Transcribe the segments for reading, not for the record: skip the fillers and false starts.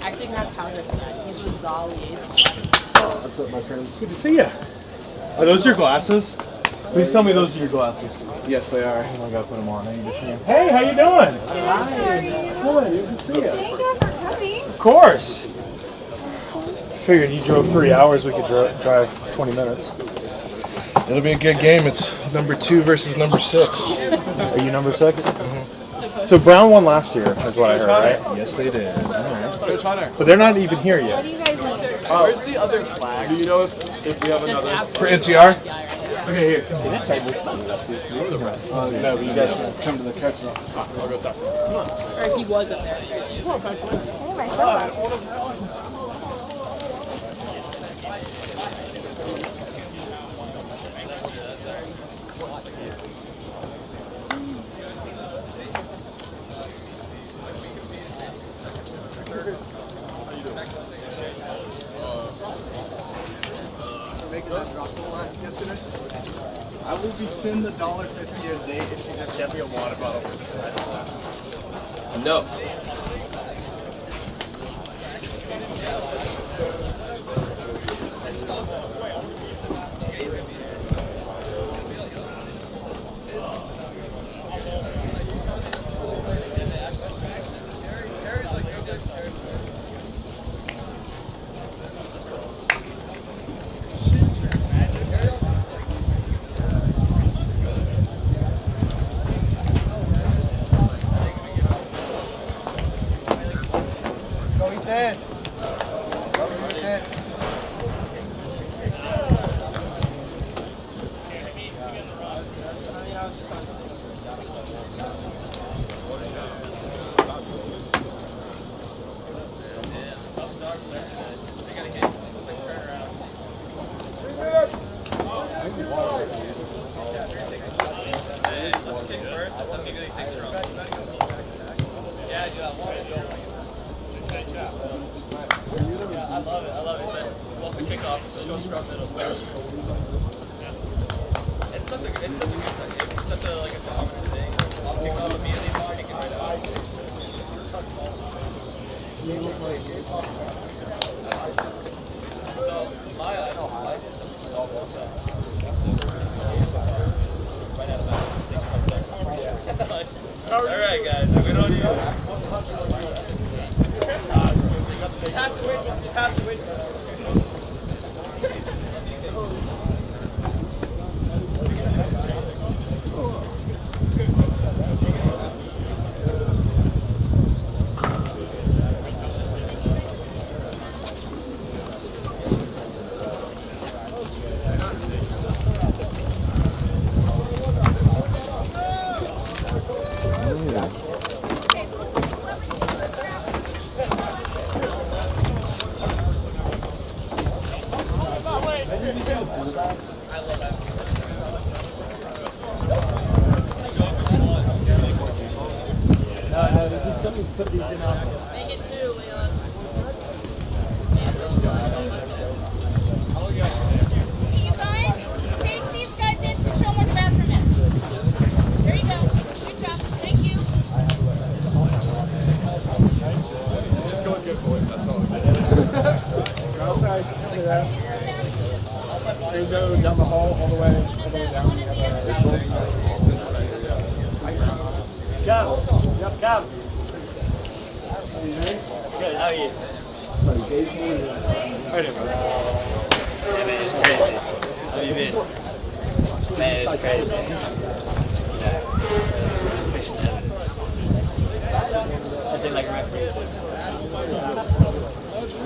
Actually, you can ask Hauser for that. He's the ZA liaison. Oh, what's up, my friends? Good to see you. Are those your glasses? Please tell me those are your glasses. Yes, they are. Oh my God, put them on. I need to see them. Hey, how you doing? Hi. Good. Good to see you. Thank you for coming. Of course. Figured you drove 3 hours. We could drive 20 minutes. It'll be a good game. It's number 2 versus number 6. Are you number 6? So Brown won last year, is what I heard, right? Yes, they did. All right. Coach Hunter, But they're not even here What yet. do you guys want? where's the other flag? Do you know if we have Just another? For absolutely. NCR? Okay, here. No, but you guys come to the coach. Or he was up there. Oh my God. I will be sending the $1.50 a day if you just get me a water bottle for the side. No. Alright guys, we don't need Make it 2, Leon. Can you guys take these guys in to show where the bathroom is? There you go. Good job. Thank you. Just go good boy. That's all. There you go, down the hall, all the way down. This one? Cam. Yep, Cam. Good, how are you? Yeah, man, it's crazy. How have you been? Man, it's crazy. Yeah, it's sufficient evidence. I think like a referee.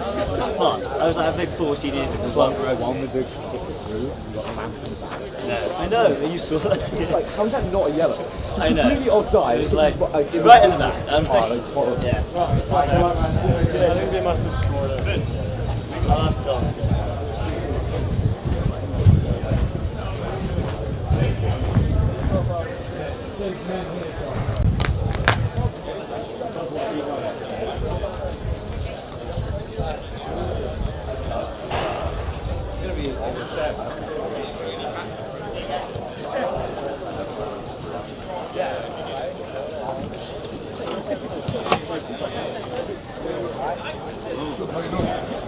It was fucked. I played 4 CDs of Club Road. One with the kicks through, you got Hamptons. No, I know, you saw that. It's like, how is that not a yellow? I know. Completely offside. It was like, right in the back. Yeah. I think they must have scored it. I'll ask Dom.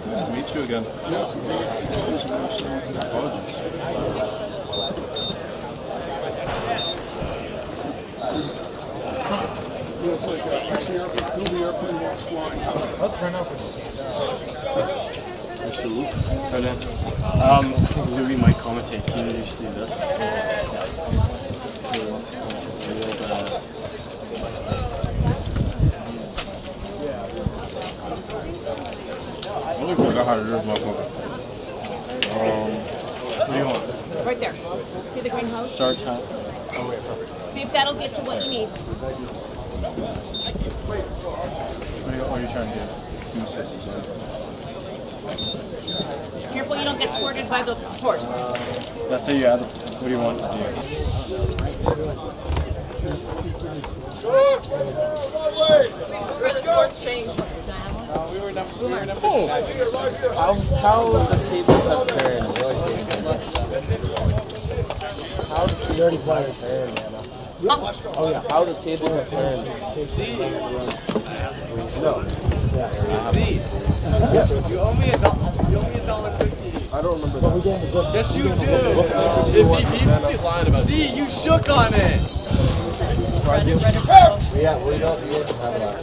Nice to meet you again. It's like actually, the airplane was flying. Let's turn up. Louis might commentate. Can you just do this? I really forgot how to do this, motherfucker. What do you want? Right there. See the green house? Start time. See if that'll get you what you need. What are you trying to do? Give me sixes, yeah. Careful you don't get squirted by the horse. That's it, you add. What do you want to Where the scores changed. How the tables have turned. How the dirty players turned, man. Oh yeah, how the tables have turned. You owe me $1.50. I don't remember that. Yes, you do. He's lying about it. D, you shook on it. Yeah, we don't have that.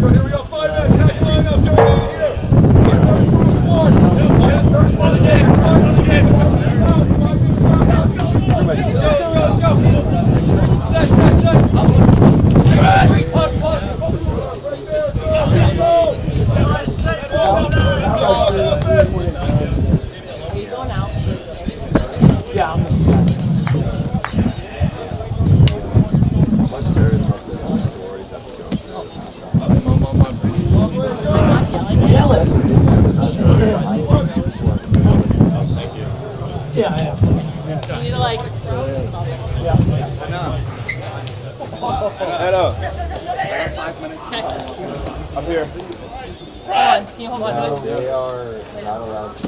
Here we go, 5 minutes. Tack line up, go in here. Are you going out? You need to like throw some of it. I know. I got 5 minutes. I'm here. Hold on. Can you hold on? They are not allowed to.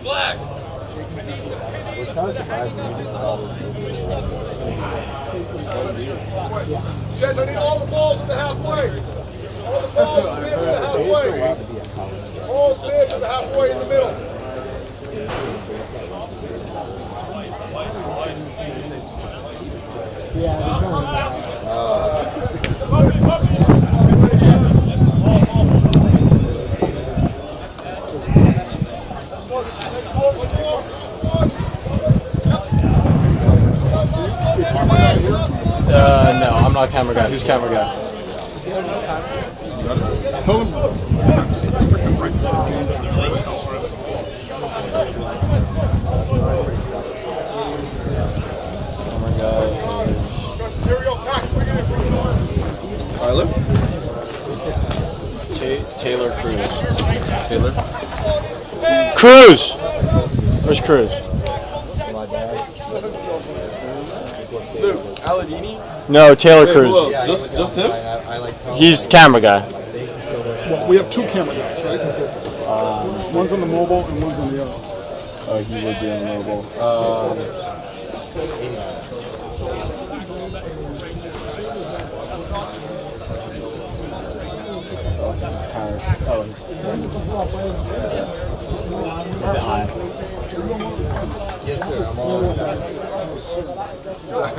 Black. We're trying to survive. We just saw Guys, I need all the balls at the halfway. All the balls at the halfway. All big at the halfway in the middle. No, I'm not camera guy. Who's camera guy? Tell them. Camera guy Tyler? is Taylor Cruz. Taylor? Cruz! Where's Cruz? Aladini? No, Taylor Cruz. Just him? He's camera guy. Well, we have two camera guys, right? One's on the mobile and one's on the other. Oh, he would be on mobile. Yes, sir. I'm all. Sorry,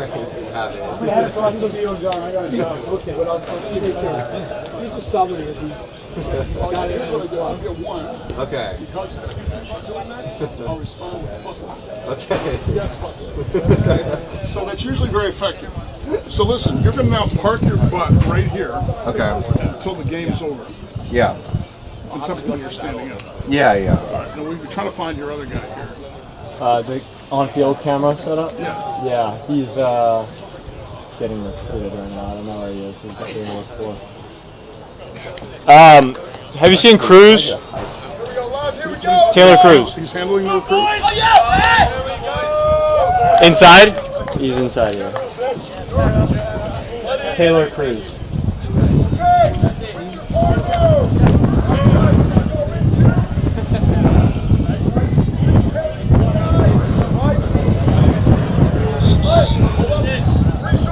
have it. Yeah, so I'm the video John. I got a job. Okay, but I'll take care. He's a summary of these. Here's what I do. I'll get one. Okay. I'll respond with fuck off. Okay. Yes, fuck off. Okay. So that's usually very effective. So listen, you're going to now park your butt right here Okay. until the game's over. Yeah. It's up when you're standing up. Yeah, yeah. All right. Now we're trying to find your other guy here. The on-field camera setup? Yeah. Yeah, he's getting recruited right now. I don't know where he is. He's just doing work for. Have you seen Cruz? Here we go, lads. Here we go. Taylor Cruz. He's handling the recruit. Inside? He's inside here. Taylor Cruz.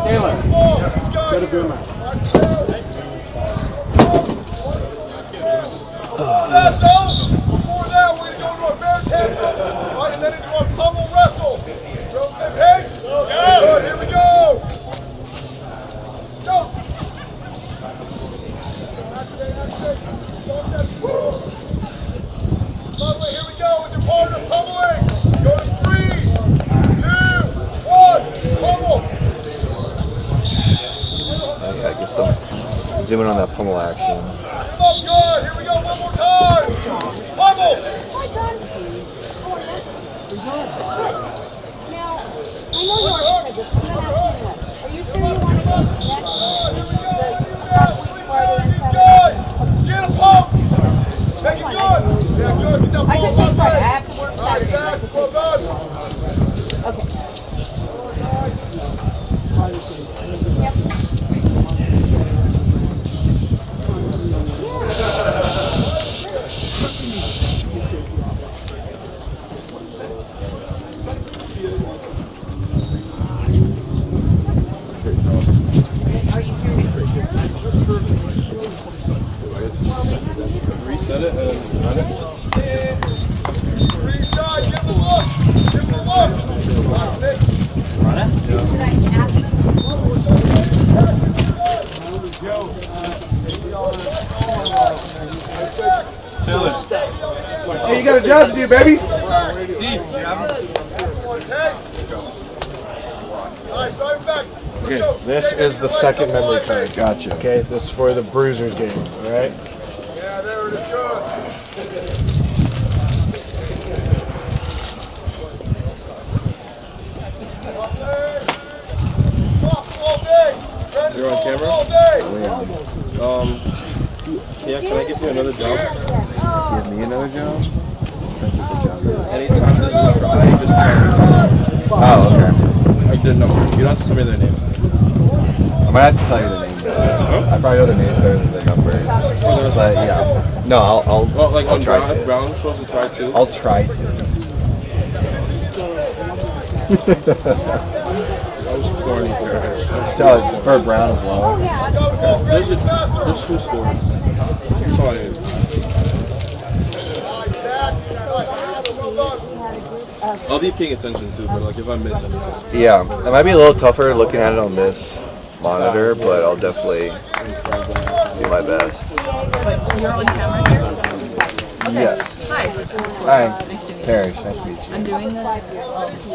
Taylor, get a good man. Before that, we're going to go to a bear's head drill, right, and then into a pummel wrestle. Drill same page? Good, here we go. Go. By the way, here we go with your partner pummeling. Go to 3, 2, 1, pummel. Yeah, get some zoom in on that pummel action. Come up good. Here we go one more time. Pummel. Now, I know you're on this. I'm going to ask you this. Are you sure you want to go next? Get a pump. Make it good. Yeah, good. Get that I ball can one take part. I way. have to work All right, Saturday. Zach. Well done. Okay. Reset it and run it. Reshot. Give him a look. Give him a look. Run it? Taylor. Hey, you got a job to do, baby. Okay, this is the second memory card. Gotcha. Okay, this is for the Bruisers game, all right? Yeah, there it is. Good. You're on camera? All day. Yeah, can I give you another job? Give me another job? Anytime there's a try, just try. Oh, okay. I did number. You don't have to tell me their name. I might have to tell you the name. I probably know the names better than the number. But yeah. No, I'll Well, like I'll on try Brown, to. Brown supposed to try too. I'll try to. That was corny. Tell it for Brown as well. There's two scores. That's all I need. I'll be paying attention too, but like if I miss anything. Yeah, it might be a little tougher looking at it on this monitor, but I'll definitely do my best. You're on camera here? Yes. Hi. Hi. Nice to meet you. Parrish, nice to meet you. I'm doing the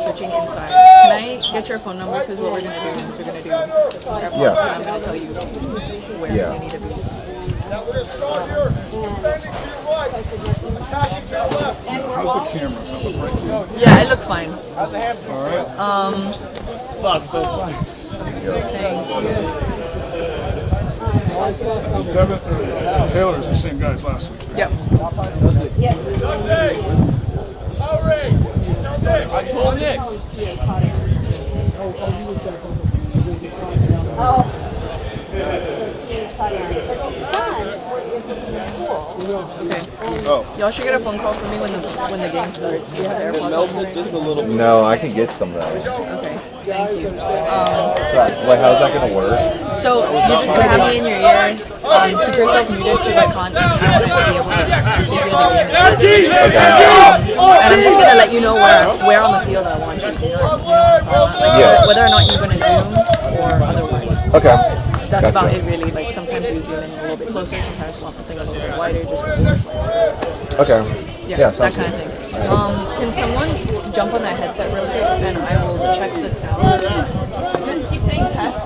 switching inside. Can I get your phone number? Because what we're going to do is we're going to do airports, Yeah. and I'm going to tell you where Yeah. you need to be. Now we're going to start here. Defending to your right. Attacking to your left. How's the camera? Does that look right to you? Yeah, it looks fine. All right. It's fucked, but it's fine. Devin, Taylor's the same guy as last week. Yep. Okay. Y'all should get a phone call for me when the game starts. Do you have AirPods? Melted just a little bit. No, I can get some of those. Okay. Thank you. So, like, how's that gonna work? So you're just gonna have me in your ears. Keep yourself muted because I can't be able to hear the game. And I'm just gonna let you know where on the field I want you. Yeah. Whether or not you're gonna zoom or otherwise. Okay. That's about it really. Like sometimes you zoom in a little bit closer, sometimes you want something a little bit wider. Just Okay. yeah, Yeah, that sounds kind good. of thing. Can someone jump on that headset real quick and I will check the sound. Just keep saying test.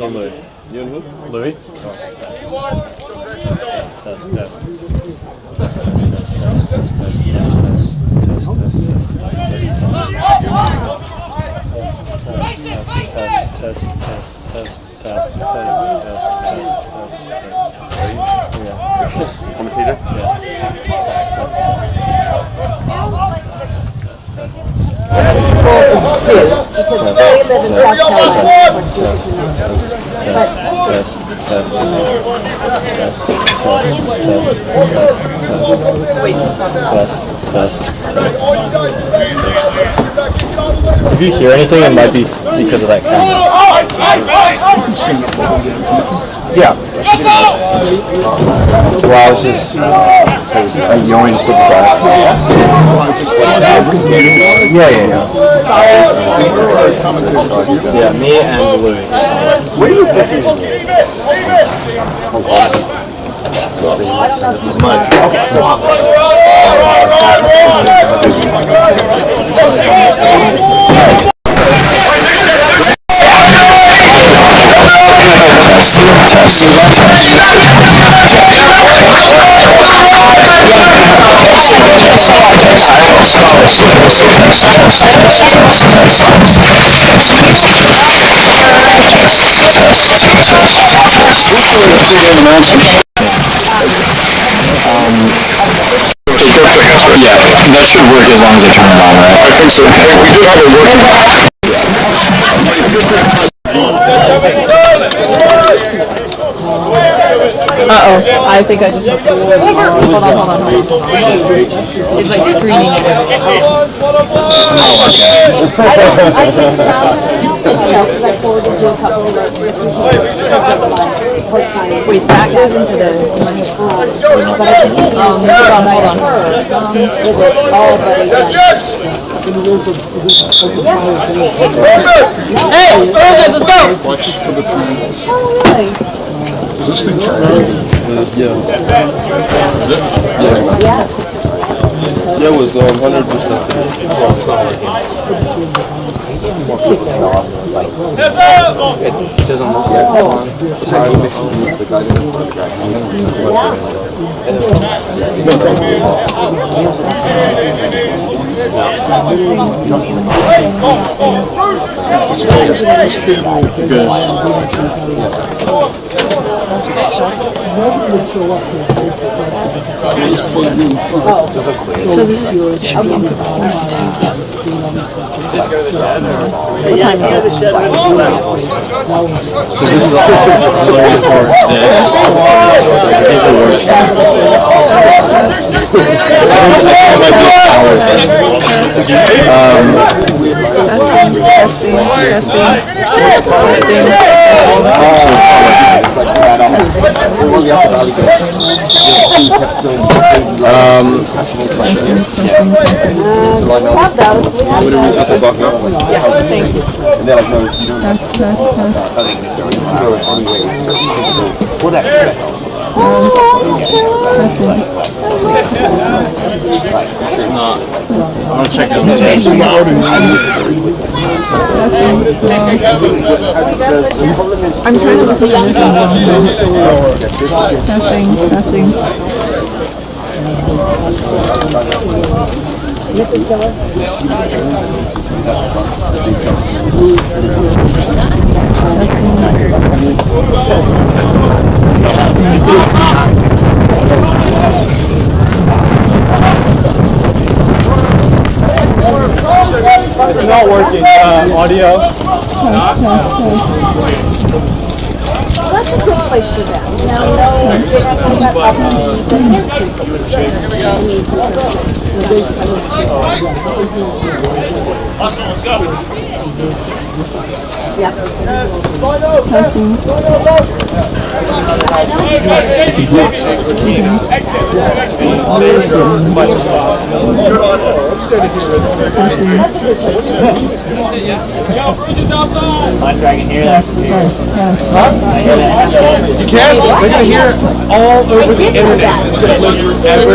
and Louis. You and who? Louis? You Commentator? If you hear anything, it might be because of that camera. Yeah. Well, I was just you only just look back. Yeah, me and Louis. What are you thinking? Yeah, that should work as long as I turn it on, right? I think so. We do have it working. I think I just hooked it. Hold on. It's like screening it. Wait, that goes into the hold on. Hey, let's go! Is this thing charging? Yeah, it was 100 just So this is yours. Should be in the what time is it? So this is all I'm gonna check out I'm trying to listen to this as well. Testing. It's not working. Audio. Test. That's a good place for that. Testing. Hot dragon here. Test. You can't? They're going to hear it all over the internet. It's going to live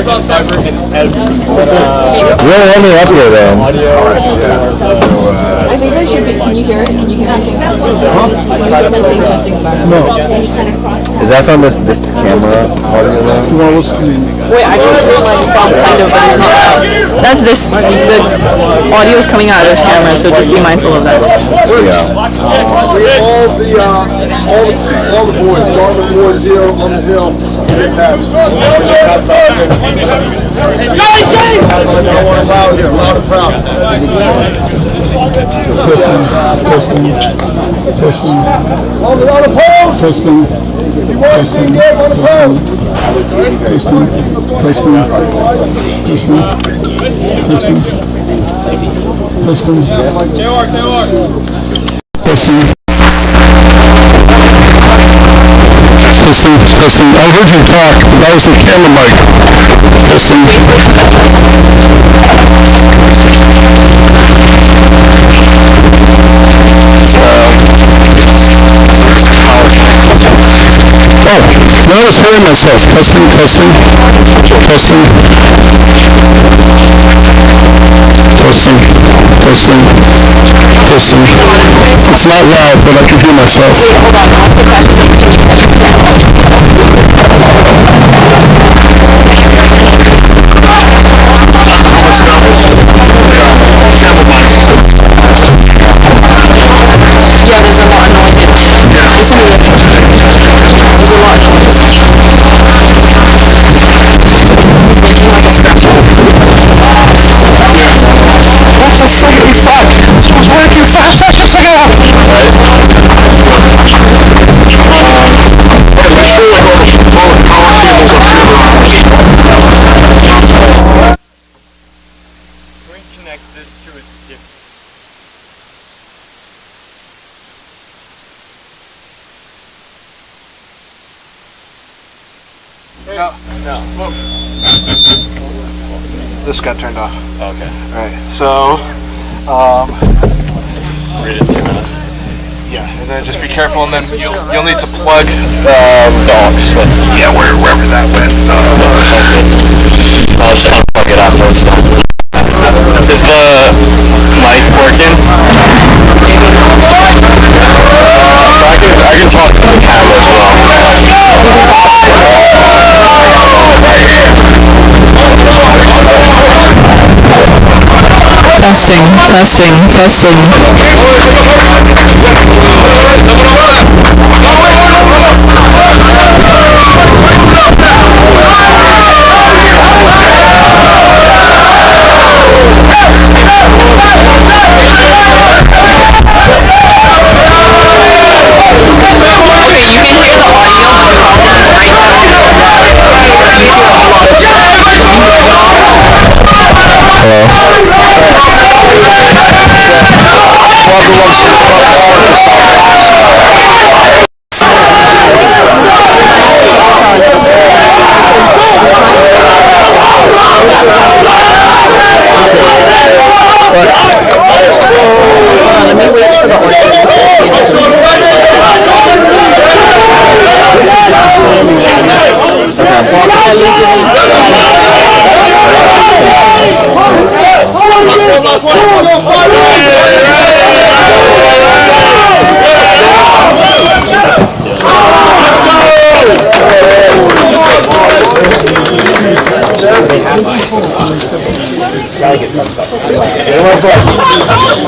forever and ever. We're only up here though. Audio. I think I should be. Can you hear it? Can you hear me sing that song? Testing environment. No. Is that from this camera audio though? Well, listen, Wait, I can hear my song kind of, but it's not loud. That's this. The audio is coming out of this camera, so just be mindful of that. Yeah. All the boys, Darwin boys here on the hill. Loud and proud. testing. Testing. I heard you talk, but that was the camera mic. Testing. Now I was hearing myself. Testing. It's not loud, but I can hear myself. Hold on, I'll ask the questions. Yeah, there's a lot of noise. Listen to this. There's a lot of noise. It's making like a scratch. What the freaking fuck? This was working 5 seconds ago! Connect this to a different. No. Look. This got turned off. Okay. Alright, so read it 2 minutes. Yeah, and then just be careful, and then you'll need to plug dogs. Yeah, wherever that went. I'll just unplug it after it's done. Is the mic working? So I can talk to the camera as well. Testing. Let me wait for the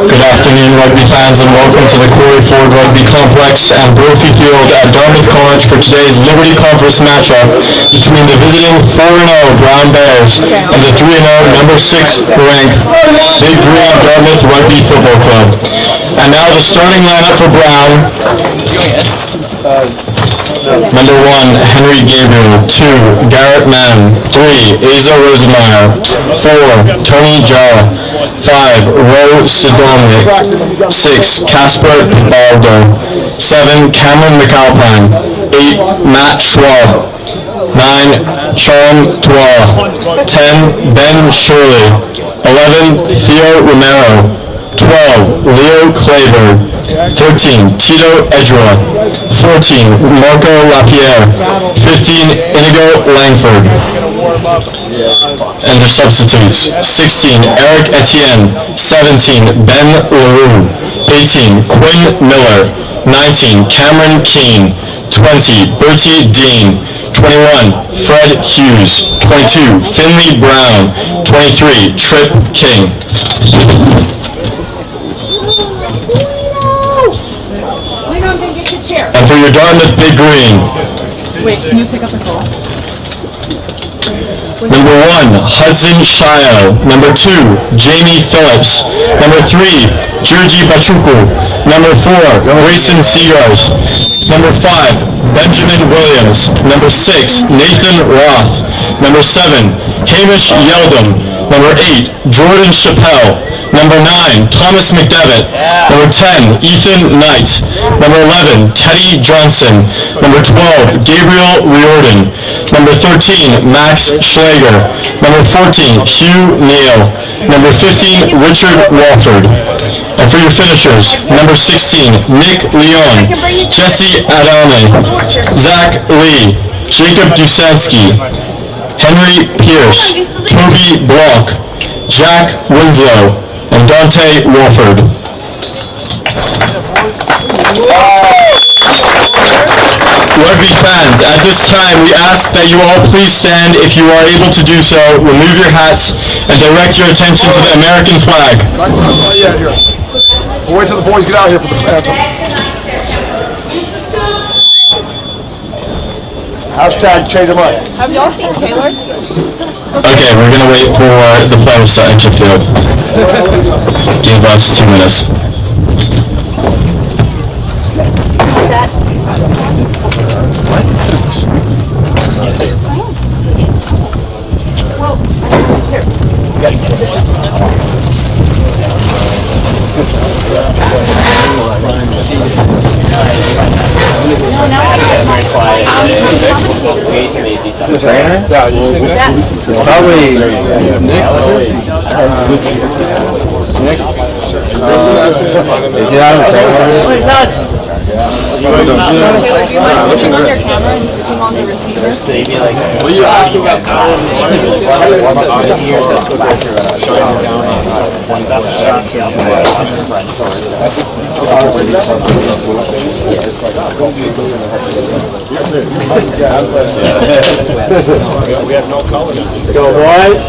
Good afternoon, rugby fans, and welcome to the Corey Ford Rugby Complex and Brophy Field at Dartmouth College for today's Liberty Conference matchup between the visiting 4-0 Brown Bears and the 3-0 number 6 ranked Big Green Dartmouth Rugby Football Club. And now the starting lineup for Brown. Number 1, Henry Gabriel. 2, Garrett Mann. 3, Asa Rosemeyer. 4, Tony Jaw. 5, Ro Sidomnik. 6, Casper Baldo. 7, Cameron McAlpine. 8, Matt Schwab. 9, Sean Tois. 10, Ben Shirley. 11, Theo Romero. 12, Leo Claver. 13, Tito Edgewa. 14, Marco Lapierre. 15, Inigo Langford. And their substitutes: 16, Eric Etienne; 17, Ben LaRue; 18, Quinn Miller; 19, Cameron Keane; 20, Bertie Dean; 21, Fred Hughes; 22, Finley Brown; 23, Trip King. And for your Dartmouth Big Green, Wait, can you pick up the call? number 1, Hudson Shio. Number 2, Jamie Phillips. Number 3, Georgie Bachuku. Number 4, Grayson Sears. Number 5, Benjamin Williams. Number 6, Nathan Roth. Number 7, Hamish Yeldon. Number 8, Jordan Chappelle. Number 9, Thomas McDevitt. Number 10, Ethan Knight. Number 11, Teddy Johnson. Number 12, Gabriel Riordan. Number 13, Max Schlager. Number 14, Hugh Neal. Number 15, Richard Walford. And for your finishers, number 16, Nick Leon. Jesse Adame. Zach Lee. Jacob Dusansky. Henry Pierce. Toby Block. Jack Winslow. And Dante Wolford. Rugby fans, at this time we ask that you all please stand if you are able to do so, remove your hats, and direct your attention to the American flag. Not yet here. We'll wait till the boys get out here for the anthem. Hashtag change of mind. Have y'all seen Taylor? Okay, we're going to wait for the players to enter field. Give us 2 minutes. The trainer? Yeah, you seen that? It's probably Nick. Is he not on the trainer? Taylor, do you mind switching on your camera and switching on the receiver? What are you asking about? We have no color now. Go, boys.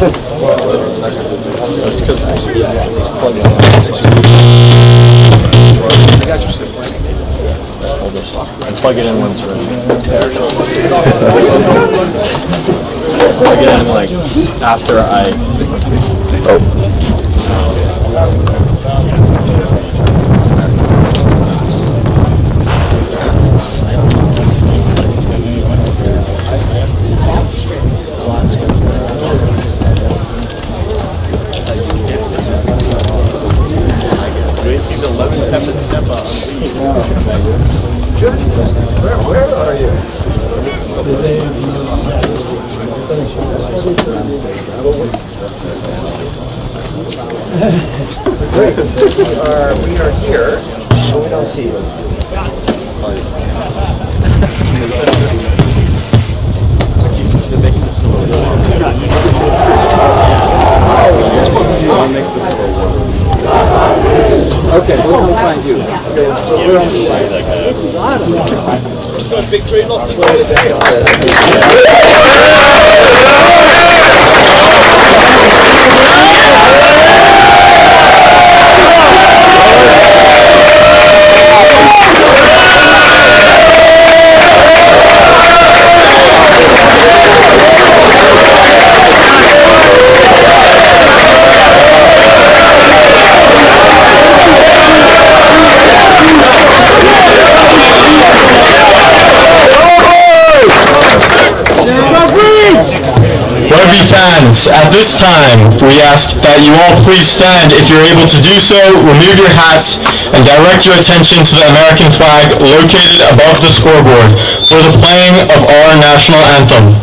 It's because plug it in when it's ready. Plug it in like after I. See the lemon pepper step up. Where are you? Great. We are here, but we don't see you. Okay, we'll come find you. Big trade loss. Rugby fans, at this time, we ask that you all please stand if you're able to do so, remove your hats, and direct your attention to the American flag located above the scoreboard for the playing of our national anthem.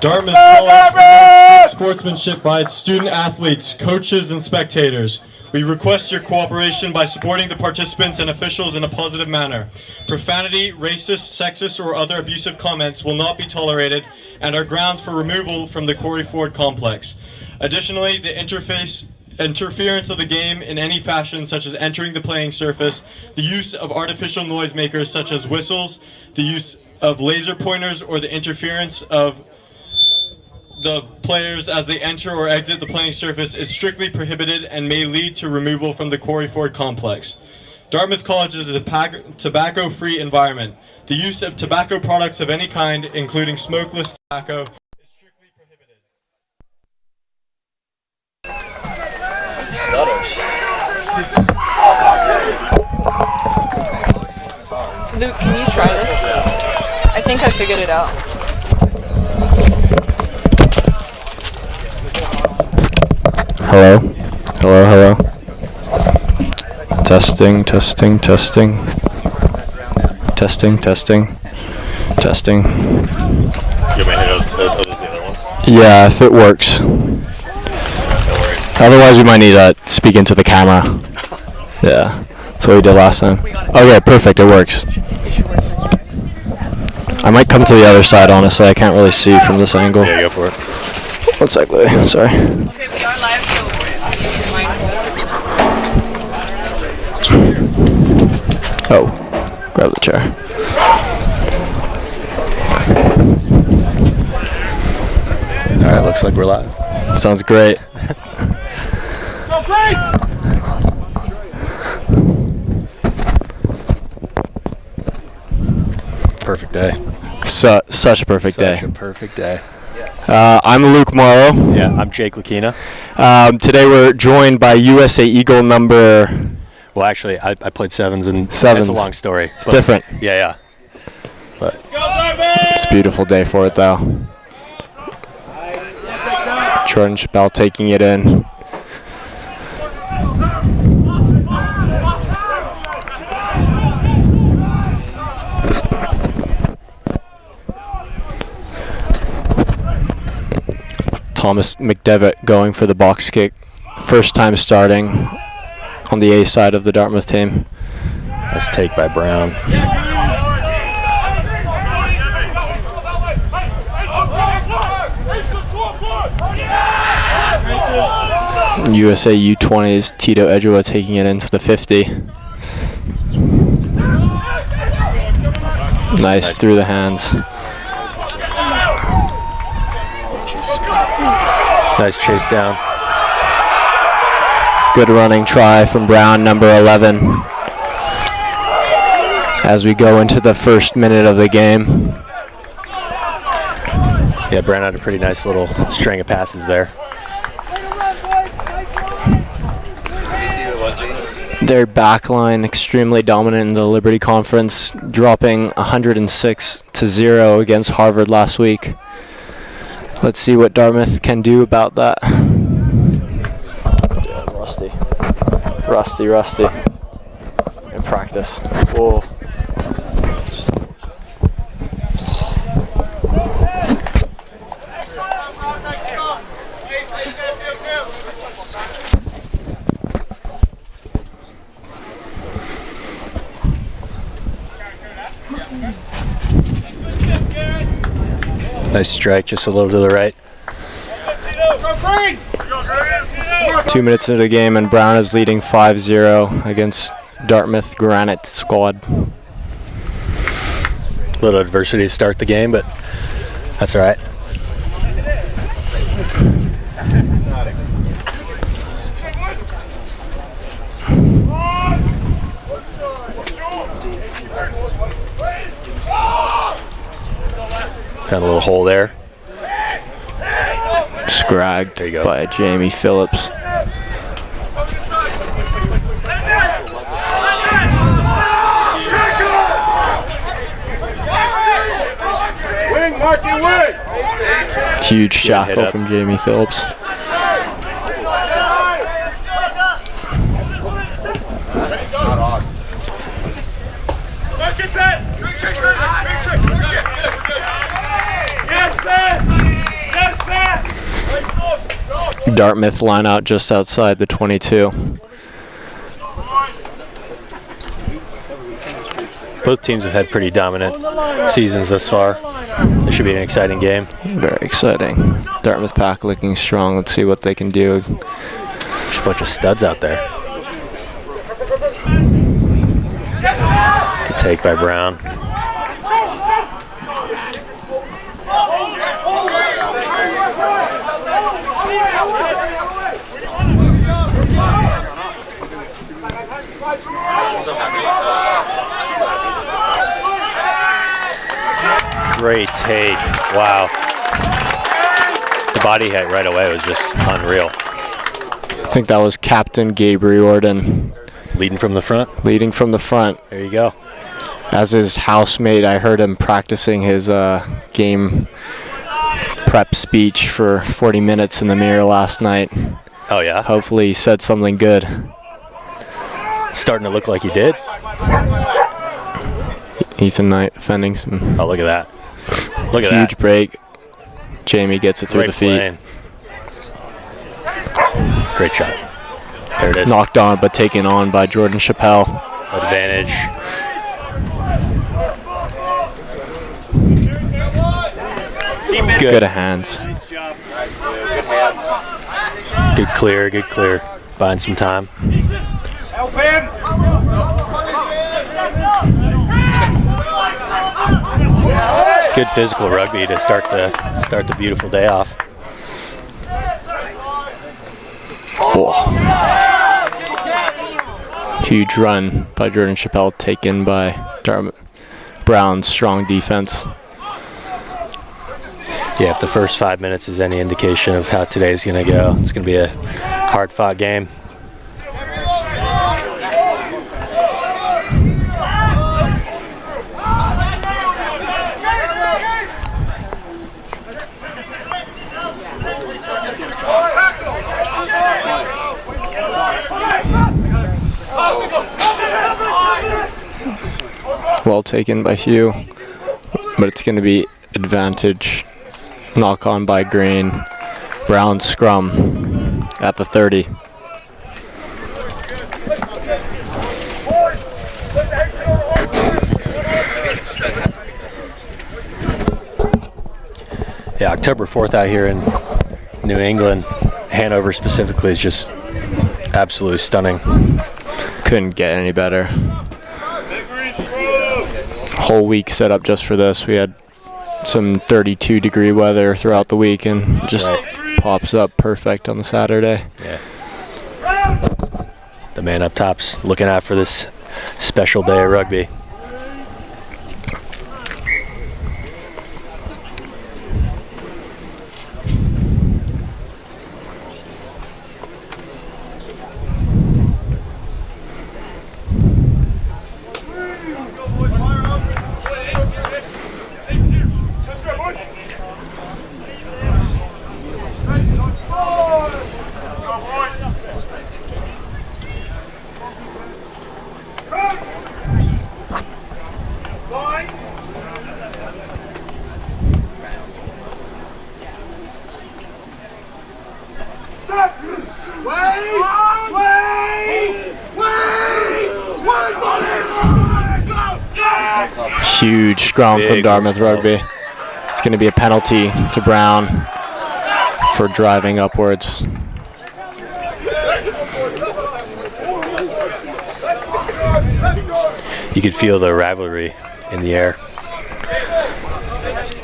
Dartmouth College promotes good sportsmanship by its student athletes, coaches, and spectators. We request your cooperation by supporting the participants and officials in a positive manner. Profanity, racist, sexist, or other abusive comments will not be tolerated and are grounds for removal from the Corey Ford complex. Additionally, the interference of the game in any fashion, such as entering the playing surface, the use of artificial noisemakers such as whistles, the use of laser pointers, or the interference of the players as they enter or exit the playing surface is strictly prohibited and may lead to removal from the Corey Ford complex. Dartmouth College is a tobacco-free environment. The use of tobacco products of any kind, including smokeless tobacco, is strictly prohibited. Luke, can you try this? I think I figured it out. Hello? Hello, hello? Testing, testing, testing. Testing, testing. Testing. You want me to hit those the other ones? Yeah, if it works. Otherwise we might need to speak into the camera. Yeah, that's what we did last time. Okay, perfect, it works. I might come to the other side, honestly. I can't really see from this angle. Yeah, go for it. One sec, Louis. Sorry. Okay, we are live, so Oh, grab the chair. Alright, looks like we're live. Sounds great. Go great! Perfect day. Such a perfect day. Such a perfect day. I'm Luke Morrow. Yeah, I'm Jake Lakina. Today we're joined by USA Eagle number... Well, actually, I played sevens, and Sevens. it's a long story. It's different. Yeah. But it's a beautiful day for it, though. Jordan Chappelle taking it in. Thomas McDevitt going for the box kick. First time starting on the A side of the Dartmouth team. nice take by Brown. USA U20s, Tito Edgewa taking it into the 50. Nice through the hands. Nice chase down. Good running try from Brown, number 11. As we go into the first minute of the game. Yeah, Brown had a pretty nice little string of passes there. Their backline extremely dominant in the Liberty Conference, dropping 106-0 against Harvard last week. Let's see what Dartmouth can do about that. Yeah, rusty. In practice. Whoa. Nice strike, just a little to the right. 2 minutes into the game, and Brown is leading 5-0 against Dartmouth Granite squad. A little adversity to start the game, but that's all right. Found a little hole there. Just Scragged by Jamie Phillips. Wing, mark your wing! Huge shackle from Jamie Phillips. Dartmouth line out just outside the 22. Both teams have had pretty dominant seasons thus far. This should be an exciting game. Very exciting. Dartmouth pack looking strong. Let's see what they can do. There's a bunch of studs out there. Good take by Brown. Great take. Wow. The body hit right away was just unreal. I think that was Captain Gabe Riordan. Leading from the front? Leading from the front. There you go. As his housemate, I heard him practicing his game prep speech for 40 minutes in the mirror last night. Oh, yeah? Hopefully he said something good. Starting to look like he did. Ethan Knight defending some. Oh, look at that. Look at huge that. break. Jamie gets it through Great the feet. playing. Great shot. There it is. Knocked on, but taken on by Jordan Chappelle. Advantage. Good hands. Good clear, good clear. Buying some time. It's good physical rugby to start the beautiful day off. Huge run by Jordan Chappelle, taken by Dartmouth. Brown's strong defense. Yeah, if the first 5 minutes is any indication of how today's going to go, it's going to be a hard-fought game. Well taken by Hugh, but it's going to be advantage. Knock on by Green. Brown scrum at the 30. Yeah, October 4th out here in New England, Hanover specifically, is just absolutely stunning. Couldn't get any better. Whole week set up just for this. We had some 32-degree weather throughout the week, and just pops up perfect on the Saturday. Yeah. The man up top's looking out for this special day of rugby. Huge scrum from Dartmouth Rugby. It's going to be a penalty to Brown for driving upwards. You could feel the rivalry in the air.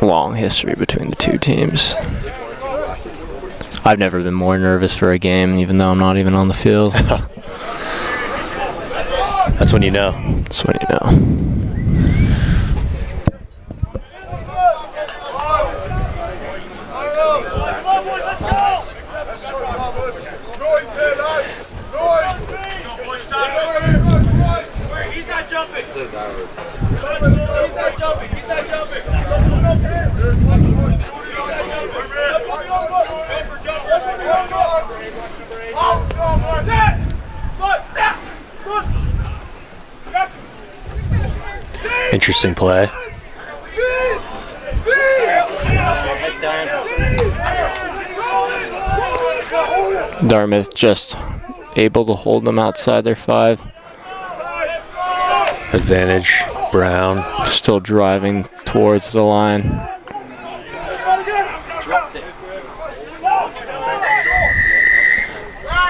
Long history between the two teams. I've never been more nervous for a game, even though I'm not even on the field. That's when you know. That's when you know. He's not jumping. He's not jumping. He's not jumping. Interesting play. Dartmouth just able to hold them outside their 5. Advantage, Brown. Still driving towards the line.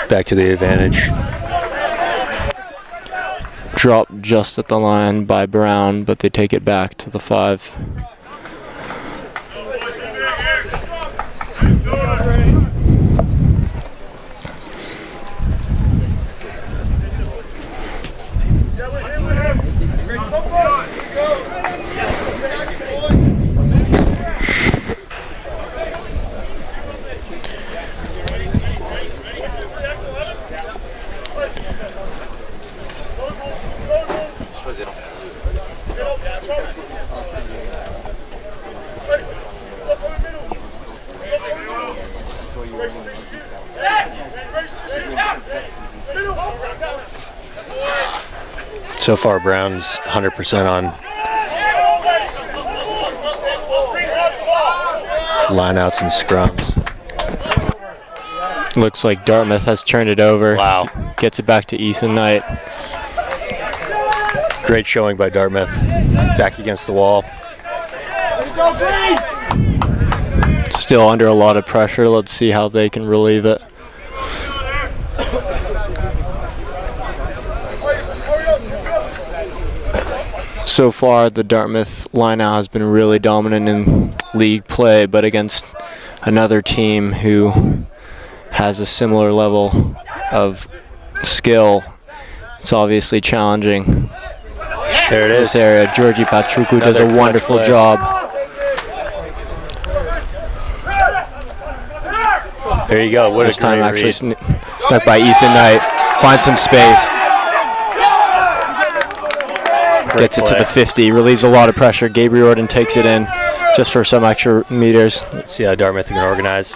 Back to the advantage. Dropped just at the line by Brown, but they take it back to the 5. So far, Brown's 100% on lineouts and scrums. Looks like Dartmouth has turned it over. Wow. Gets it back to Ethan Knight. Great showing by Dartmouth. Back against the wall. Still under a lot of pressure. Let's see how they can relieve it. So far, the Dartmouth lineout has been really dominant in league play, but against another team who has a similar level of skill, it's obviously challenging. There it is. This area, Georgi Patriku does a wonderful job. There you go. What this a time great actually read. snuck by Ethan Knight. Finds some space. Gets it to the 50. Relieves a lot of pressure. Gabriel Orden takes it in just for some extra meters. Let's see how Dartmouth can organize.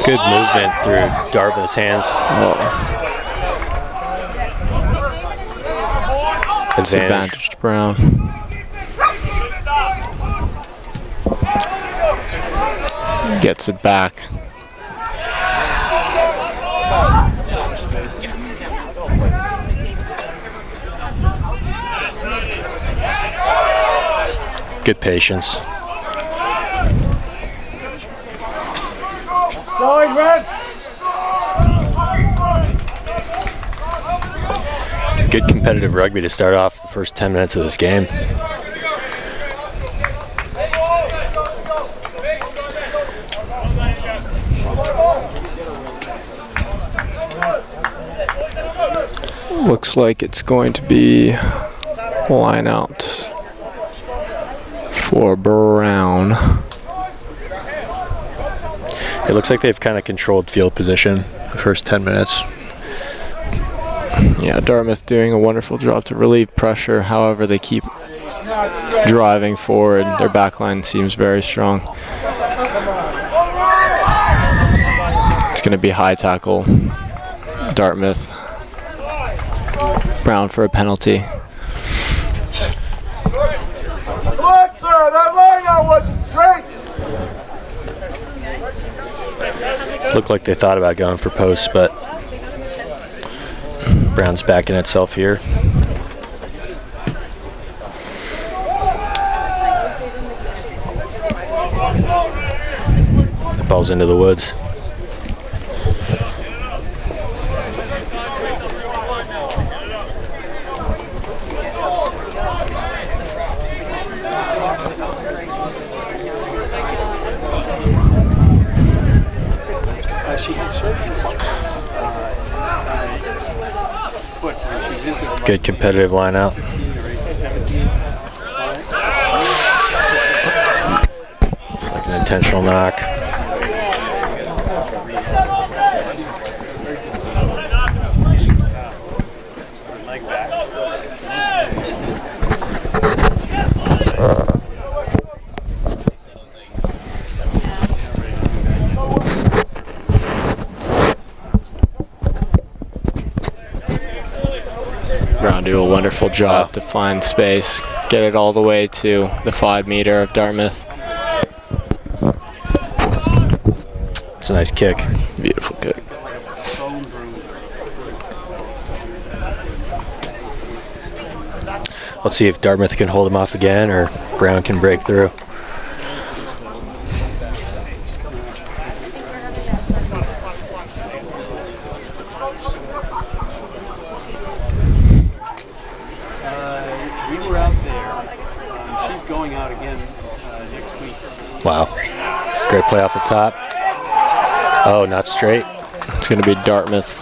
Good movement through Dartmouth's hands. Advantage to Brown. Gets it back. Good patience. Good competitive rugby to start off the first 10 minutes of this game. Looks like it's going to be line out for Brown. It looks like they've kind of controlled field position the first 10 minutes. Yeah, Dartmouth doing a wonderful job to relieve pressure. However, they keep driving forward. Their back line seems very strong. It's going to be high tackle. Dartmouth. Brown for a penalty. Looked like they thought about going for posts, but Brown's backing itself here. The ball's into the woods. Good competitive line out. It's like an intentional knock. Brown do a wonderful job to find space, get it all the way to the 5 meter of Dartmouth. It's a nice kick. Beautiful kick. Let's see if Dartmouth can hold him off again or Brown can break through. We were out there. She's going out again next week. Wow. Great play off the top. Oh, not straight. It's going to be Dartmouth.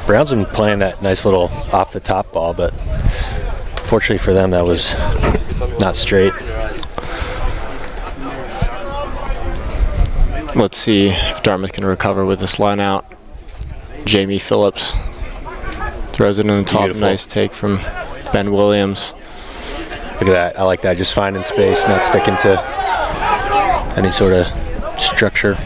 Brown's been playing that nice little off the top ball, but fortunately for them, that was not straight. Let's see if Dartmouth can recover with this line out. Jamie Phillips throws it in the top. Beautiful. Nice take from Ben Williams. Look at that. I like that. Just finding space, not sticking to any sort of structure.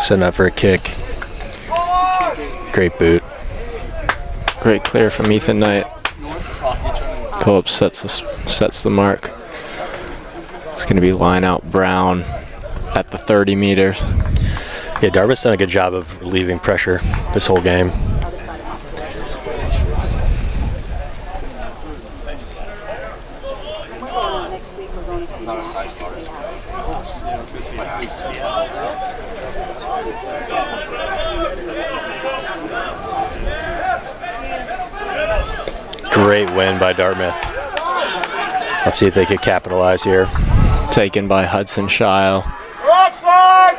Setting up for a kick. Great boot. Great clear from Ethan Knight. Phillips sets the mark. It's going to be line out Brown at the 30 meters. Yeah, Dartmouth's done a good job of relieving pressure this whole game. Not a size large. Great win by Dartmouth. Let's see if they could capitalize here. Taken by Hudson Shile. Offside!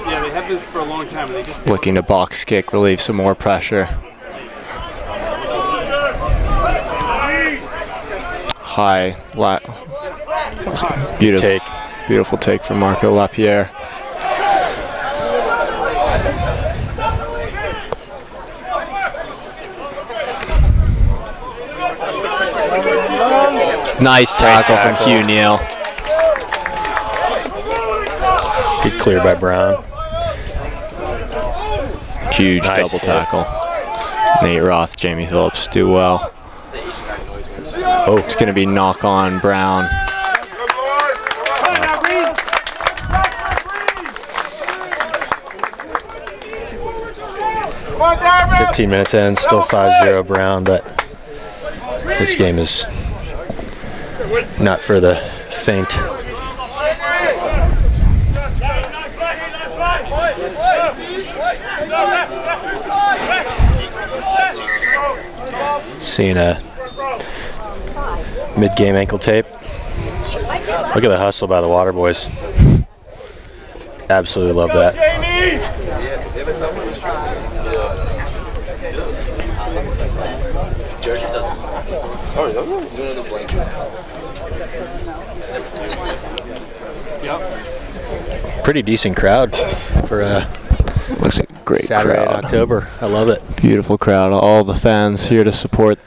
Yeah, they have been for a long time. And they just Looking to box kick, relieve some more pressure. High, beautiful take from Marco Lapierre. Nice tackle from Hugh Neal. Good clear by Brown. Huge Nice double hit. tackle. Nate Roth, Jamie Phillips do well. Oh, it's going to be knock on Brown. 15 minutes in, still 5-0 Brown, but this game is not for the faint. Seeing a mid-game ankle tape. Look at the hustle by the Water Boys. Absolutely love that. Oh, he doesn't? Pretty decent crowd for a Looks like a great Saturday crowd. in October. I love it. Beautiful crowd. All the fans here to support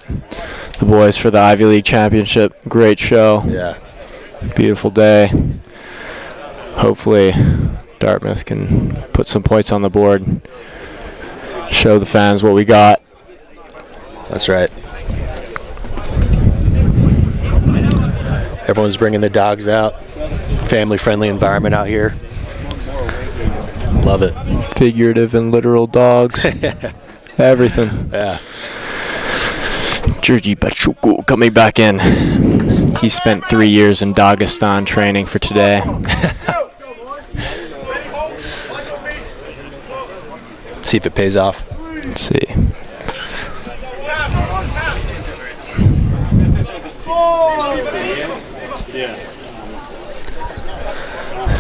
the boys for the Ivy League Championship. Great show. Yeah. Beautiful day. Hopefully Dartmouth can put some points on the board. Show the fans what we got. That's right. Everyone's bringing the dogs out. Family-friendly environment out here. Love it. Figurative and literal dogs. Everything. Yeah. Georgi Bachuku coming back in. He spent 3 years in Dagestan training for today. See if it pays off. Let's see.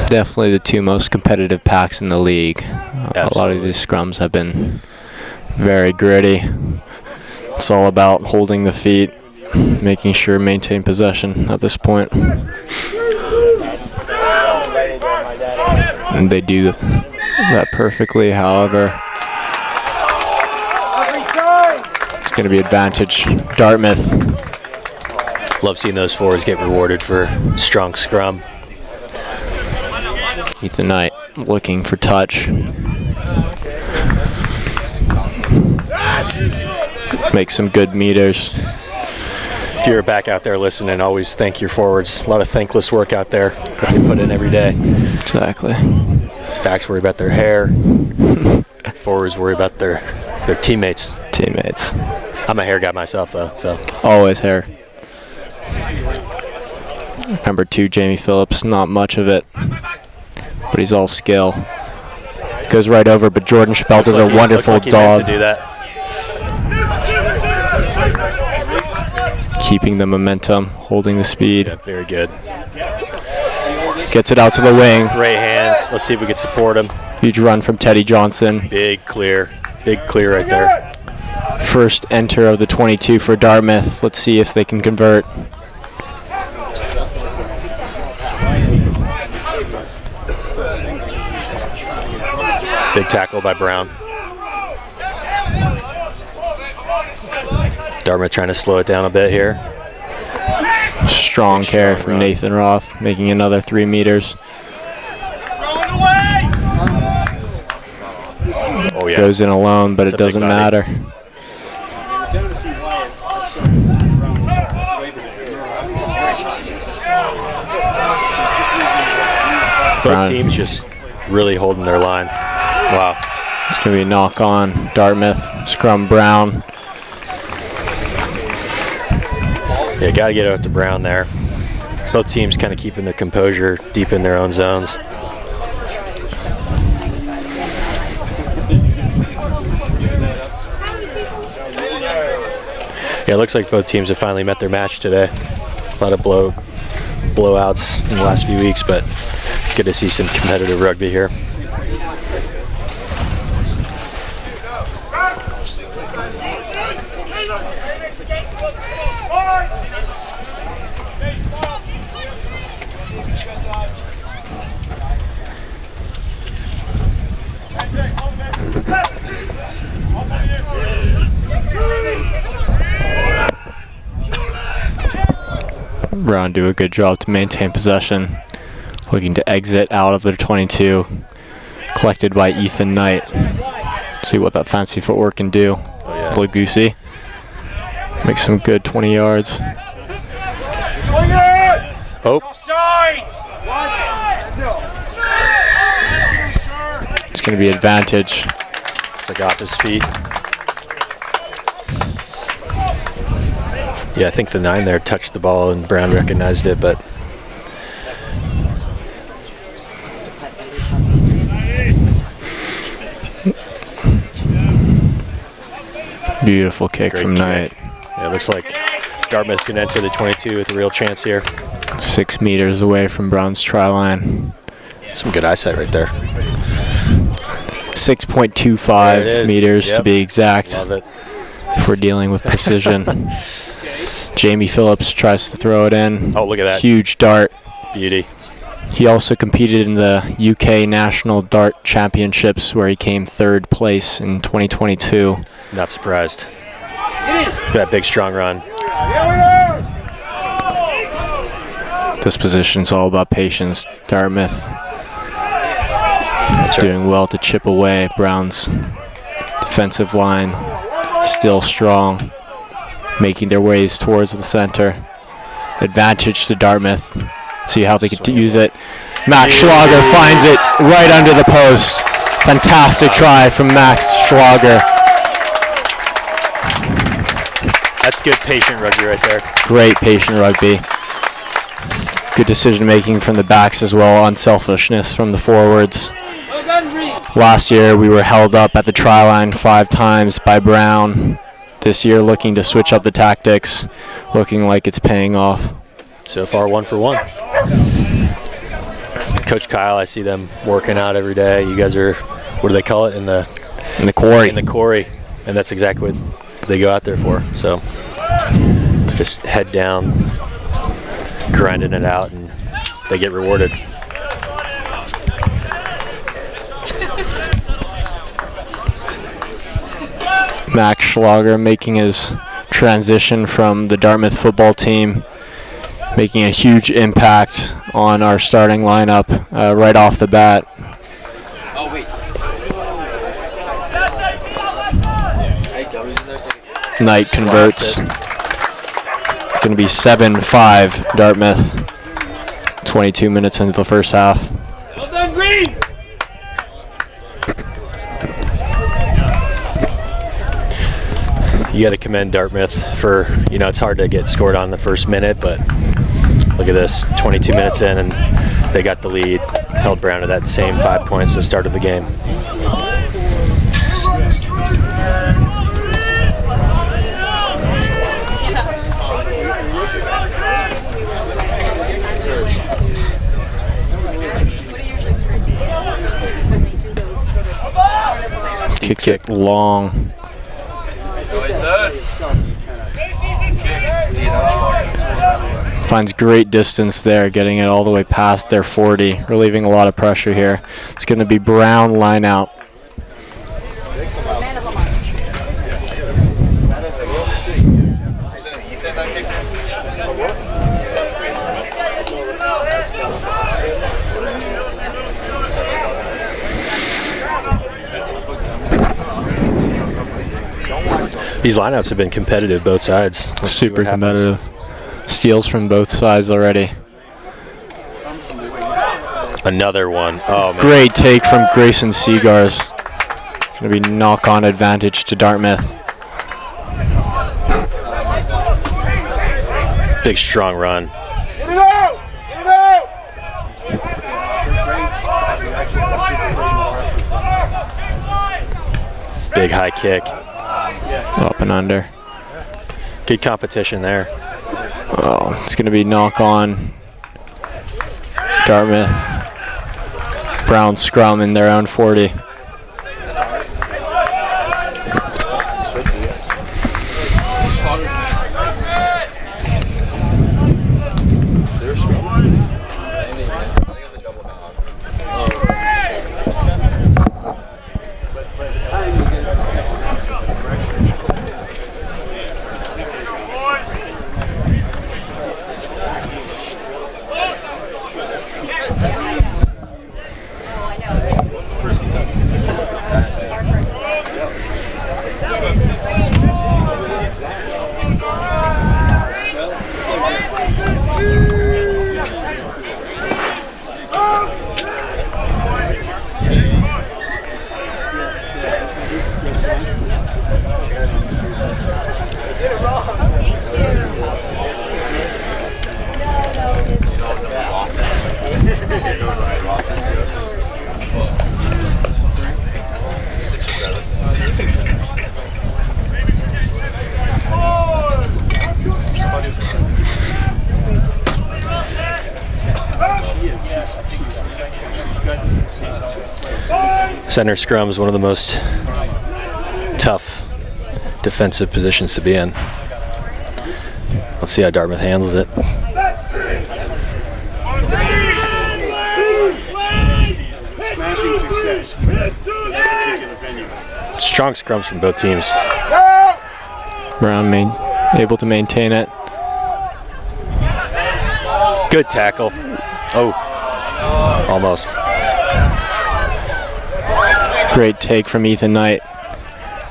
Definitely the two most competitive packs in the league. A lot of these scrums have been very gritty. It's all about holding the feet, making sure maintain possession at this point. And they do that perfectly. However, it's going to be advantage Dartmouth. Love seeing those forwards get rewarded for strong scrum. Ethan Knight looking for touch. Make some good meters. If you're back out there listening, always thank your forwards. A lot of thankless work out there that they put in every day. Exactly. Backs worry about their hair. Forwards worry about their teammates. Teammates. I'm a hair guy myself, though. So always hair. Number 2, Jamie Phillips, not much of it, but he's all skill. Goes right over, but Jordan Chappelle does a wonderful dog. To do that. Keeping the momentum, holding the speed. Yeah, very good. Gets it out to the wing. Great hands. Let's see if we can support him. Huge run from Teddy Johnson. Big clear right there. First enter of the 22 for Dartmouth. Let's see if they can convert. Big tackle by Brown. Dartmouth trying to slow it down a bit here. Strong carry from Nathan Roth, making another 3 meters. Oh yeah. Goes in alone, but it doesn't matter. Both teams just really holding their line. Wow. It's going to be a knock on Dartmouth. Scrum Brown. Yeah, got to get out to Brown there. Both teams kind of keeping their composure deep in their own zones. Yeah, it looks like both teams have finally met their match today. A lot of blowouts in the last few weeks, but it's good to see some competitive rugby here. Brown do a good job to maintain possession. Looking to exit out of their 22. Collected by Ethan Knight. See what that fancy footwork can do. Oh, yeah. Little goosey. Make some good 20 yards. Oh. It's going to be advantage. Looks like off his feet. Yeah, I think the 9 there touched the ball and Brown recognized it, but beautiful kick great from kick. Knight. Yeah, it looks like Dartmouth's going to enter the 22 with a real chance here. 6 meters away from Brown's try line. Some good eyesight right there. 6.25 meters to be exact. Love it. If we're dealing with precision. Jamie Phillips tries to throw it in. Oh, look at that. Huge dart. Beauty. He also competed in the UK National Dart Championships where he came 3rd place in 2022. Not surprised. Look at that big, strong run. This position's all about patience. Dartmouth doing well to chip away. Brown's defensive line still strong, making their ways towards the center. Advantage to Dartmouth. See how they can use it. Max Schlager finds it right under the post. Fantastic try from Max Schlager. That's good patient rugby right there. Great patient rugby. Good decision making from the backs as well. Unselfishness from the forwards. Last year we were held up at the try line 5 times by Brown. This year looking to switch up the tactics, looking like it's paying off. So far 1 for 1. Coach Kyle, I see them working out every day. You guys are, what do they call it? In the quarry. In the quarry. And that's exactly what they go out there for. So just head down, grinding it out, and they get rewarded. Max Schlager making his transition from the Dartmouth football team, making a huge impact on our starting lineup right off the bat. Knight converts. It's going to be 7-5 Dartmouth. 22 minutes into the first half. Well done, Green! You got to commend Dartmouth for, it's hard to get scored on the first minute, but look at this, 22 minutes in, and they got the lead, held Brown to that same 5 points at the start of the game. Kicks it long. Finds great distance there, getting it all the way past their 40, relieving a lot of pressure here. It's going to be Brown line out. These lineouts have been competitive, both sides. Super competitive. Steals from both sides already. Another one. Oh, man. Great take from Grayson Seagars. Going to be knock-on advantage to Dartmouth. Big, strong run. Get it out! Get it out! Big high kick. Up and under. Good competition there. Oh, it's going to be knock-on. Dartmouth. Brown scrum in their own 40. Center scrum is one of the most tough defensive positions to be in. Let's see how Dartmouth handles it. Smashing success for that particular venue. Strong scrums from both teams. Brown able to maintain it. Good tackle. Oh, almost. Great take from Ethan Knight.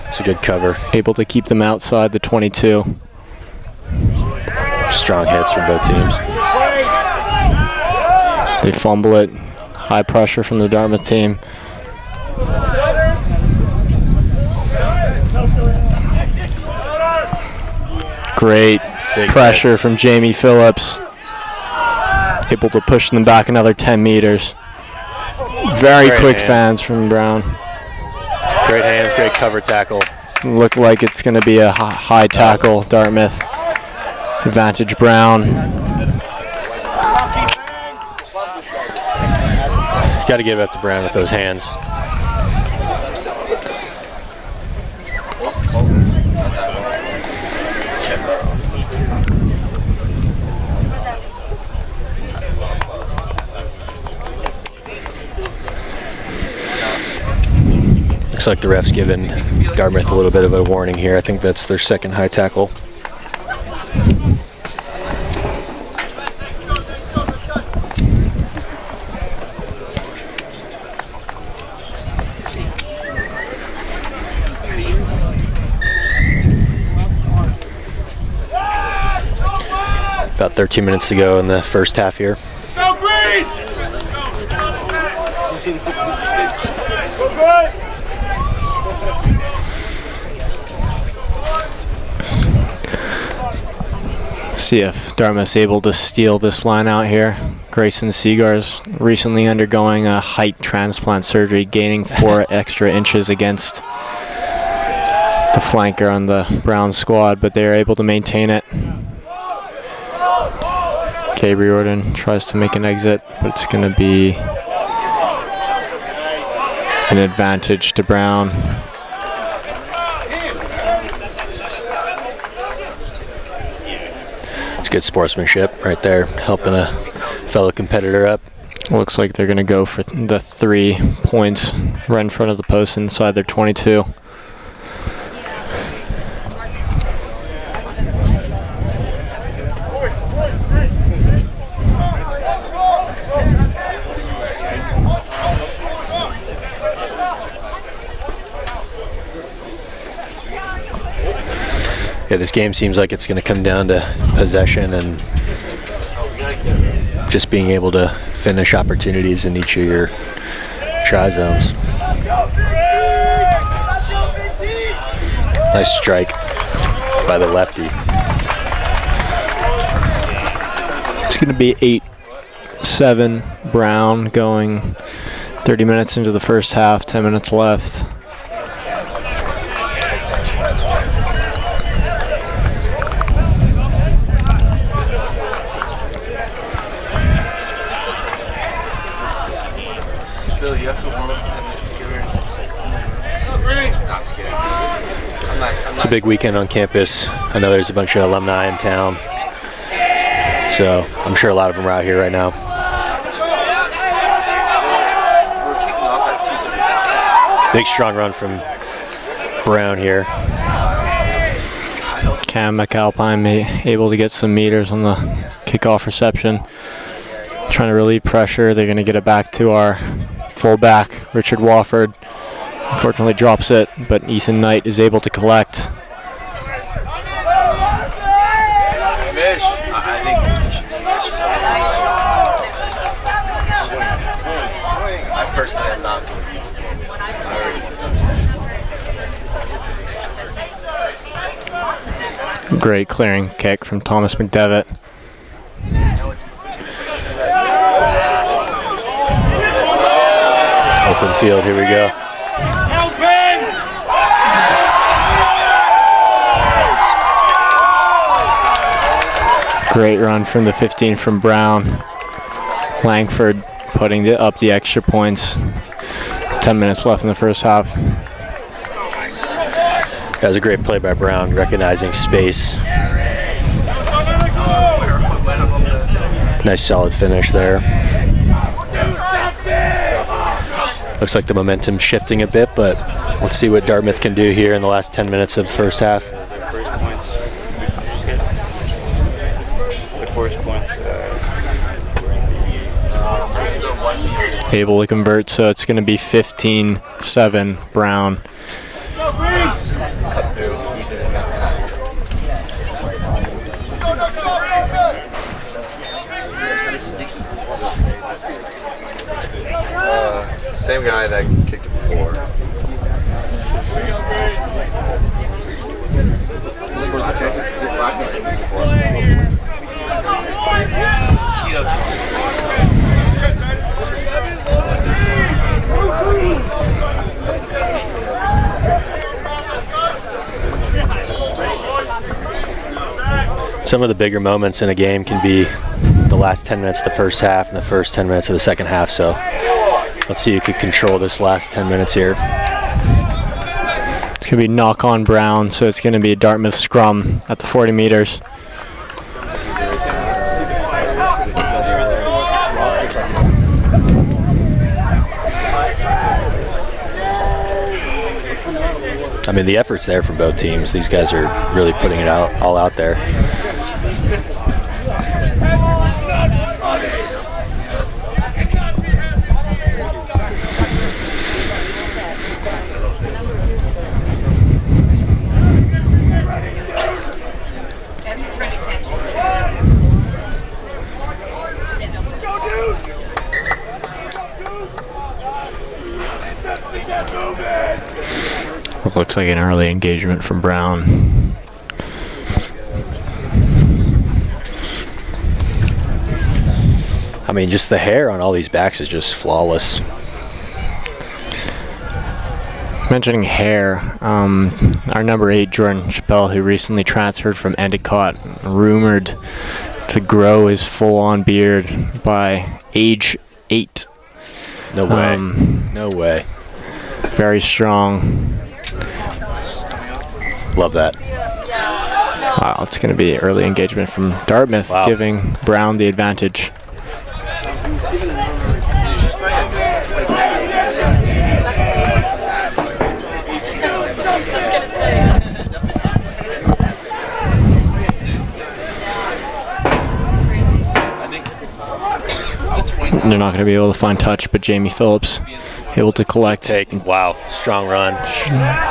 It's a good cover. Able to keep them outside the 22. Strong hits from both teams. They fumble it. High pressure from the Dartmouth team. Great Big pressure hit from Jamie Phillips. Able to push them back another 10 meters. very Great quick hands. fans from Brown. Great hands, great cover tackle. Look like it's going to be a high tackle. Dartmouth. Advantage Brown. Got to give it up to Brown with those hands. Looks like the ref's given Dartmouth a little bit of a warning here. I think that's their second high tackle. About 13 minutes to go in the first half here. Go green! Go good! See if Dartmouth's able to steal this line out here. Grayson Seagar's recently undergoing a height transplant surgery, gaining 4 extra inches against the flanker on the Brown squad, but they are able to maintain it. Cade Riordan tries to make an exit, but it's going to be an advantage to Brown. It's good sportsmanship right there, helping a fellow competitor up. Looks like they're going to go for the 3 points right in front of the post inside their 22. Yeah, this game seems like it's going to come down to possession and just being able to finish opportunities in each of your try zones. Nice strike by the lefty. It's going to be 8-7 Brown going 30 minutes into the first half, 10 minutes left. It's a big weekend on campus. I know there's a bunch of alumni in town, so I'm sure a lot of them are out here right now. Big strong run from Brown here. Cam McAlpine able to get some meters on the kickoff reception. Trying to relieve pressure. They're going to get it back to our fullback, Richard Wofford. Unfortunately drops it, but Ethan Knight is able to collect. I think you should be I personally am not going to be sorry. Great clearing kick from Thomas McDevitt. Open field, here we go. Great run from the 15 from Brown. Langford putting up the extra points. 10 minutes left in the first half. That was a great play by Brown, recognizing space. Nice solid finish there. Looks like the momentum's shifting a bit, but let's see what Dartmouth can do here in the last 10 minutes of the first half. Able to convert, so it's going to be 15-7 Brown. Same guy that kicked it before. Some of the bigger moments in a game can be the last 10 minutes of the first half and the first 10 minutes of the second half. So let's see who can control this last 10 minutes here. It's going to be knock on Brown, so it's going to be a Dartmouth scrum at the 40 meters. I mean, the effort's there from both teams. These guys are really putting it all out there. Looks like an early engagement from Brown. I mean, just the hair on all these backs is just flawless. Mentioning hair, our number 8, Jordan Chappelle, who recently transferred from Endicott, rumored to grow his full-on beard by age 8. No way. No way. Very strong. Love that. Wow, it's going to be early engagement from Dartmouth, giving Brown the advantage. And they're not going to be able to find touch, but Jamie Phillips able to collect. Wow, strong run.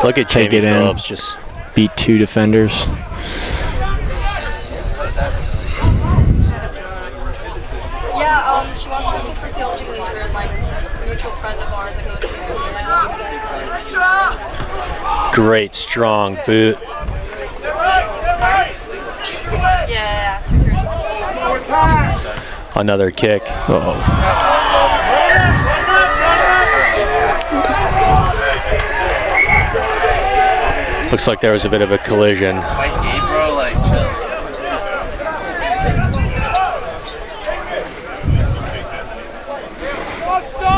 Look at Take Jamie it Phillips in. just Beat 2 defenders. Yeah, she wants to do sociology major and like a mutual friend of ours that goes to great, strong boot. Yeah. Another kick. Looks like there was a bit of a collision.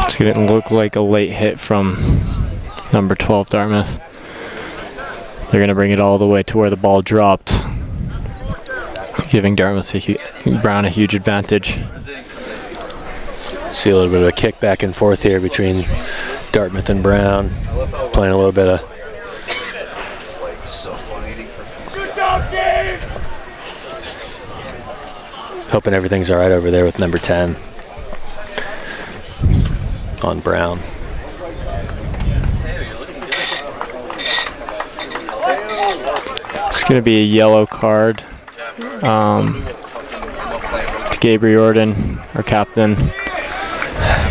It's going to look like a late hit from number 12 Dartmouth. They're going to bring it all the way to where the ball dropped, giving Dartmouth Brown a huge advantage. See a little bit of a kick back and forth here between Dartmouth and Brown, playing a little bit of. Hoping everything's all right over there with number 10 on Brown. It's going to be a yellow card to Gabriel Jordan, our captain.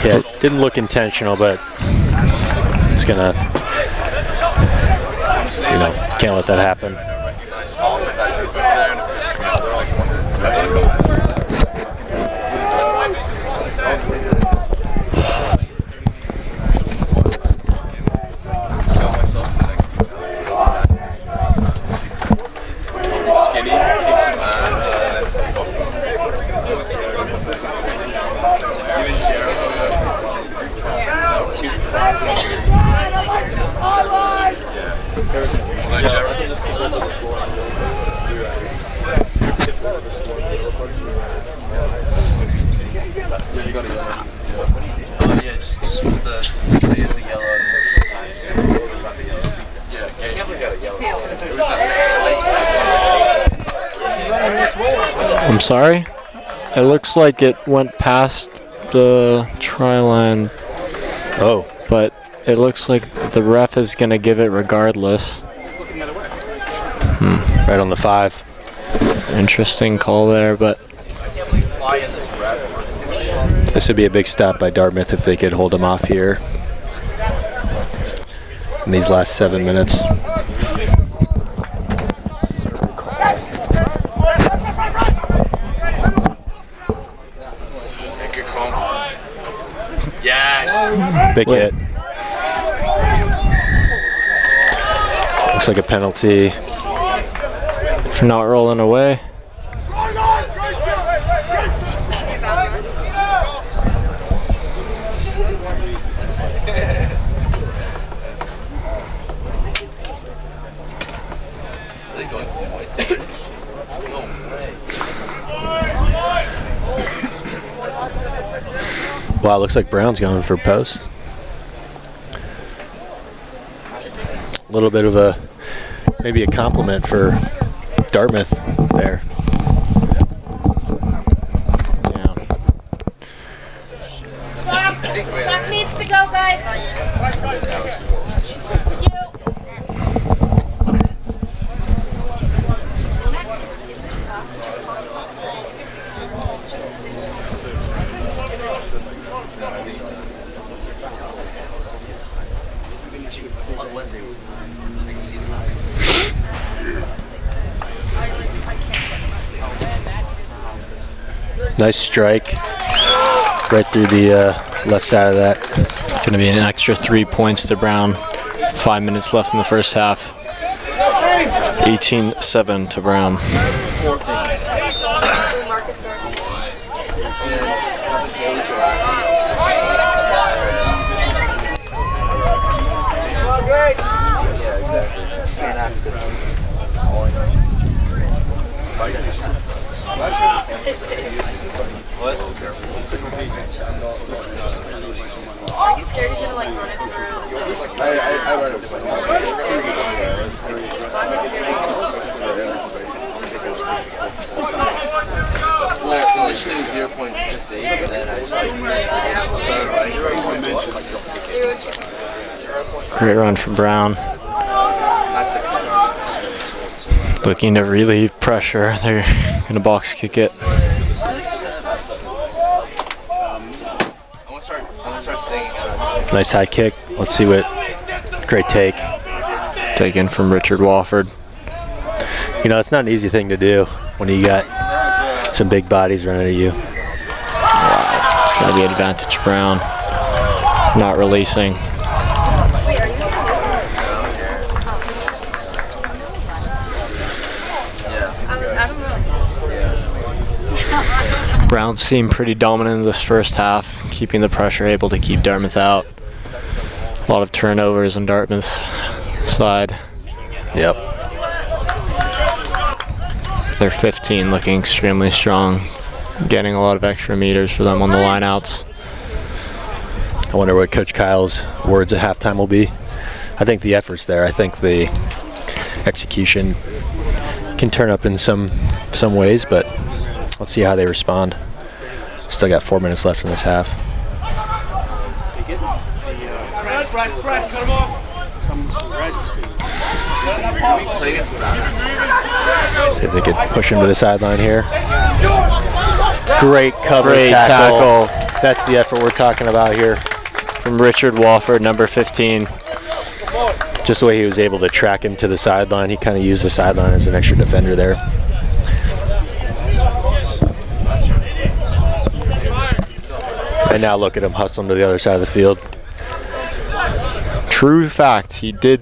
Yeah, it didn't look intentional, but it's gonna, can't let that happen. I'm sorry? It looks like it went past the try line. Oh. But it looks like the ref is going to give it regardless. Right on the 5. Interesting call there, but this would be a big stop by Dartmouth if they could hold him off here in these last 7 minutes. Yes. Big hit. Looks like a penalty for not rolling away. Wow, looks like Brown's going for post. A little bit of a, maybe a compliment for Dartmouth there. That needs to go, guys. Nice strike right through the left side of that. Going to be an extra 3 points to Brown. 5 minutes left in the first half. 18-7 to Brown. Are you scared he's gonna like run it through? I run it to myself. Well, initially it was 0.68, and then I just like Great run for Brown. not 16. Looking to relieve pressure. They're going to box kick it. Nice high kick. Let's see what, great take. Taken from Richard Wofford. You know, it's not an easy thing to do when you got some big bodies running at you. Wow, it's going to be an advantage Brown. Not releasing. Brown seemed pretty dominant in this first half, keeping the pressure, able to keep Dartmouth out. A lot of turnovers on Dartmouth's side. Yep. They're 15, looking extremely strong, getting a lot of extra meters for them on the lineouts. I wonder what Coach Kyle's words at halftime will be. I think the effort's there. I think the execution can turn up in some ways, but let's see how they respond. Still got 4 minutes left in this half. Press, cut him off. Some graduate students. See if they could push him to the sideline here. Great cover, Great tackle. That's the effort we're talking about here. From Richard Wofford, number 15. Just the way he was able to track him to the sideline. He kind of used the sideline as an extra defender there. And now look at him hustling to the other side of the field. True fact, he did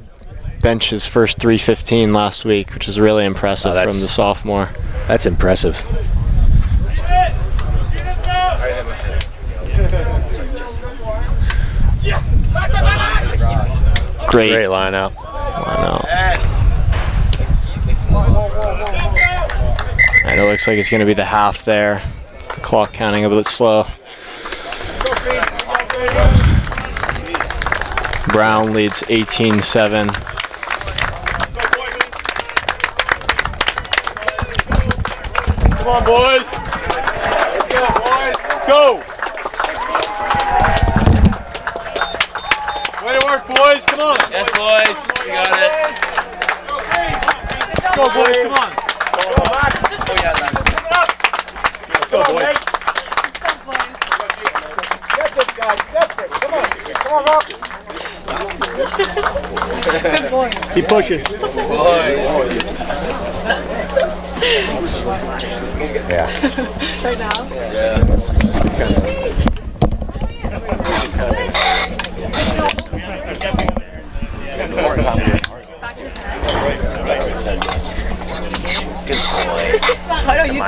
bench his first 315 last week, which is really impressive from the sophomore. That's impressive. Great line out. And it looks like it's going to be the half there. The clock counting a bit slow. Brown leads 18-7. Come on, boys. Let's go, boys. Go. Way to work, boys. Come on. Yes, boys. We got it. Let's go, boys. Come on. Oh, yeah, that's Let's go, boys. Get this, guys. Get this. Come on. Come on, Rock. Good boy. Keep pushing. Yeah. Right now? Why don't you?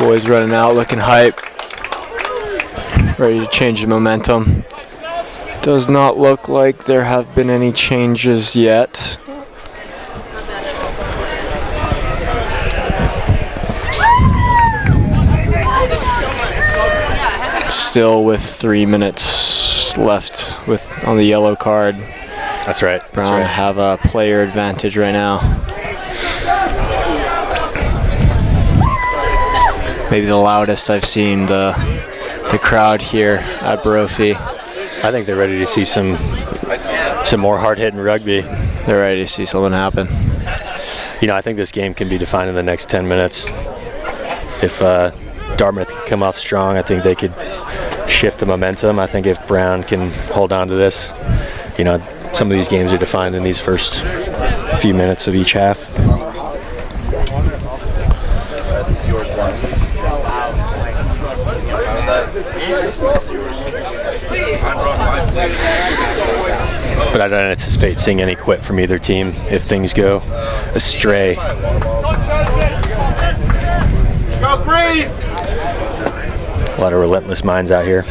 Boys running out, looking hype. Ready to change the momentum. Does not look like there have been any changes yet. Still with 3 minutes left on the yellow card. That's right. Brown have a player advantage right now. Maybe the loudest I've seen the crowd here at Brophy. I think they're ready to see some more hard-hitting rugby. They're ready to see something happen. You know, I think this game can be defined in the next 10 minutes. If Dartmouth can come off strong, I think they could shift the momentum. I think if Brown can hold on to this, you know, some of these games are defined in these first few minutes of each half. But I don't anticipate seeing any quit from either team if things go astray. Go Green! A lot of relentless minds out here.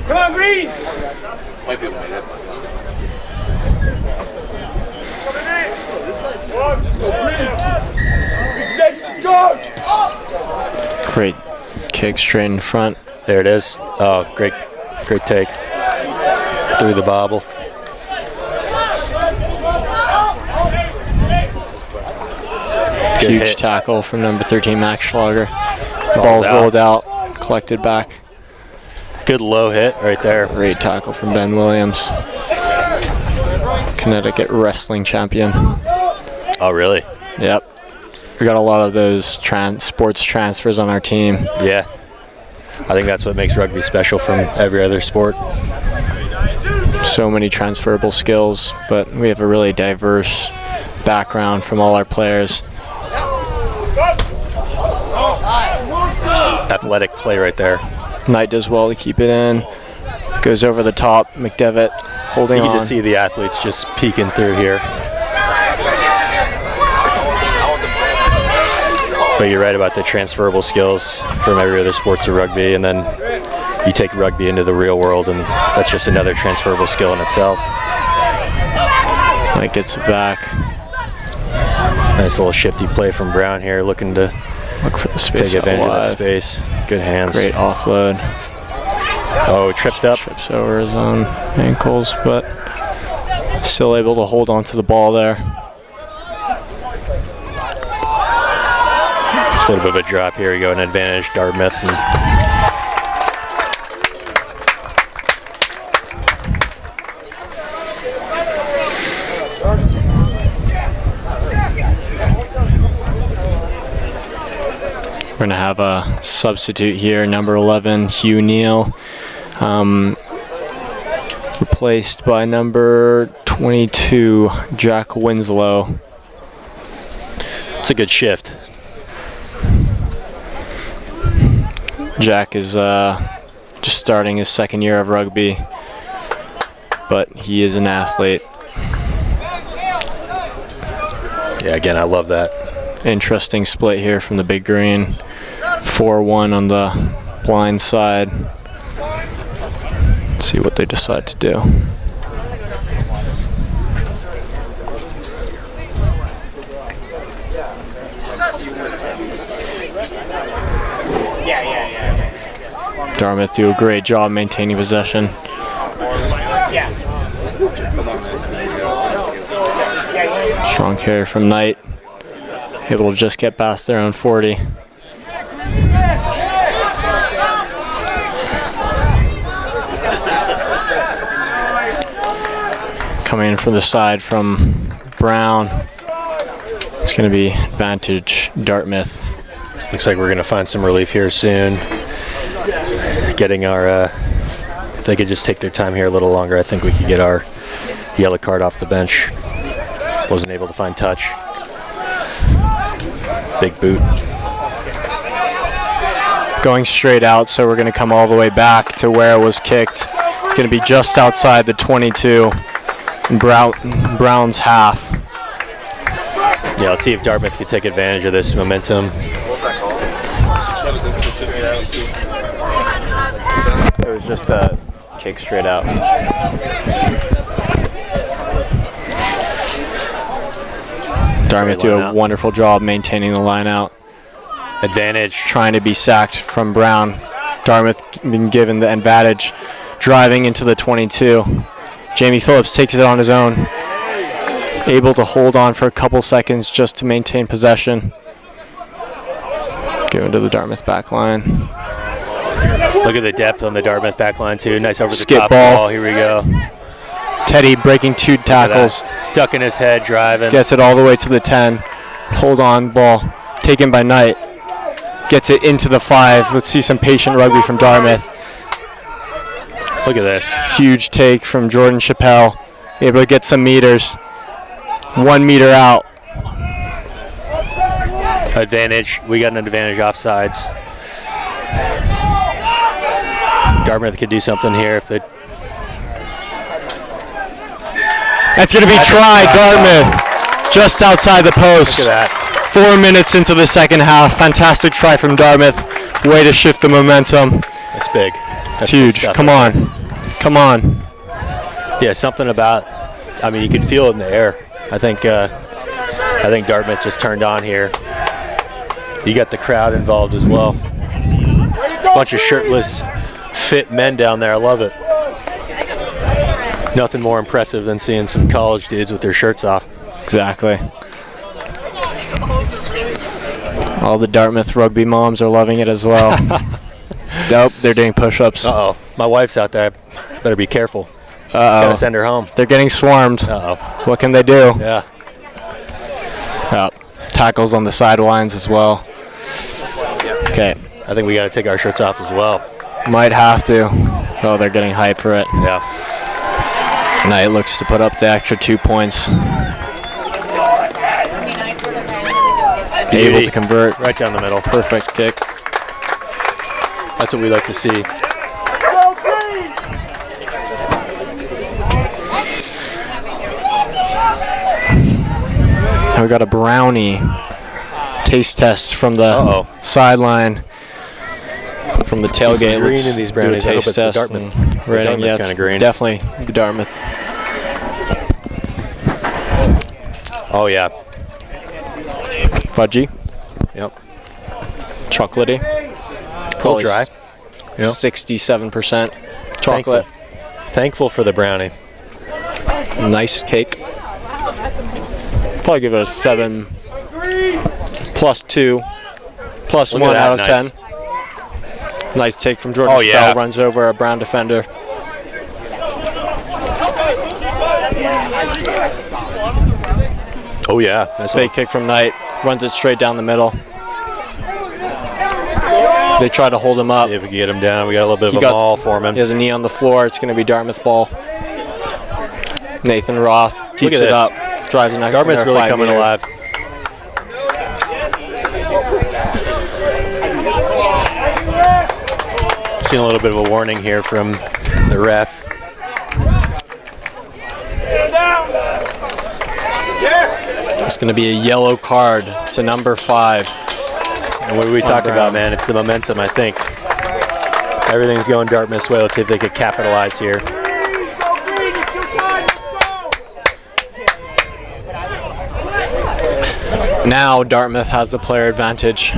Come on, Green! Great kick straight in front. There it is. Oh, great take. Through the bobble. Huge tackle from number 13, Max Schlager. Ball's rolled out, collected back. Good low hit right there. Great tackle from Ben Williams. Connecticut wrestling champion. Oh, really? Yep. We got a lot of those sports transfers on our team. Yeah. I think that's what makes rugby special from every other sport. So many transferable skills, but we have a really diverse background from all our players. Athletic play right there. Knight does well to keep it in. Goes over the top. McDevitt holding on. You can just see the athletes just peeking through here. But you're right about the transferable skills from every other sport to rugby, and then you take rugby into the real world, and that's just another transferable skill in itself. Knight gets it back. Nice little shifty play from Brown here, looking to look for the space. Take advantage of that space. Good hands. Great offload. Oh, tripped up. Trips over his own ankles, but still able to hold on to the ball there. Just a little bit of a drop here. We go an advantage, Dartmouth. We're going to have a substitute here, number 11, Hugh Neal, replaced by number 22, Jack Winslow. It's a good shift. Jack is just starting his second year of rugby, but he is an athlete. Yeah, again, I love that. Interesting split here from the big green. 4-1 on the blind side. Let's see what they decide to do. Dartmouth do a great job maintaining possession. Strong carry from Knight. Able to just get past their own 40. Coming in from the side from Brown. It's going to be advantage Dartmouth. Looks like we're going to find some relief here soon. Getting our, if they could just take their time here a little longer, I think we could get our yellow card off the bench. Wasn't able to find touch. Big boot. Going straight out, so we're going to come all the way back to where it was kicked. It's going to be just outside the 22 in Brown's half. Yeah, let's see if Dartmouth can take advantage of this momentum. It was just a kick straight out. Dartmouth do a wonderful job maintaining the line out. Advantage. Trying to be sacked from Brown. Dartmouth being given the advantage, driving into the 22. Jamie Phillips takes it on his own. Able to hold on for a couple seconds just to maintain possession. Go into the Dartmouth back line. Look at the depth on the Dartmouth back line too. Nice over the Skip top ball. Here we go. Teddy breaking 2 tackles. Ducking his head, driving. Gets it all the way to the 10. Hold on, ball taken by Knight. Gets it into the 5. Let's see some patient rugby from Dartmouth. Look at this. Huge take from Jordan Chappelle. Able to get some meters. 1 meter out. Advantage. We got an advantage offsides. Dartmouth could do something here if they. That's going to be tried, Dartmouth. Just outside the post. Look at that. 4 minutes into the second half. Fantastic try from Dartmouth. Way to shift the momentum. That's big. It's huge. Come on. Come on. Yeah, something about. I mean, you could feel it in the air. I think Dartmouth just turned on here. You got the crowd involved as well. Bunch of shirtless, fit men down there. I love it. Nothing more impressive than seeing some college dudes with their shirts off. Exactly. All the Dartmouth rugby moms are loving it as well. Nope, they're doing push-ups. Uh-oh. My wife's out there. Better be careful. Uh-oh. Gotta send her home. They're getting swarmed. Uh-oh. What can they do? Yeah. Tackles on the sidelines as well. Okay. I think we got to take our shirts off as well. Might have to. Oh, they're getting hyped for it. Yeah. Knight looks to put up the extra 2 points. Able to convert. Right down the middle. Perfect kick. That's what we like to see. We got a brownie taste test from the sideline, from the tailgate. Green Let's in these do a brownies. I hope taste it's the test. Dartmouth. Rating, yeah, kind of green. Definitely the Dartmouth. Oh yeah. Fudgy. Yep. Chocolatey. Probably dry. 67% chocolate. Thankful for the brownie. Nice cake. Probably give it a 7 plus 2 plus 1 out of 10. Nice take from Jordan Spell, runs over a Brown defender. Oh yeah. That's Fake kick from Knight, runs it straight down the middle. They try to hold him up. See if we can get him down. We got a little bit of a maul for him. He has a knee on the floor. It's going to be Dartmouth ball. Nathan Roth keeps it up. Drives an extra Dartmouth's really coming alive. Seen a little bit of a warning here from the ref. It's going to be a yellow card to number 5. And what are we talking about, man? It's the momentum, I think. Everything's going Dartmouth's way. Let's see if they could capitalize here. Now Dartmouth has the player advantage,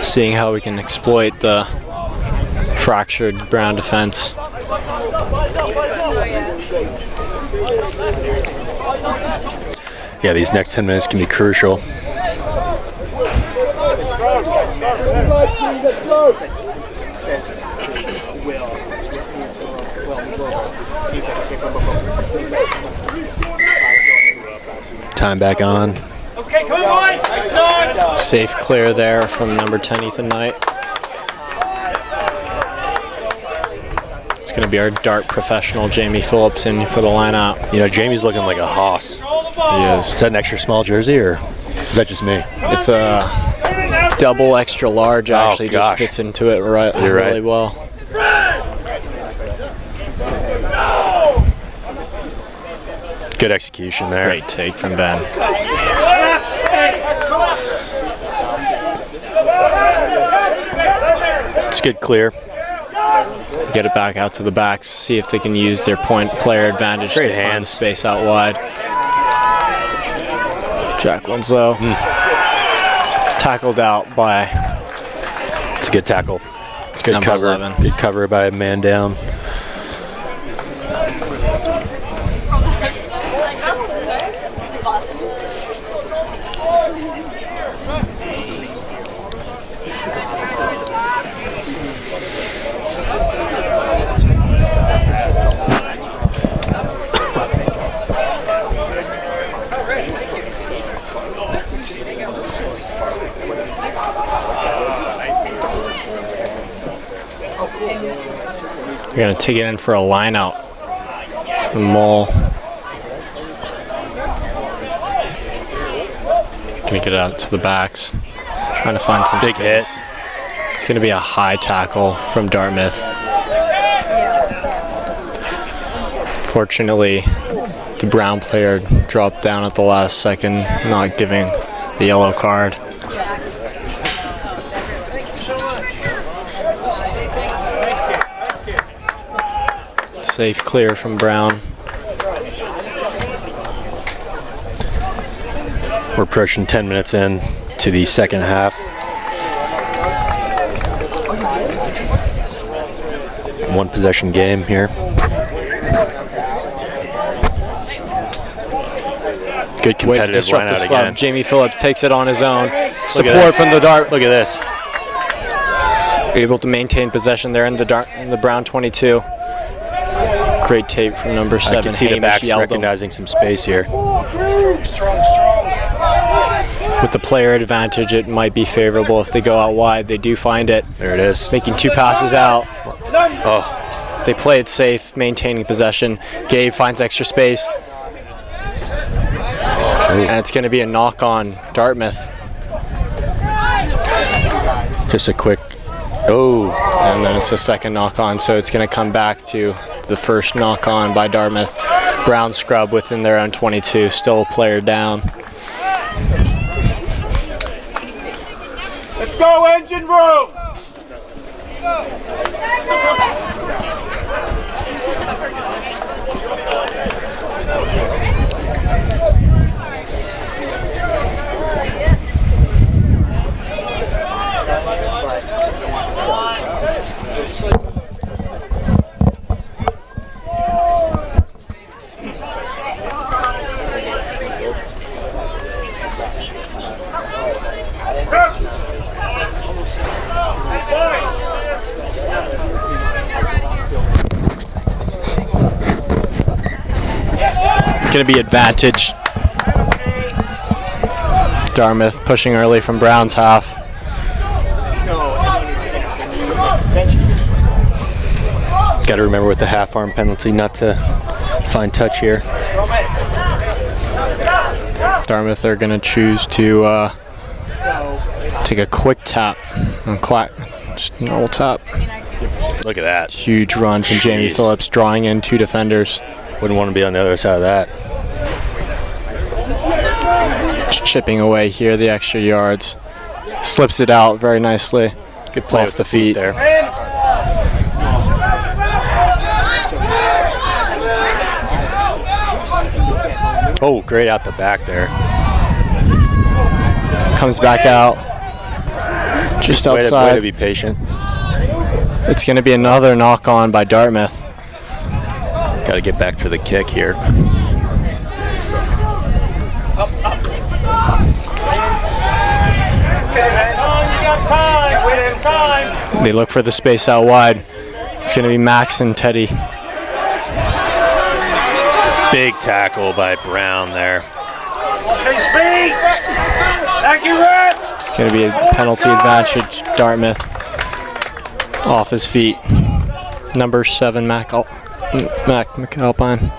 seeing how we can exploit the fractured Brown defense. Yeah, these next 10 minutes can be crucial. Time back on. Okay, come on, boys. Safe clear there from number 10, Ethan Knight. It's going to be our dart professional, Jamie Phillips, in for the line-out. You know, Jamie's looking like a hoss. He is. Is that an extra small jersey, or is that just me? It's a double extra large, actually. Just fits into it really well. Good execution there. Great take from Ben. Just good clear. Get it back out to the backs, see if they can use their point player advantage Great to find hands. space out wide. Jack Winslow. Tackled out by... It's a good tackle. Good Number cover. 11. Good cover by a man down. They're going to take it in for a line out. Mole. Going to get it out to the backs. Trying to find some Big space. hit. It's going to be a high tackle from Dartmouth. Fortunately, the Brown player dropped down at the last second, not giving the yellow card. Safe clear from Brown. We're approaching 10 minutes in to the second half. One possession game here. Good Way to competitive disrupt the line out slump. again. Jamie Phillips takes it on his own. this. Support from the Dart. Look at this. Able to maintain possession there in the Brown 22. Great tape from number 7. I can see the Hamish backs Yeldon. recognizing some space here. With the player advantage, it might be favorable if they go out wide. They do find it. There it is. Making 2 passes out. Oh, They play it safe, maintaining possession. Gabe finds extra space. And it's going to be a knock on Dartmouth. just a quick. Oh, And then it's a second knock on, so it's going to come back to the first knock on by Dartmouth. Brown scrub within their own 22, still a player down. Let's go, engine room! It's going to be advantage. Dartmouth pushing early from Brown's half. got to remember with the half arm penalty not to find touch here. Dartmouth are going to choose to take a quick tap and quack. Just a normal tap. Look at that. Huge run from Jamie Phillips, drawing in 2 defenders. Wouldn't want to be on the other side of that. Just chipping away here, the extra yards. Slips it out very nicely. Good play off with the feet there. Oh, great out the back there. Comes back out. Just Way outside. to be patient. It's going to be another knock on by Dartmouth. Got to get back for the kick here. They look for the space out wide. It's going to be Max and Teddy. Big tackle by Brown there. His feet! Thank you, Red! It's going to be a penalty advantage, Dartmouth. Off his feet. Number 7, Mac McAlpine.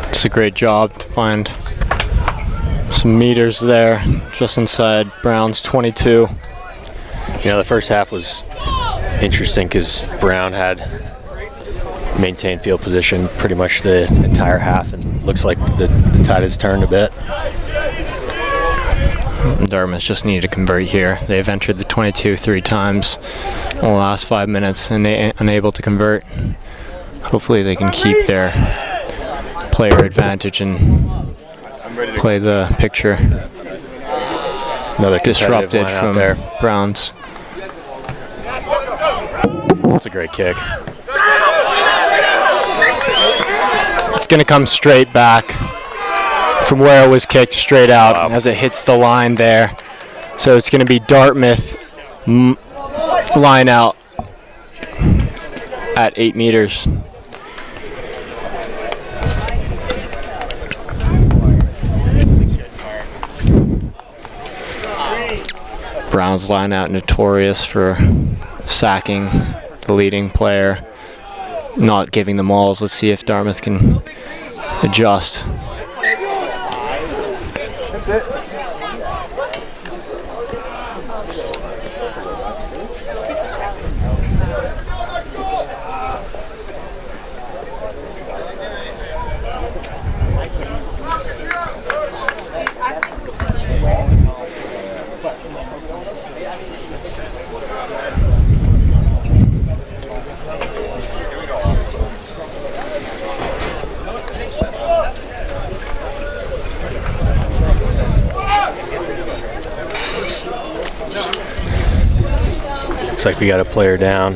It's a great job to find some meters there, just inside Brown's 22. You know, the first half was interesting because Brown had maintained field position pretty much the entire half, and looks like the tide has turned a bit. Dartmouth just needed to convert here. They've entered the 22 3 times in the last 5 minutes and unable to convert. Hopefully they can keep their player advantage and play the picture. Another disrupted from there. Browns. That's a great kick. It's going to come straight back from where it was kicked straight out as it hits the line there. So it's going to be Dartmouth line out at 8 meters. Browns line out notorious for sacking the leading player, not giving the mauls. Let's see if Dartmouth can adjust. Looks like we got a player down.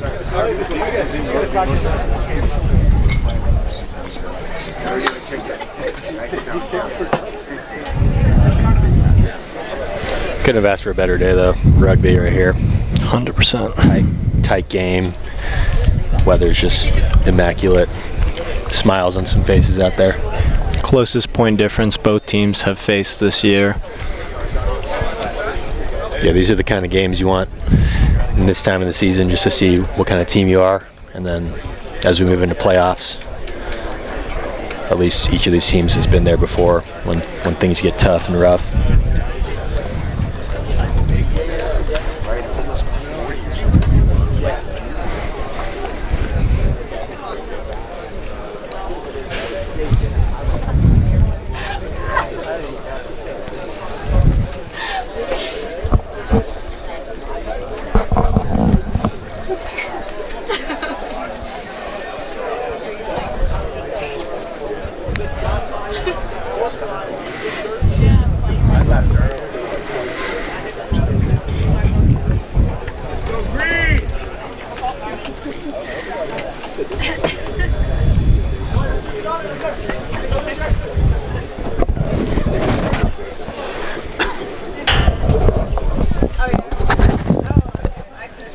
Couldn't have asked for a better day though. Rugby right here. 100%. Tight game. Weather's just immaculate. Smiles on some faces out there. Closest point difference both teams have faced this year. Yeah, these are the kind of games you want in this time of the season, just to see what kind of team you are. And then as we move into playoffs, at least each of these teams has been there before when things get tough and rough.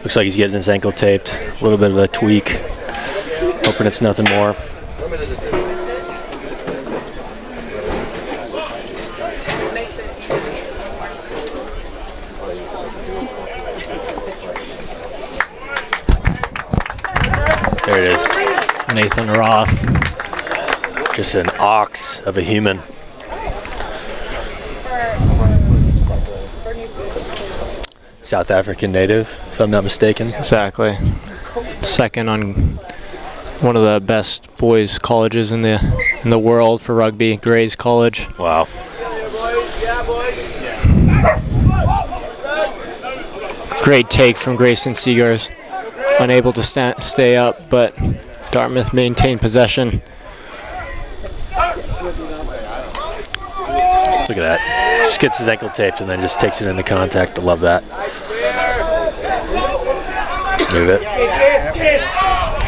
Looks like he's getting his ankle taped. A little bit of a tweak. Hoping it's nothing more. There it is. Nathan Roth. Just an ox of a human. South African native, if I'm not mistaken. Exactly. Second on one of the best boys' colleges in the world for rugby, Gray's College. Wow. Great take from Grayson Seegers. Unable to stay up, but Dartmouth maintained possession. Look at that. Just gets his ankle taped and then just takes it into contact. I love that. Move it.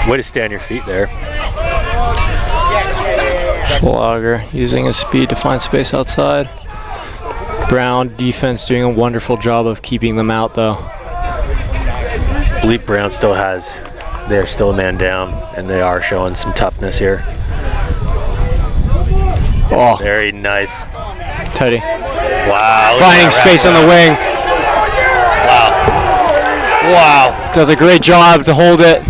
Way to stay on your feet there. Schlager using his speed to find space outside. Brown defense doing a wonderful job of keeping them out though. I believe Brown still has, they're still a man down, and they are showing some toughness here. Oh, very nice. Teddy. Wow. Finding space on the wing. Wow. Does a great job to hold it.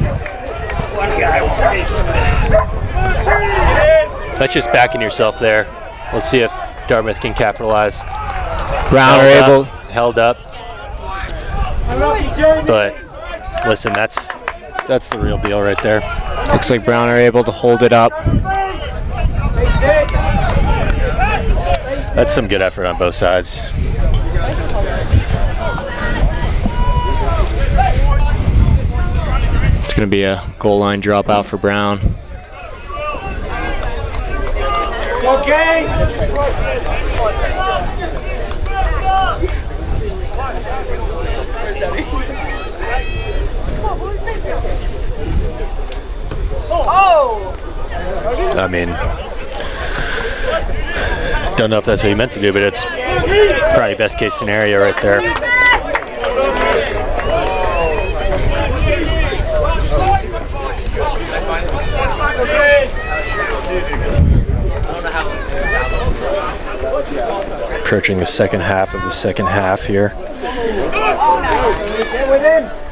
That's just backing yourself there. Let's see if Dartmouth can capitalize. Brown held up. Held up. But listen, that's That's the real deal right there. Looks like Brown are able to hold it up. That's some good effort on both sides. It's going to be a goal line dropout for Brown. Okay. I mean, don't know if that's what he meant to do, but it's probably best case scenario right there. Approaching the second half of the second half here.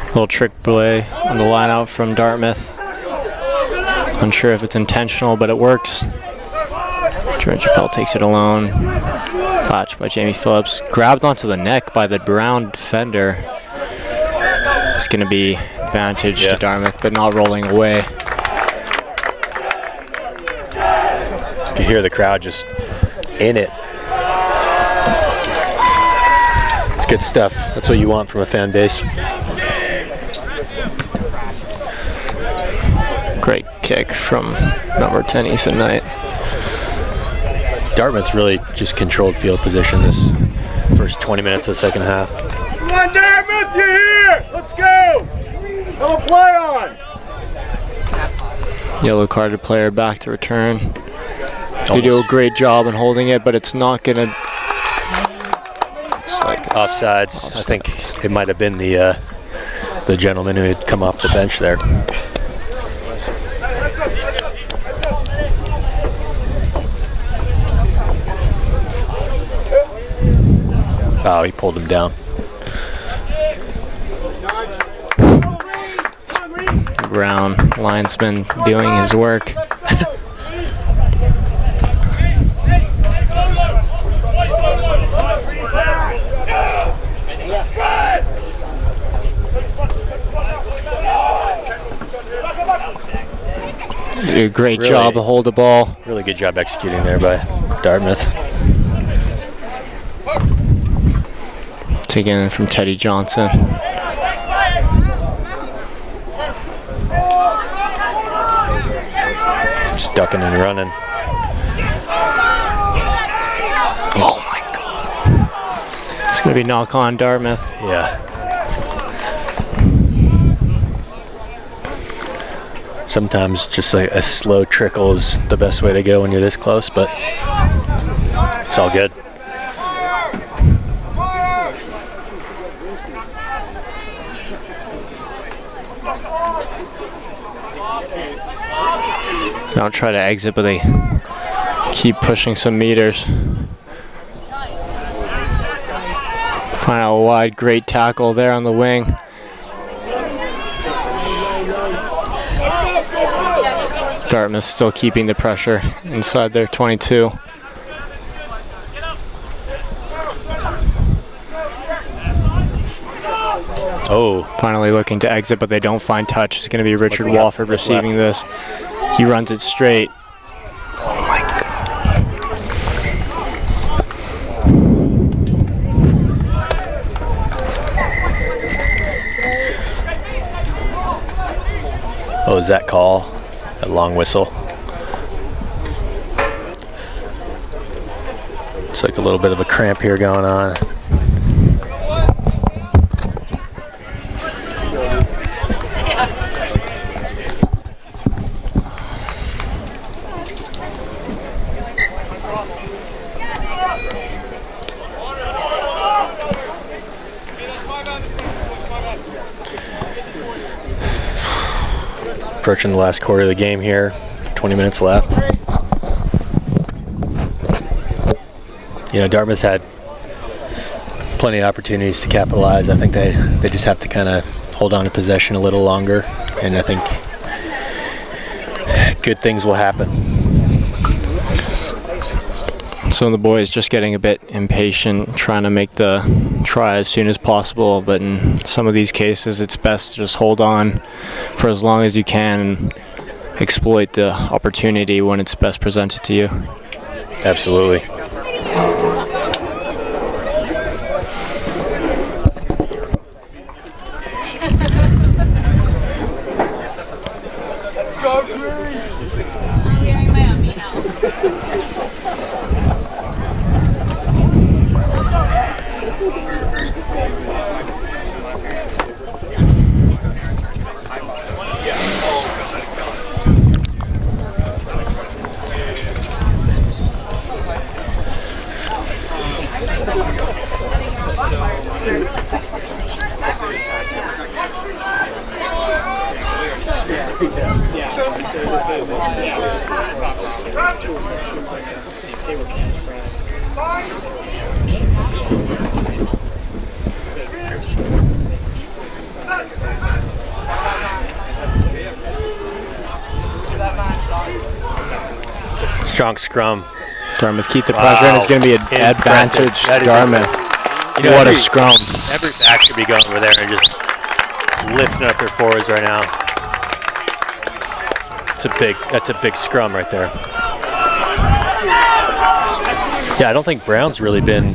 Little trick play on the line out from Dartmouth. Unsure if it's intentional, but it works. Jordan Chappelle takes it alone. Botched by Jamie Phillips. Grabbed onto the neck by the Brown defender. It's going to be advantage to Dartmouth, but not rolling away. You can hear the crowd just in it. It's good stuff. That's what you want from a fan base. Great kick from number 10, Ethan Knight. Dartmouth's really just controlled field position this first 20 minutes of the second half. Come on, Dartmouth, you're here. Let's go. Have a play on. Yellow carded player back to return. They do a great job in holding it, but it's not going to... Like offsides. I think it might have been the gentleman who had come off the bench there. Oh, he pulled him down. Brown linesman doing his work. Did a great job to hold the ball. Really good job executing there by Dartmouth. Taken in from Teddy Johnson. Just ducking and running. Oh my God. It's going to be knock on Dartmouth. Yeah. Sometimes just like a slow trickle is the best way to go when you're this close, but it's all good. Don't try to exit, but they keep pushing some meters. Final wide, great tackle there on the wing. Dartmouth still keeping the pressure inside their 22. Oh. Finally looking to exit, but they don't find touch. It's going to be Richard Walford receiving this. He runs it straight. Oh my God. Oh, is that call? That long whistle? It's like a little bit of a cramp here going on. Approaching the last quarter of the game here, 20 minutes left. You know, Dartmouth's had plenty of opportunities to capitalize. I think they just have to kind of hold on to possession a little longer, and I think good things will happen. Some of the boys just getting a bit impatient, trying to make the try as soon as possible, but in some of these cases it's best to just hold on for as long as you can and exploit the opportunity when it's best presented to you. Absolutely. Strong scrum. Dartmouth keep the pressure, and it's going to be an advantage to Dartmouth. You know, what a scrum. Every back should be going over there and just lifting up their forwards right now. That's a big scrum right there. Yeah, I don't think Brown's really been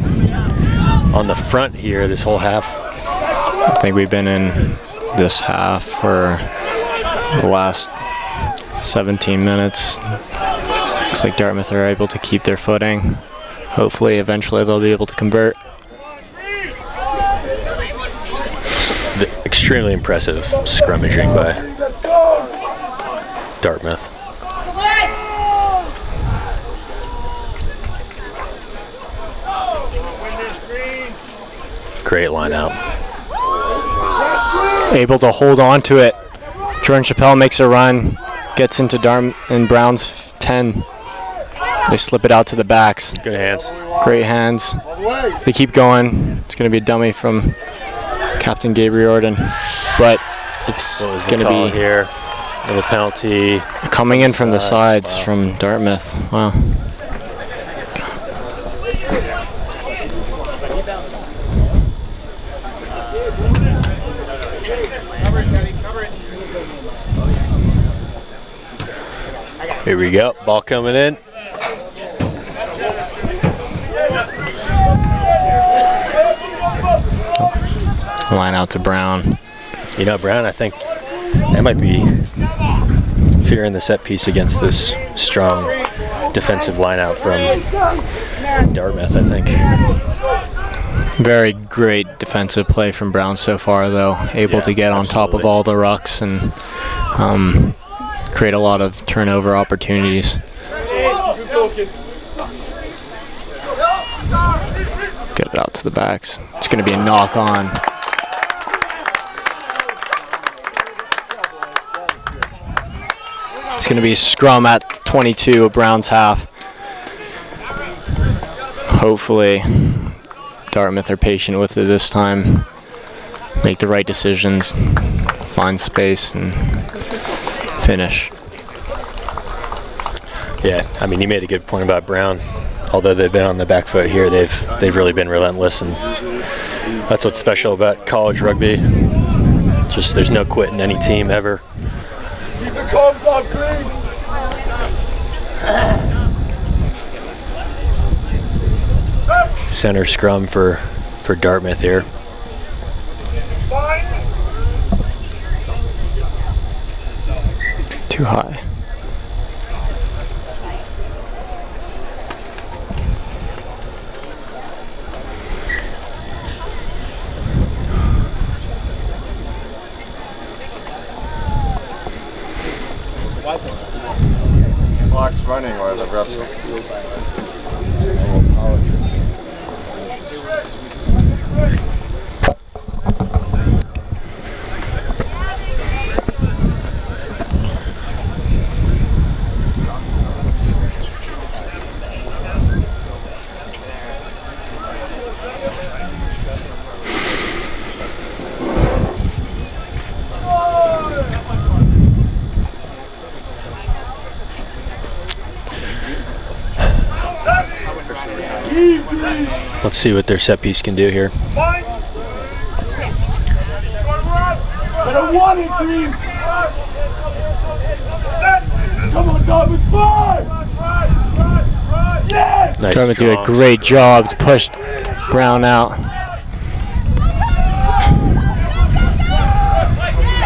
on the front here this whole half. I think we've been in this half for the last 17 minutes. Looks like Dartmouth are able to keep their footing. Hopefully, eventually they'll be able to convert. Extremely impressive scrummaging by Dartmouth. Great line out. Able to hold on to it. Jordan Chappelle makes a run, gets into Brown's 10. They slip it out to the backs. Good hands. Great hands. They keep going. It's going to be a dummy from Captain Gabriel Orden, but it's going to be here. Little penalty. Coming in from the sides from Dartmouth. Wow. Here we go. Ball coming in. Line out to Brown. You know, Brown, I think that might be fearing the set piece against this strong defensive line out from Dartmouth, I think. Very great defensive play from Brown so far, though. Able to get on top of all the rucks and create a lot of turnover opportunities. Get it out to the backs. It's going to be a knock on. It's going to be a scrum at 22 of Brown's half. Hopefully, Dartmouth are patient with it this time. Make the right decisions, find space, and finish. Yeah, I mean, you made a good point about Brown. Although they've been on the back foot here, they've really been relentless, and that's what's special about college rugby. Just there's no quit in any team ever. Keep the comms on, Green. Center scrum for Dartmouth here. Too high. Clock's running or the refs. Let's see what their set piece can do here. Come on, Dartmouth, 5! Yes! Nice. Dartmouth did a great job to push Brown out.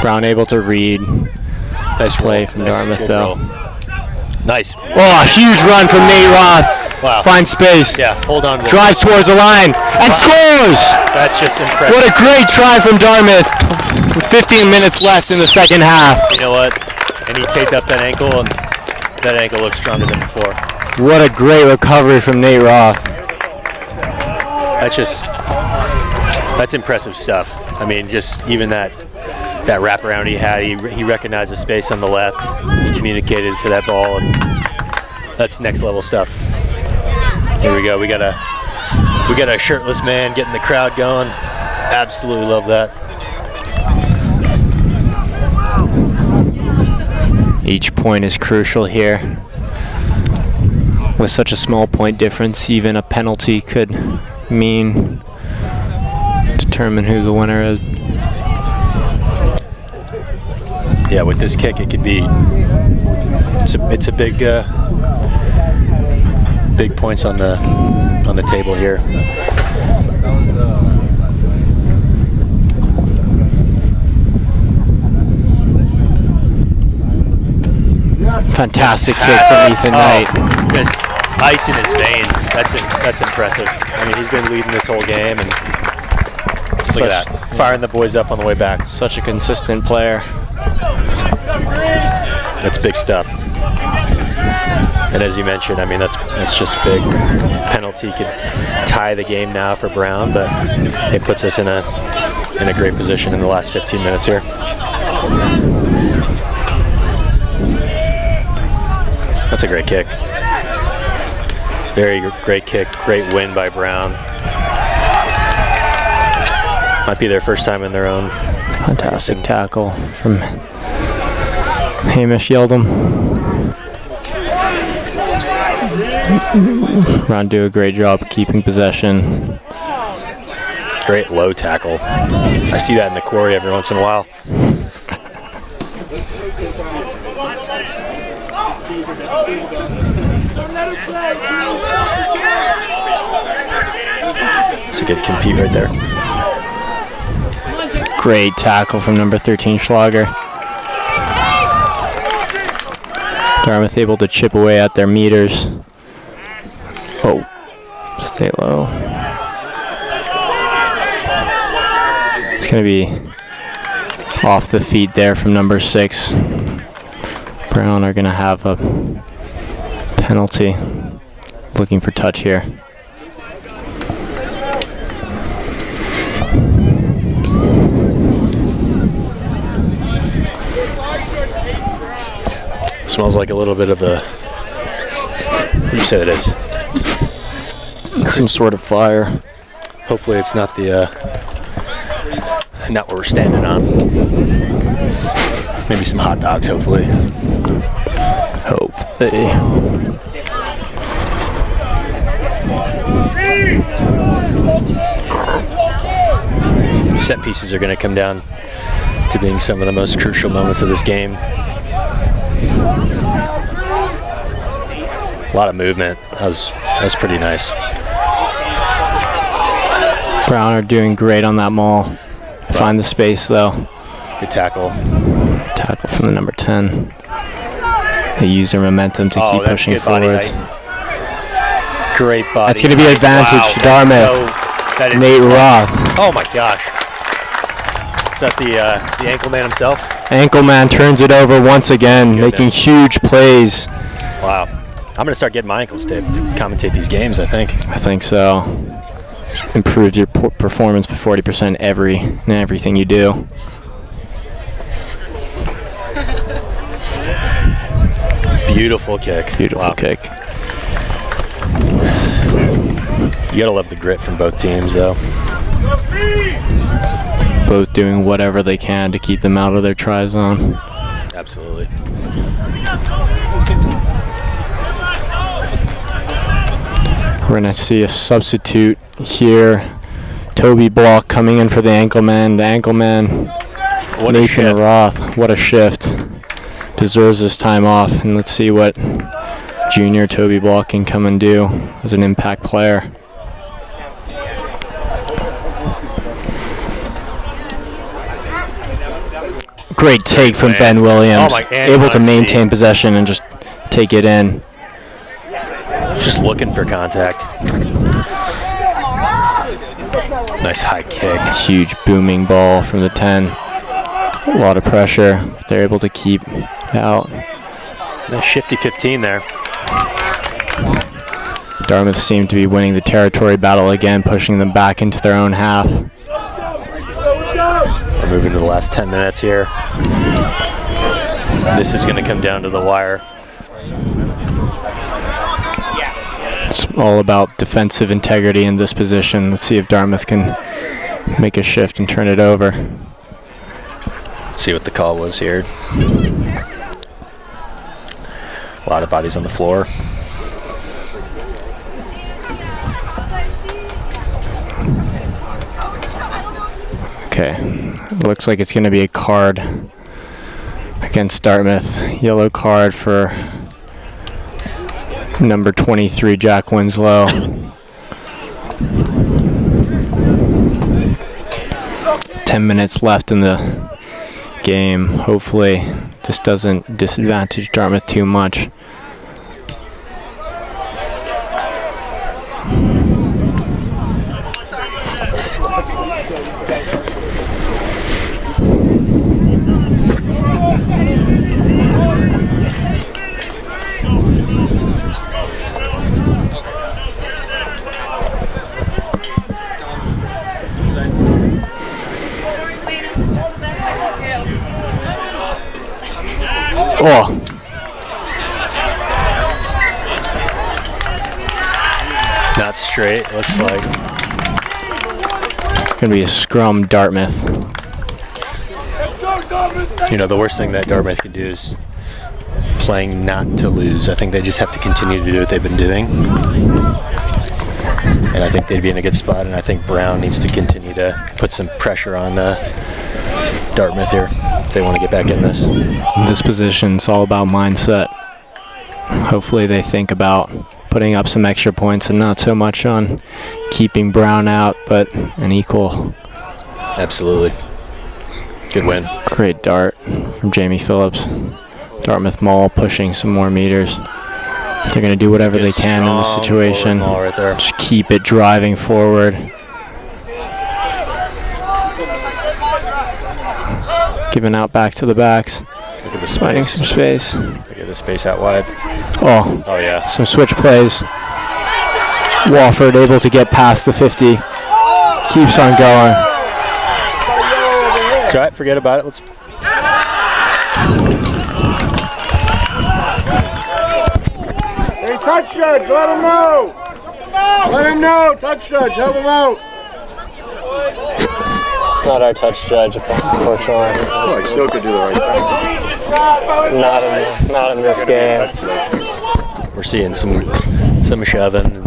Brown able to read. Nice play from Dartmouth, though. Nice. Oh, a huge run from Nate Roth. Wow. Finds space. Yeah, hold on. Drives towards the line and scores! That's just impressive. What a great try from Dartmouth with 15 minutes left in the second half. You know what? And he taped up that ankle, and that ankle looks stronger than before. What a great recovery from Nate Roth. That's impressive stuff. I mean, just even that wraparound he had, he recognized the space on the left, he communicated for that ball, and that's next level stuff. Here we go. We got a shirtless man getting the crowd going. Absolutely love that. Each point is crucial here. With such a small point difference, even a penalty could determine who the winner is. Yeah, with this kick, it could be. It's a big points on the table here. Fantastic kick from Ethan Knight. Just ice in his veins. That's impressive. I mean, he's been leading this whole game, and look at that, firing the boys up on the way back. Such a consistent player. That's big stuff. And as you mentioned, I mean, that's just big. Penalty could tie the game now for Brown, but it puts us in a great position in the last 15 minutes here. That's a great kick. Very great kick. Great win by Brown. Might be their first time in their own. Fantastic tackle from Hamish Yeldon. Brown do a great job keeping possession. Great low tackle. I see that in the quarry every once in a while. It's a good compete right there. Great tackle from number 13 Schlager. Dartmouth able to chip away at their meters. Oh, stay low. It's going to be off the feet there from number 6. Brown are going to have a penalty. Looking for touch here. Smells like a little bit of the. What do you say that is? Some sort of fire. Hopefully, it's not the. Not what we're standing on. Maybe some hot dogs. Hopefully. Hopefully. Set pieces are going to come down to being some of the most crucial moments of this game. A lot of movement. That was pretty nice. Brown are doing great on that maul. Find the space though. Good tackle. Tackle from the number 10. They use their momentum to keep pushing forwards. Great body. That's going to be an advantage to Dartmouth. That is Nate Roth. Oh my gosh. Is that the ankle man himself? Ankle man turns it over once again, making huge plays. Wow. I'm going to start getting my ankles taped to commentate these games, I think. I think so. Improves your performance by 40% in everything you do. Beautiful kick. Beautiful kick. You got to love the grit from both teams, though. Both doing whatever they can to keep them out of their try zone. Absolutely. We're going to see a substitute here. Toby Block coming in for the ankle man. The ankle man, Nathan Roth. What a shift. Deserves this time off. And let's see what junior Toby Block can come and do as an impact player. Great take from Ben Williams. Able to maintain possession and just take it in. Just looking for contact. Nice high kick. Huge booming ball from the 10. A lot of pressure. They're able to keep out. Nice shifty 15 there. Dartmouth seemed to be winning the territory battle again, pushing them back into their own half. We're moving to the last 10 minutes here. This is going to come down to the wire. It's all about defensive integrity in this position. Let's see if Dartmouth can make a shift and turn it over. See what the call was here. A lot of bodies on the floor. Okay, looks like it's going to be a card against Dartmouth. Yellow card for number 23, Jack Winslow. Ten minutes left in the game. Hopefully this doesn't disadvantage Dartmouth too much. Oh. Not straight, looks like. It's going to be a scrum Dartmouth. You know, the worst thing that Dartmouth can do is playing not to lose. I think they just have to continue to do what they've been doing. And I think they'd be in a good spot, and I think Brown needs to continue to put some pressure on Dartmouth here if they want to get back in this. In this position, it's all about mindset. Hopefully they think about putting up some extra points and not so much on keeping Brown out, but an equal. Absolutely. Good win. Great dart from Jamie Phillips. Dartmouth Mall pushing some more meters. They're going to do whatever they can in this situation. Right there. Just keep it driving forward. Giving out back to the backs. Look at the space. Finding some space. Look at the space out wide. Oh yeah. Some switch plays. Wofford able to get past the 50. Keeps on going. It's all right, forget about it. Let's. Hey, touch judge, let him know. Let him know, touch judge, help him out. It's not our touch judge, unfortunately. Oh, I still could do the right thing. Not in this game. We're seeing some shoving,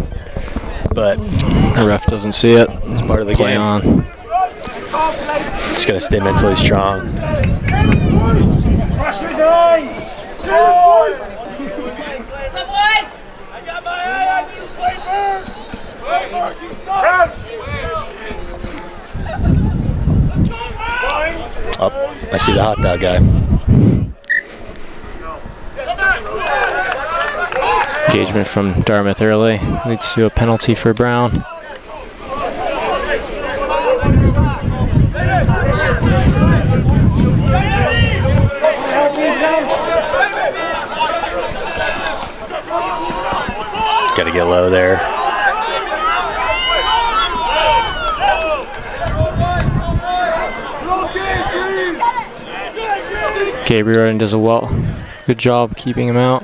but the ref doesn't see it. It's part of the Play game. on. Just gotta stay mentally strong. Pressure down. Good boys. I got my eye on you, Slater. Oh, I see the hot dog guy. Engagement from Dartmouth early leads to a penalty for Brown. Got to get low there. Gabriel does a good job keeping him out.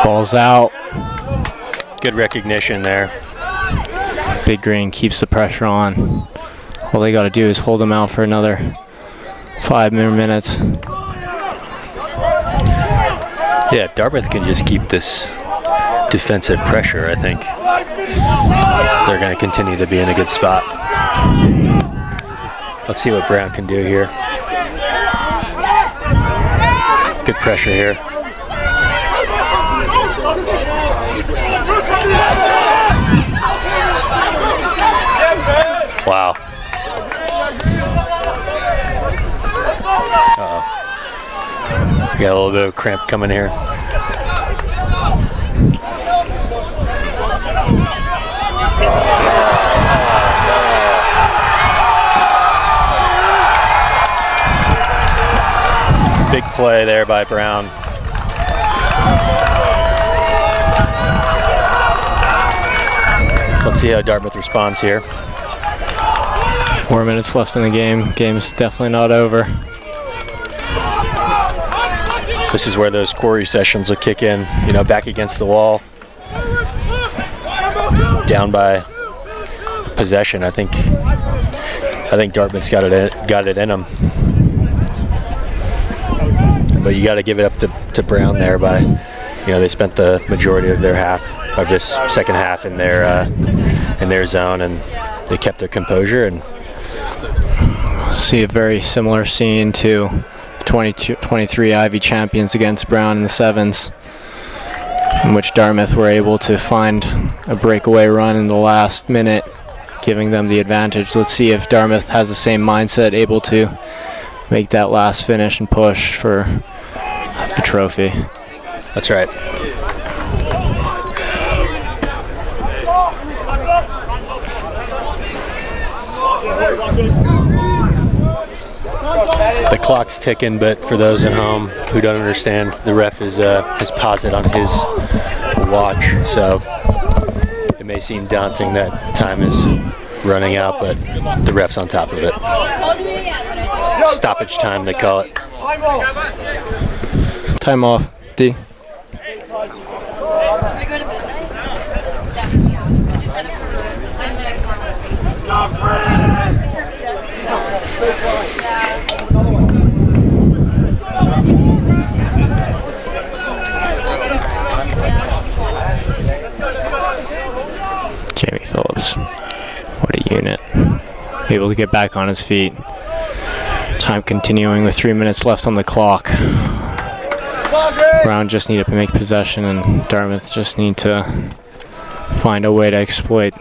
Ball's out. Good recognition there. Big Green keeps the pressure on. All they got to do is hold them out for another 5 more minutes. Yeah, if Dartmouth can just keep this defensive pressure, I think they're going to continue to be in a good spot. Let's see what Brown can do here. Good pressure here. Wow. Uh-oh. We got a little bit of cramp coming here. Big play there by Brown. Let's see how Dartmouth responds here. 4 minutes left in the game. Game's definitely not over. This is where those quarry sessions will kick in, you know, back against the wall. Down by possession. I think Dartmouth's got it in them. But you got to give it up to Brown there by, you know, they spent the majority of their this second half in their zone, and they kept their composure. And see a very similar scene to 22-23 Ivy champions against Brown in the sevens, in which Dartmouth were able to find a breakaway run in the last minute, giving them the advantage. Let's see if Dartmouth has the same mindset, able to make that last finish and push for the trophy. That's right. The clock's ticking, but for those at home who don't understand, the ref is paused it on his watch, so it may seem daunting that time is running out, but the ref's on top of it. Stoppage time, they call it. Time off, D. Jamie Phillips, what a unit. Able to get back on his feet. Time continuing with 3 minutes left on the clock. Brown just need to make possession, and Dartmouth just need to find a way to exploit.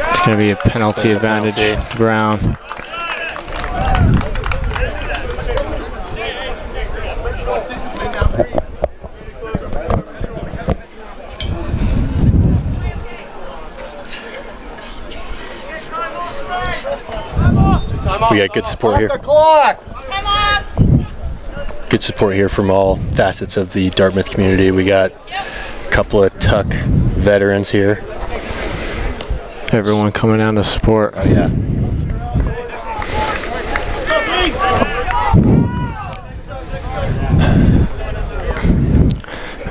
It's going to be a penalty advantage to Brown. We got good support here. Good support here from all facets of the Dartmouth community. We got a couple of Tuck veterans here. Everyone coming down to support. Oh yeah.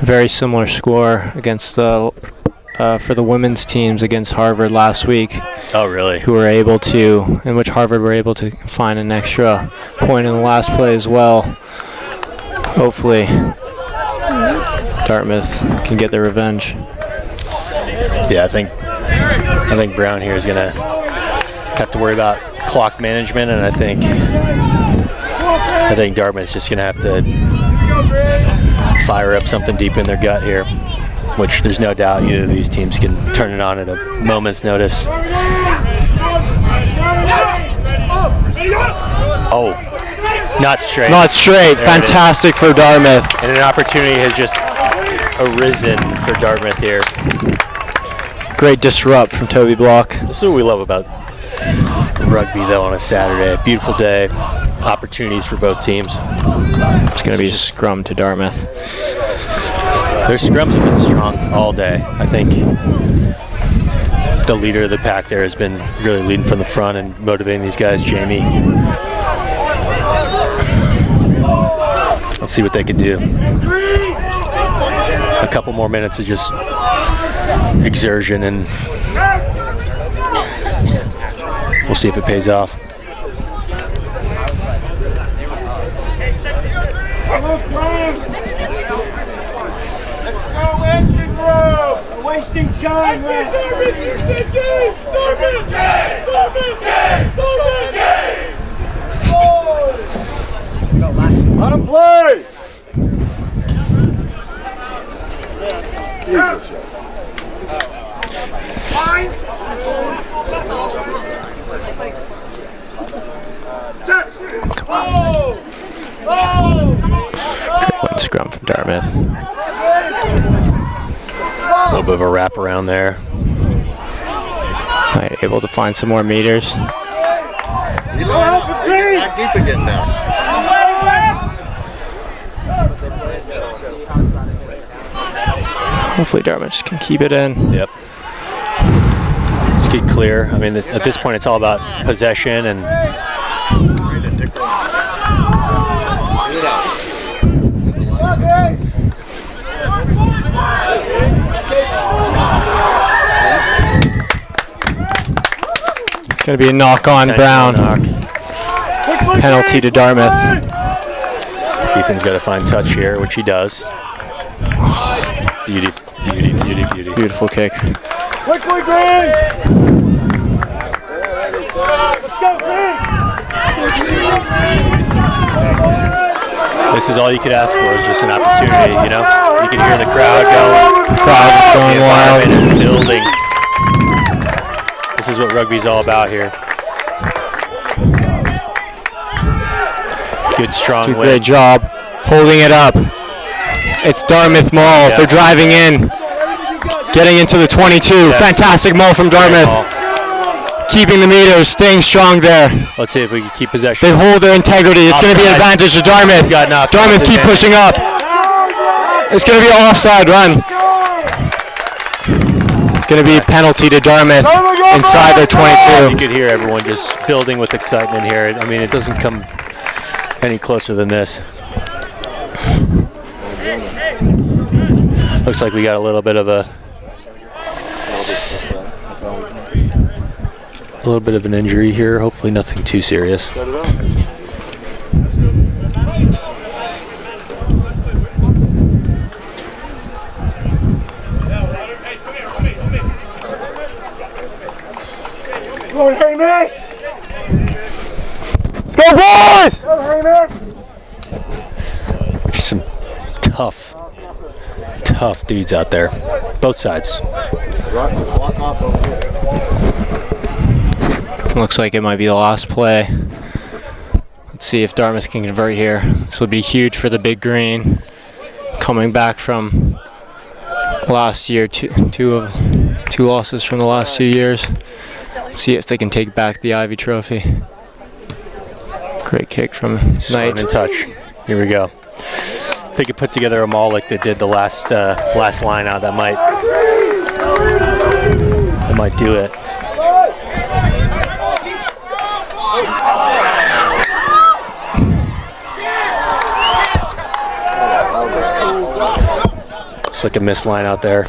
Very similar score against the for the women's teams against Harvard last week. Oh really? Who were able to, in which Harvard were able to find an extra point in the last play as well. Hopefully, Dartmouth can get their revenge. Yeah, I think Brown here is gonna have to worry about clock management, and I think Dartmouth's just gonna have to fire up something deep in their gut here, which there's no doubt either of these teams can turn it on at a moment's notice. Oh, not straight. Not straight. There Fantastic for Dartmouth. And an opportunity has just arisen for Dartmouth here. Great disrupt from Toby Block. This is what we love about rugby, though, on a Saturday. Beautiful day. Opportunities for both teams. It's going to be a scrum to Dartmouth. Their scrums have been strong all day. I think the leader of the pack there has been really leading from the front and motivating these guys, Jamie. Let's see what they can do. A couple more minutes of just exertion and we'll see if it pays off. Wasting time, man. Let him play. Great one scrum from Dartmouth. A little bit of a wrap around there. Right, able to find some more meters. You line up. Back deep again, Max. Hopefully Dartmouth just can keep it in. Yep. Just get clear. I mean, at this point, it's all about possession and. It's going to be a knock on Brown. Penalty to Dartmouth. Ethan's got to find touch here, which he does. Beauty, beauty, beauty, beauty. Beautiful kick. Quickly, Green! Let's go, Green! This is all you could ask for, is just an opportunity, you know? You can hear the crowd going. The crowd is going wild. The environment is building. This is what rugby's all about here. Good, strong win. Great job holding it up. It's Dartmouth maul. Yeah. They're driving in. Getting into the 22. Yes. Fantastic maul from Dartmouth. Keeping the meters, staying strong there. Let's see if we can keep possession. They hold their integrity. It's going to be an advantage to Dartmouth. Dartmouth keep pushing up. It's going to be an offside run. It's going to be a penalty to Dartmouth inside their 22. You could hear everyone just building with excitement here. I mean, it doesn't come any closer than this. Looks like we got a little bit of an injury here. Hopefully nothing too serious. Go, Hamish! Let's go, boys! Go, Hamish! Some tough dudes out there. Both sides. Looks like it might be the last play. Let's see if Dartmouth can convert here. This would be huge for the Big Green. Coming back from last year, two losses from the last 2 years. Let's see if they can take back the Ivy Trophy. Great kick from Knight. In touch. Here we go. If they could put together a maul like they did the last line out, that might do it. Looks like a missed line out there.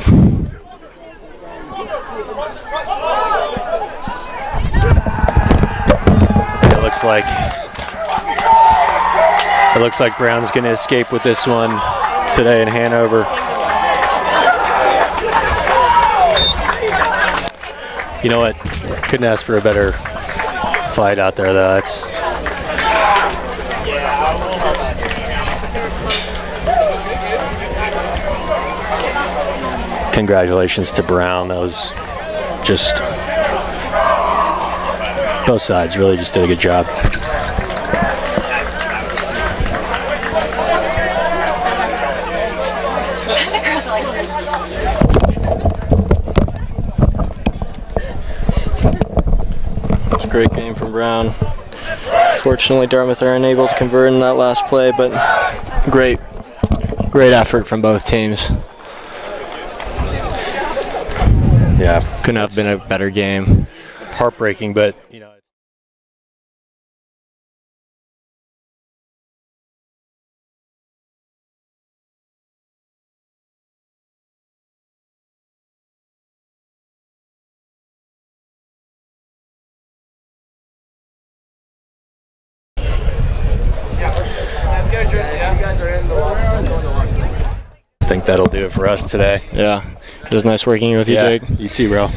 It looks like Brown's going to escape with this one today in Hanover. You know what? Couldn't ask for a better fight out there, though. That's congratulations to Brown. That was just both sides really just did a good job. It's a great game from Brown. Fortunately, Dartmouth are unable to convert in that last play, but great effort from both teams. Yeah, couldn't have been a better game. Heartbreaking, but you know. I think that'll do it for us today. Yeah, it was nice working with you, Jake. You too, bro.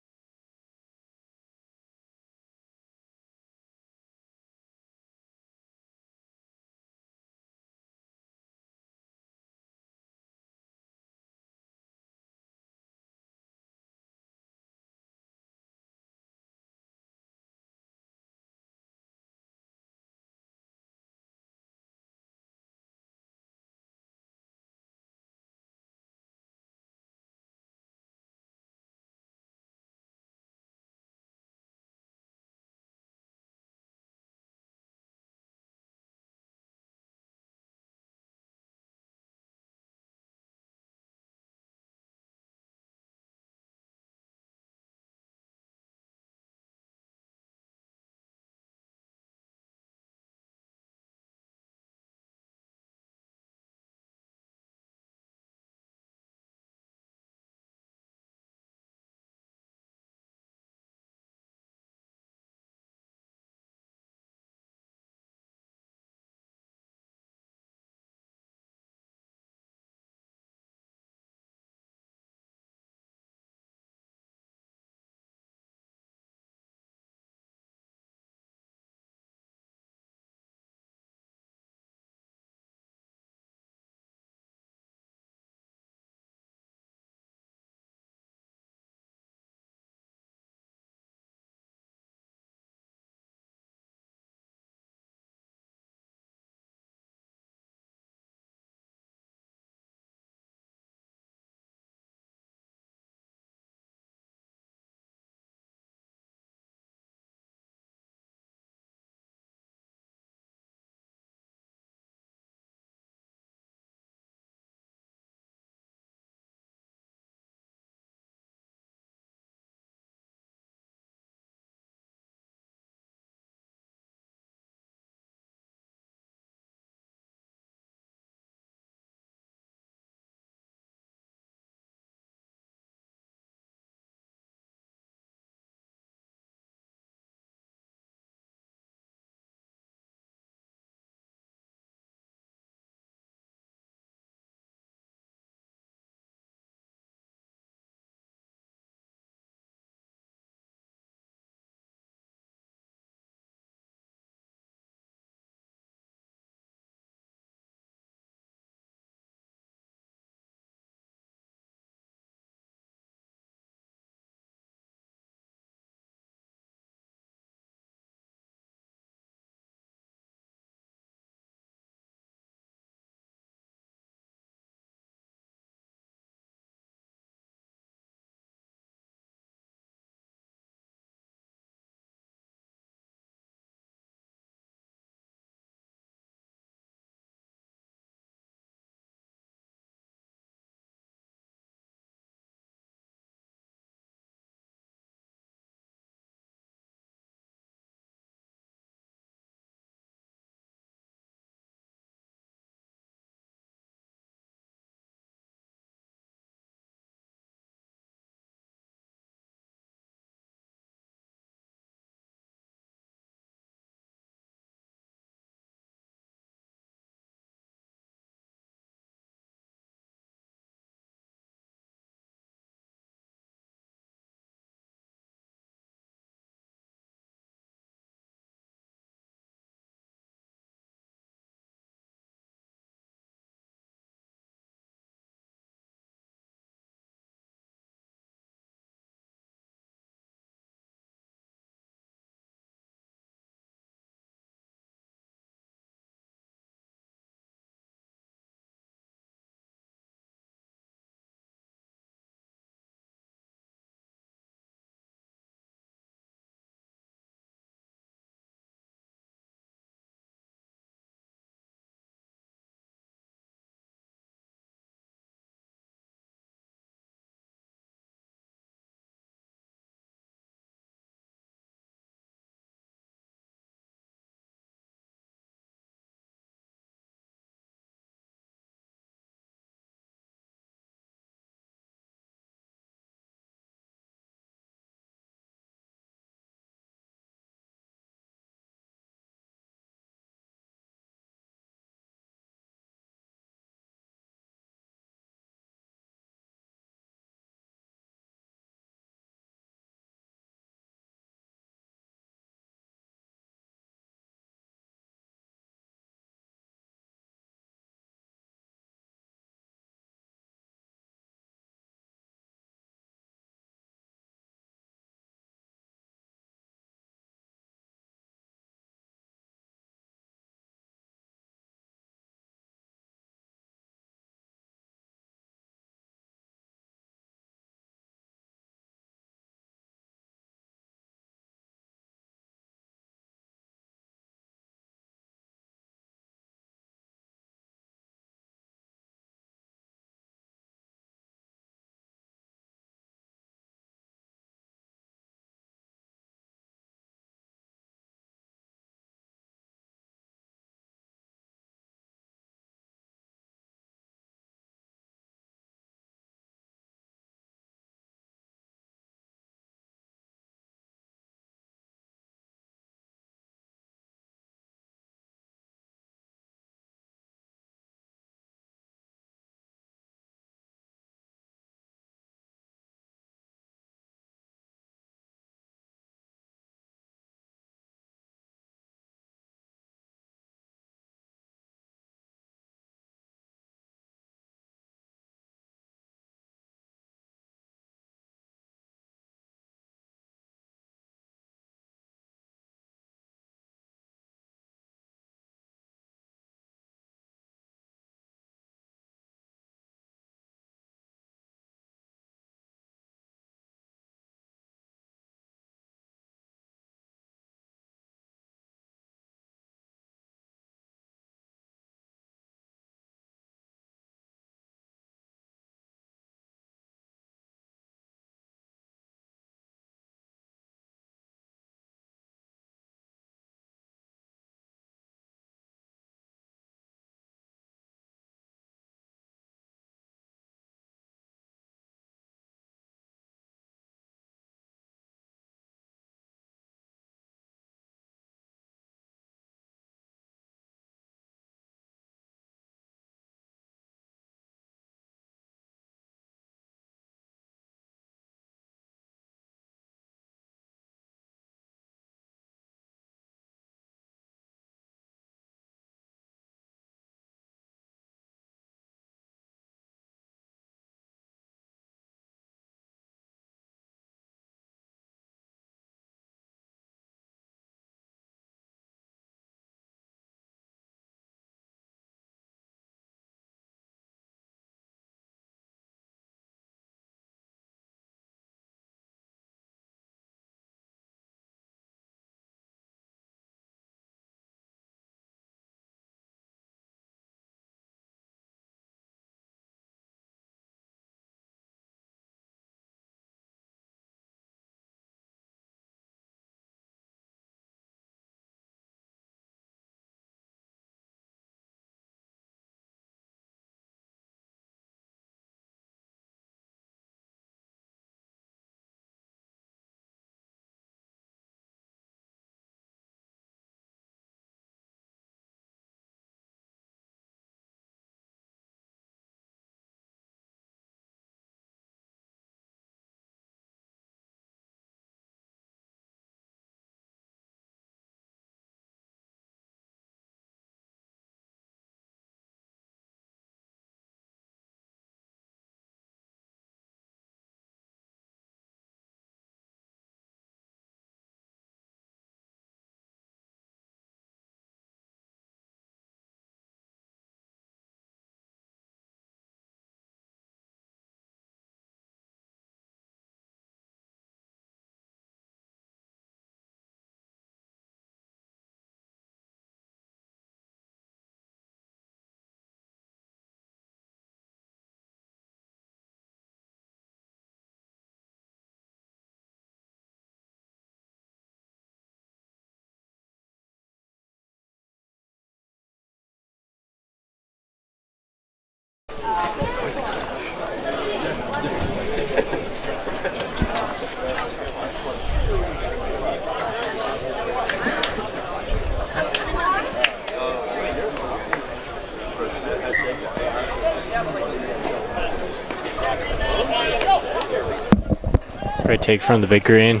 Great take from the big green.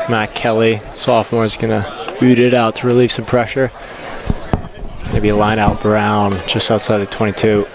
Matt Kelly, sophomore, is going to boot it out to relieve some pressure. Maybe a line out Brown just outside the 22.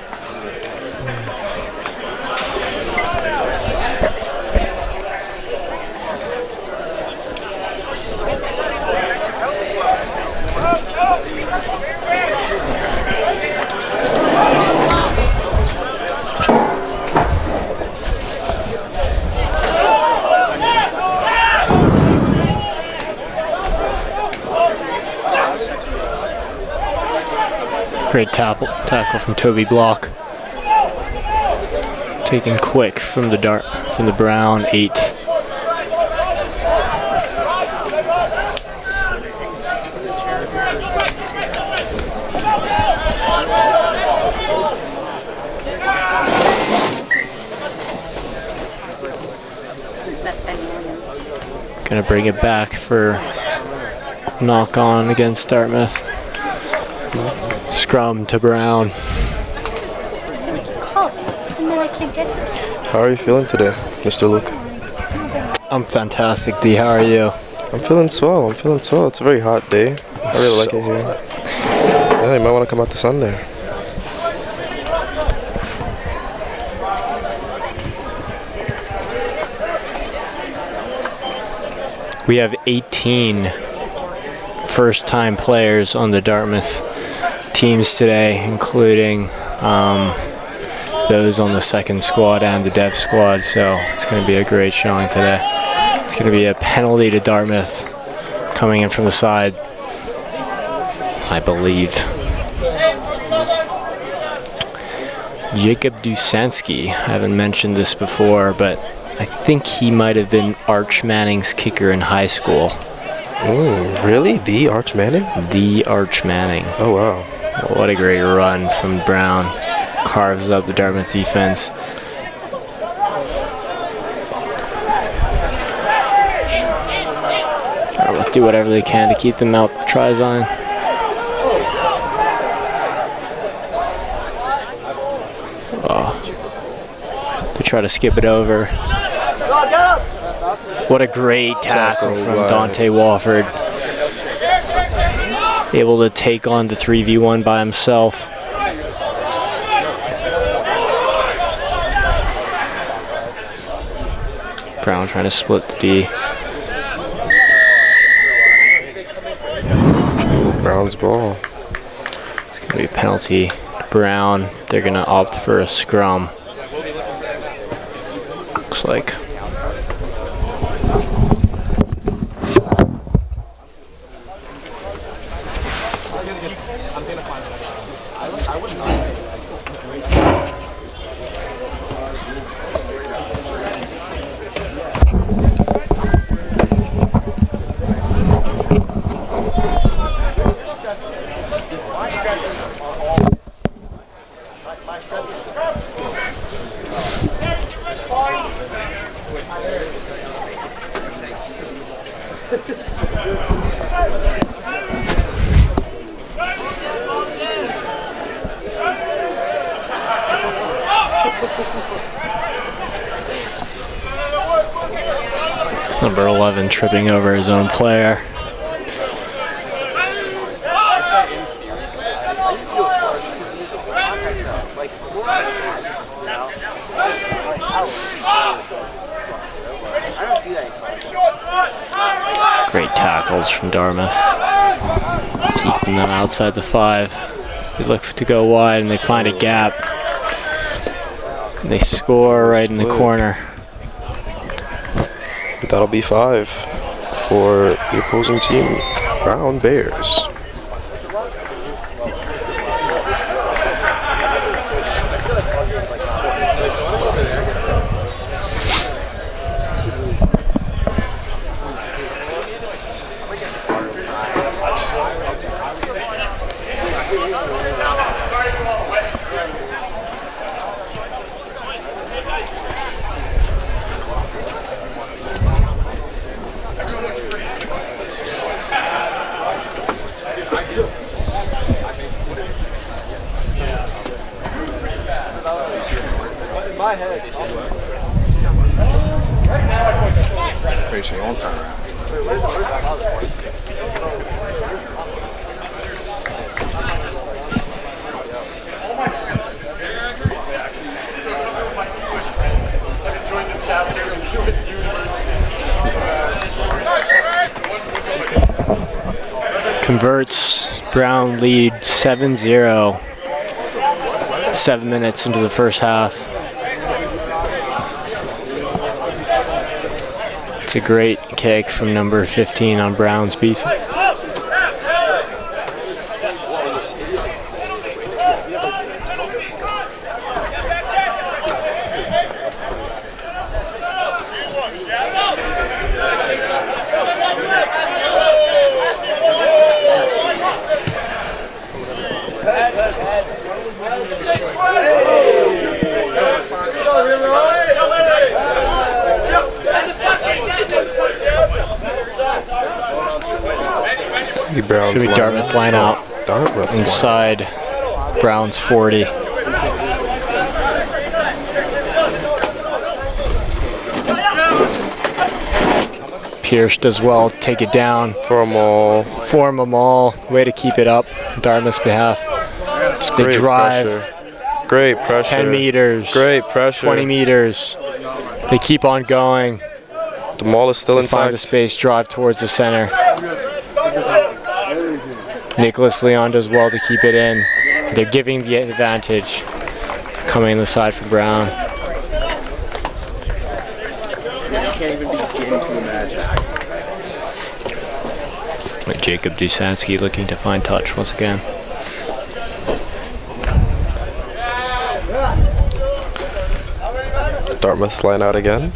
Great tackle from Toby Block. Taken quick from the Brown 8. Gonna bring it back for knock on against Dartmouth. Scrum to Brown. How are you feeling today, Mr. Luke? I'm fantastic, D. How are you? I'm feeling swell. It's a very hot day. I really like it here. Yeah, you might want to come out to Sunday. We have 18 first-time players on the Dartmouth teams today, including those on the second squad and the dev squad, so it's going to be a great showing today. It's going to be a penalty to Dartmouth coming in from the side, I believe. Jacob Dusansky, I haven't mentioned this before, but I think he might have been Arch Manning's kicker in high school. Really? The Arch Manning? The Arch Manning. Oh, wow. What a great run from Brown. Carves up the Dartmouth defense. Let's do whatever they can to keep them out the try line. Oh. They try to skip it over. What a great tackle from Dante Wofford. Able to take on the 3v1 by himself. Brown trying to split the D. Brown's ball. It's going to be a penalty to Brown. They're going to opt for a scrum. Looks like. Number 11 tripping over his own player. Great tackles from Dartmouth. Keeping them outside the 5. They look to go wide and they find a gap. And they score right in the corner. That'll be 5 for the opposing team, Brown Bears. Appreciate one time. Converts. Brown lead 7-0. 7 minutes into the first half. It's a great kick from number 15 on Brown's piece. Brown's Should be Dartmouth line out inside Brown's 40. Pierce does well, take it down. Form them all. Way to keep it up on Dartmouth's behalf. It's they great drive. Pressure. Great pressure. 10 meters. Great pressure. 20 meters. They keep on going. The maul is still intact. Find the space, drive towards the center. Nicholas Leon does well to keep it in. They're giving the advantage. Coming in the side for Brown. But Jacob Dusansky looking to find touch once again. Dartmouth's line out again.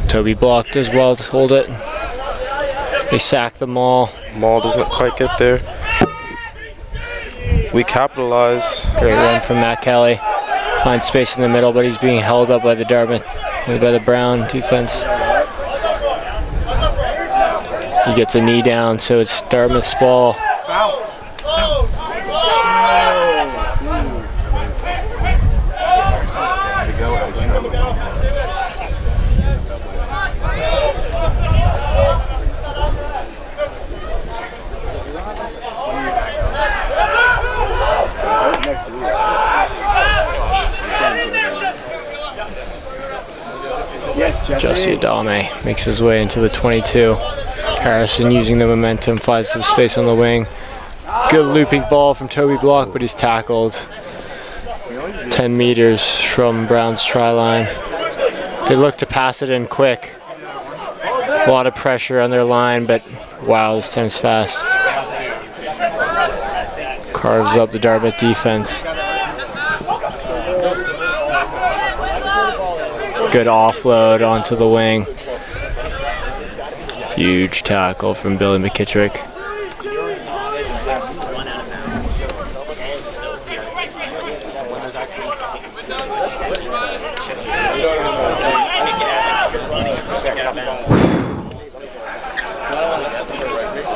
Toby blocked as well to hold it. They sack the maul. Maul doesn't quite get there. We capitalize. Great run from Matt Kelly. Finds space in the middle, but he's being held up by the Dartmouth, by the Brown defense. He gets a knee down, so it's Dartmouth's ball. Jesse Adame makes his way into the 22. Harrison using the momentum, finds some space on the wing. Good looping ball from Toby Block, but he's tackled 10 meters from Brown's try line. They look to pass it in quick. A lot of pressure on their line, but wow, this time's fast. Carves up the Dartmouth defense. Good offload onto the wing. Huge tackle from Billy McKittrick.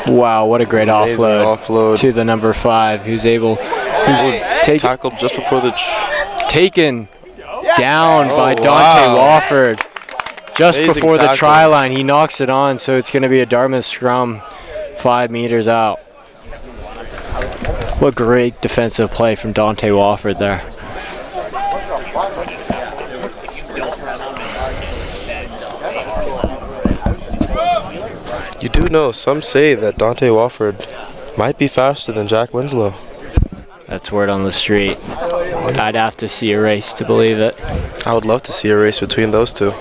Wow, what a great offload to the number 5, who's tackled just before the taken down by Dante Wofford. Just Amazing before the tackle. try line, he knocks it on, so it's going to be a Dartmouth scrum 5 meters out. What great defensive play from Dante Wofford there. You do know, some say that Dante Wofford might be faster than Jack Winslow. That's word on the street. I'd have to see a race to believe it. I would love to see a race between those two.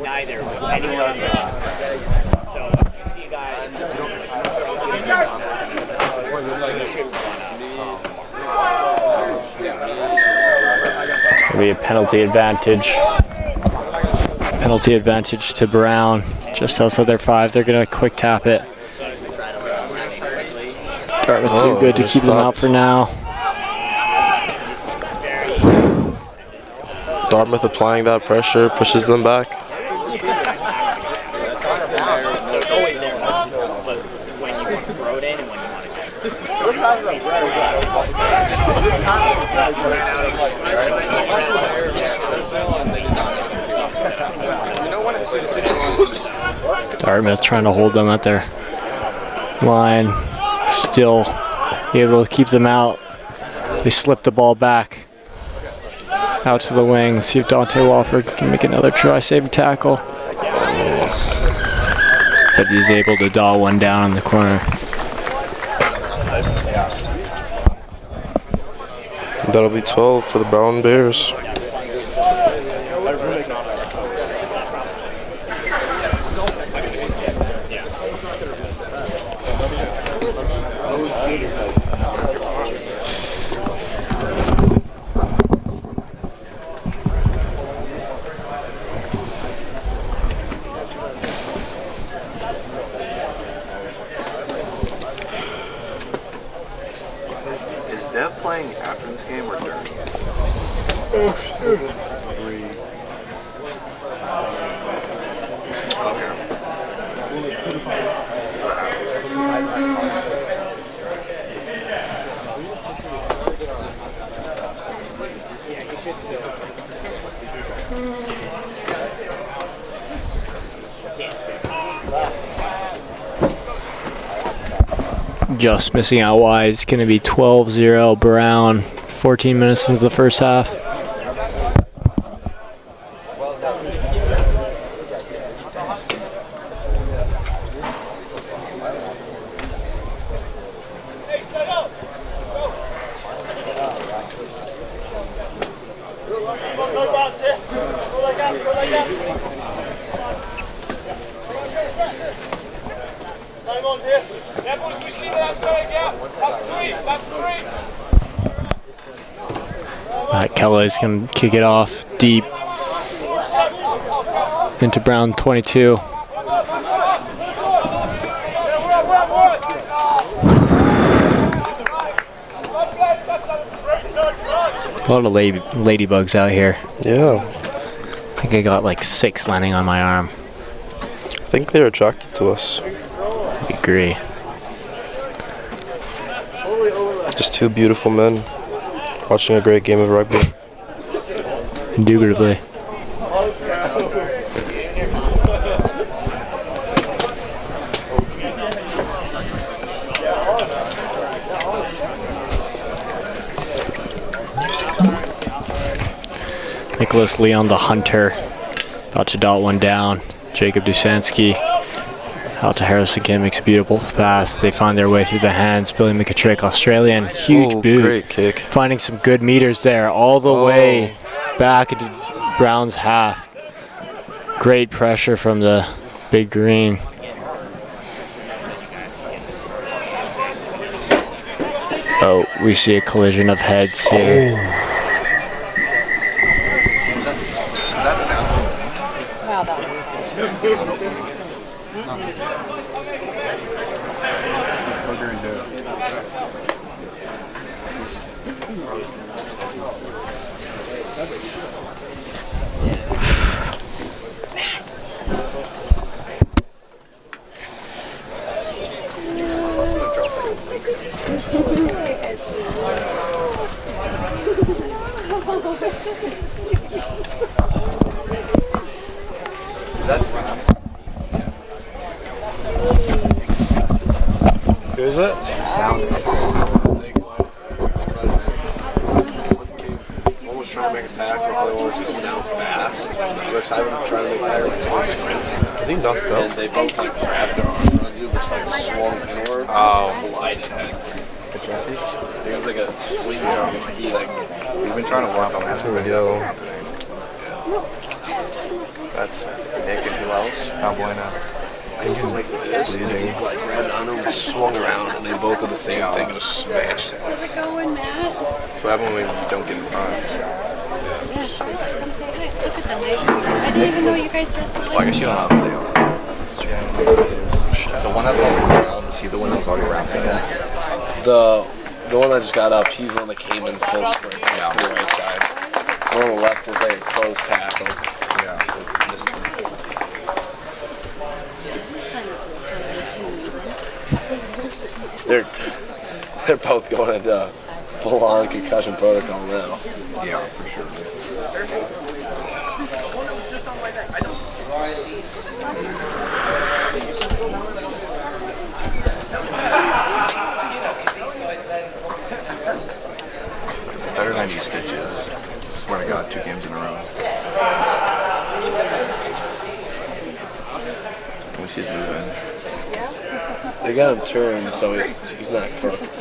Neither. Anyone. So, see you guys. It'll be a penalty advantage Penalty advantage to Brown, just outside their 5. They're going to quick tap it. Dartmouth do good to keep them out for now. Dartmouth applying that pressure, pushes them back. So it's always there, but when you throw it in and when you want to Dartmouth trying to hold them at their line. Still able to keep them out. They slip the ball back out to the wing. See if Dante Wofford can make another try-saving tackle. But he's able to daw one down in the corner. That'll be 12 for the Brown Bears. Is Dev playing after this game or during? Just missing out wide. It's going to be 12-0 Brown. 14 minutes into the first half. Kelly's going to kick it off deep into Brown 22. A lot of ladybugs out here. Yeah. I think I got like 6 landing on my arm. I think they're attracted to us. I agree. Just 2 beautiful men watching a great game of rugby. Indubitably. Nicholas Leon the Hunter about to dot one down. Jacob Dusansky out to Harris again, makes a beautiful pass. They find their way through the hands. Billy McKittrick, Australian, huge boot. Great kick. Finding some good meters there, all the way back into Brown's half. Great pressure from the big green. Oh, we see a collision of heads here. Wow, that Who is it? Sound. Almost trying to make a tackle, but one was coming down fast. The other side was trying to make a tackle for a sprint. Is he knocked up? And they both like grabbed their arm front of you, which like swung inwards and just collided heads. It was like a swing sort of he like. We've been trying to walk on that. Here we go. That's Nick and who else? Cowboy now. He's like this, and he like ran on him and swung around, and they both did the same thing and just smashed heads. So what happened when we don't get in front? Come say hi. Look at them. I didn't even know you guys dressed alike. Well, I guess you don't have video. The one that's on the ground, is he the one that was already wrapped again? The one that just got up, he's the one that came in full sprint to the right side. The one on the left is like a close tackle. Yeah. They're both going into full-on concussion protocol now. Yeah, for sure. Better 90 stitches. Swear to God, 2 games in a row. Can we see his movement? They got him turned, so he's not cooked.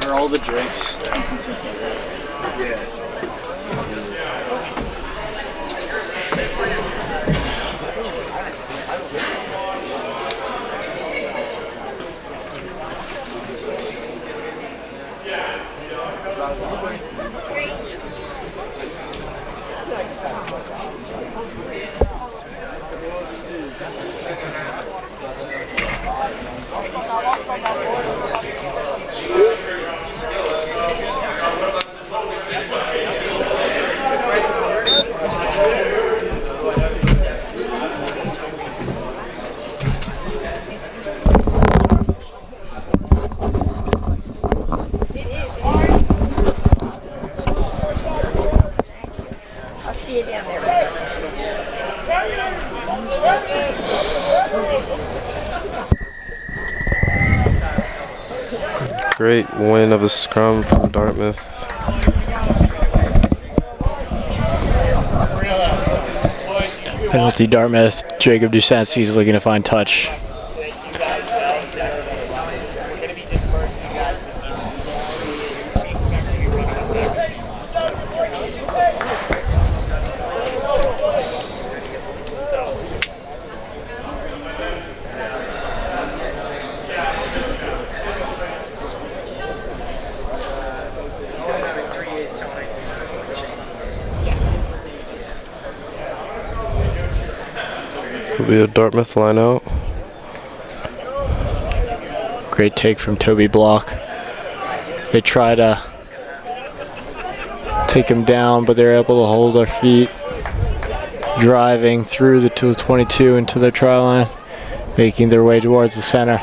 Are all the drinks? Yeah. I'll see you down there. Great win of a scrum from Dartmouth. Penalty Dartmouth. Jacob Dusansky is looking to find touch. Will be a Dartmouth line out. Great take from Toby Block. They try to take him down, but they're able to hold their feet. Driving through the 22 into their try line, making their way towards the center.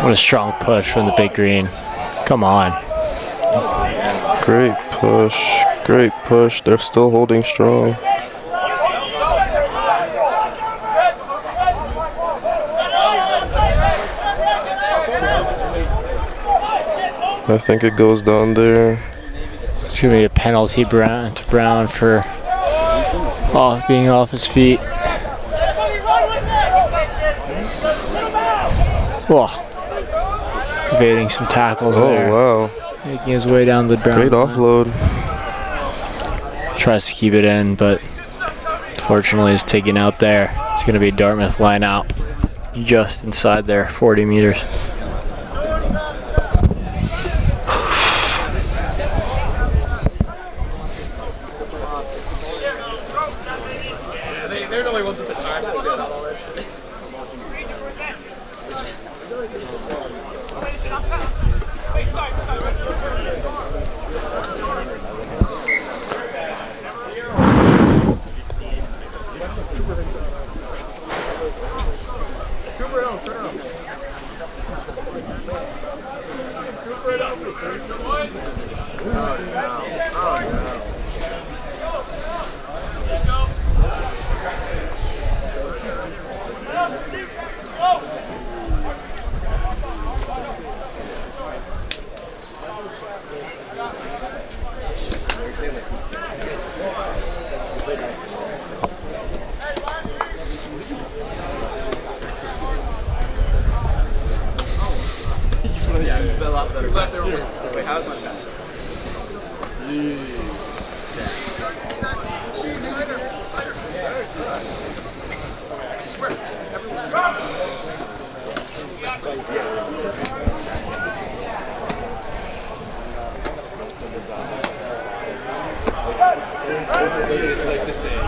What a strong push from the big green. Come on. Great push. Great push. They're still holding strong. I think it goes down there. It's going to be a penalty to Brown for being off his feet. Whoa. Evading some tackles there. Oh, wow. Making his way down the Brown Great offload. Tries to keep it in, but unfortunately is taken out there. It's going to be a Dartmouth line out just inside there, 40 meters. they're the only ones with the time to get all this. Wait, how's my pass? It's like the same.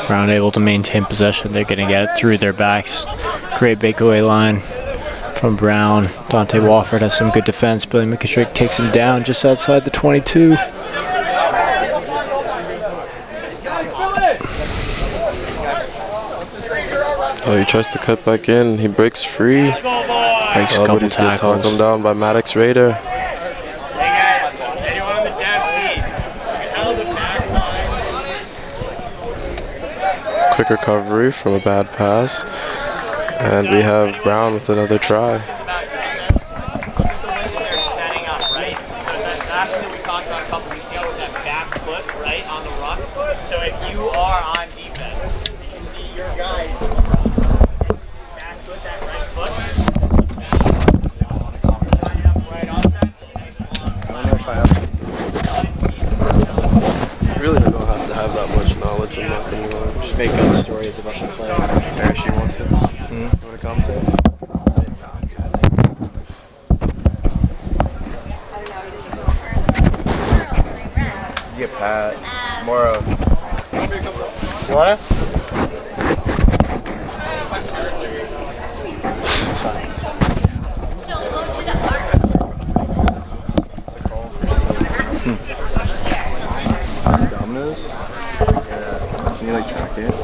Brown able to maintain possession. They're going to get it through their backs. Great breakaway line from Brown. Dante Wofford has some good defense. Billy McKittrick takes him down just outside the 22. Oh, he tries to cut back in. He breaks free. Breaks a couple he's going to talk tackles. him down by Maddox Raider. Quick recovery from a bad pass. And we have Brown with another try. So if you are on defense, you can see your guys back foot, that right foot. I really don't have to have that much knowledge of nothing. Just make up stories about the players. Parrish, you want to? You want to commentate? You get Pat. More of. You want it? Dominoes? Yeah. Can you like track it?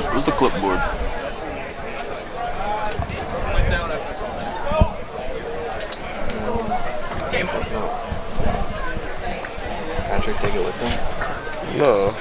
Where's the clipboard? Patrick, take it with him? No.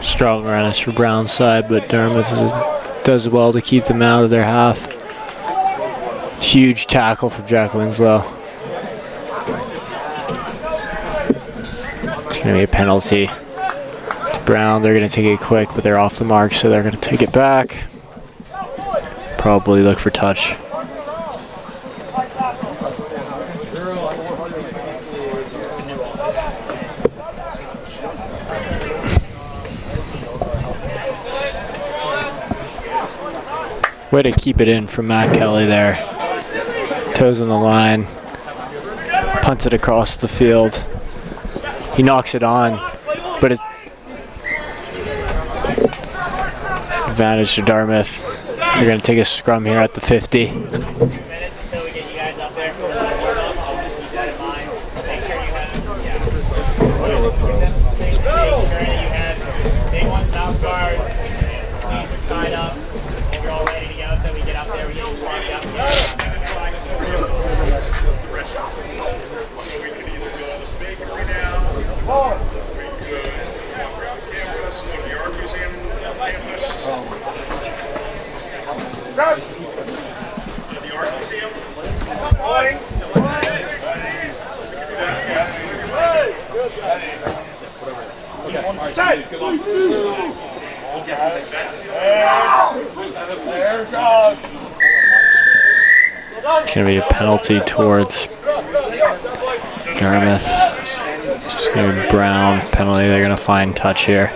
Strong runners for Brown's side, but Dartmouth does well to keep them out of their half. Huge tackle from Jack Winslow. It's going to be a penalty to Brown. They're going to take it quick, but they're off the mark, so they're going to take it back. Probably look for touch. Way to keep it in from Matt Kelly there. Toes on the line. Punts it across the field. He knocks it on, but it's advantage to Dartmouth. They're going to take a scrum here at the 50. going to be a penalty towards Dartmouth. It's going to be Brown penalty. They're going to find touch here.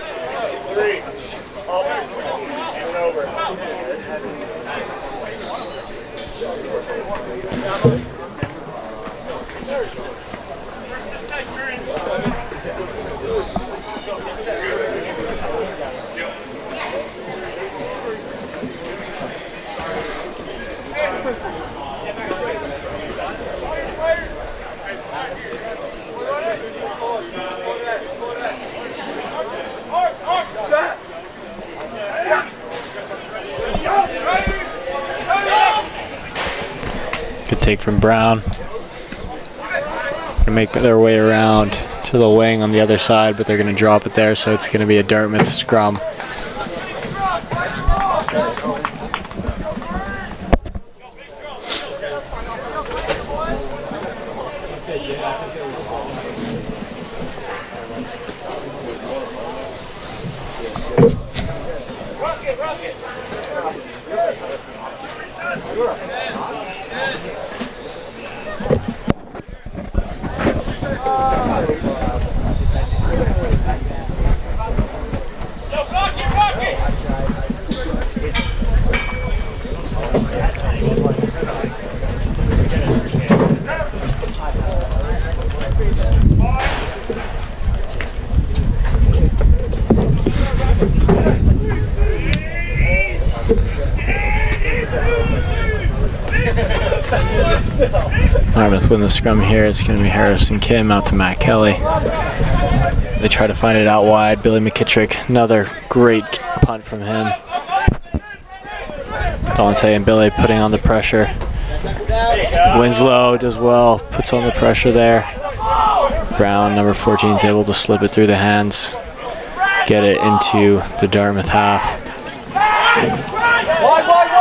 Good take from Brown. Gonna make their way around to the wing on the other side, but they're gonna drop it there, so it's gonna be a Dartmouth scrum. Dartmouth win the scrum here. It's going to be Harrison Kim out to Matt Kelly. They try to find it out wide. Billy McKittrick, another great punt from him. Dante and Billy putting on the pressure. Winslow does well, puts on the pressure there. Brown, number 14, is able to slip it through the hands, get it into the Dartmouth half. Wide, wide, wide!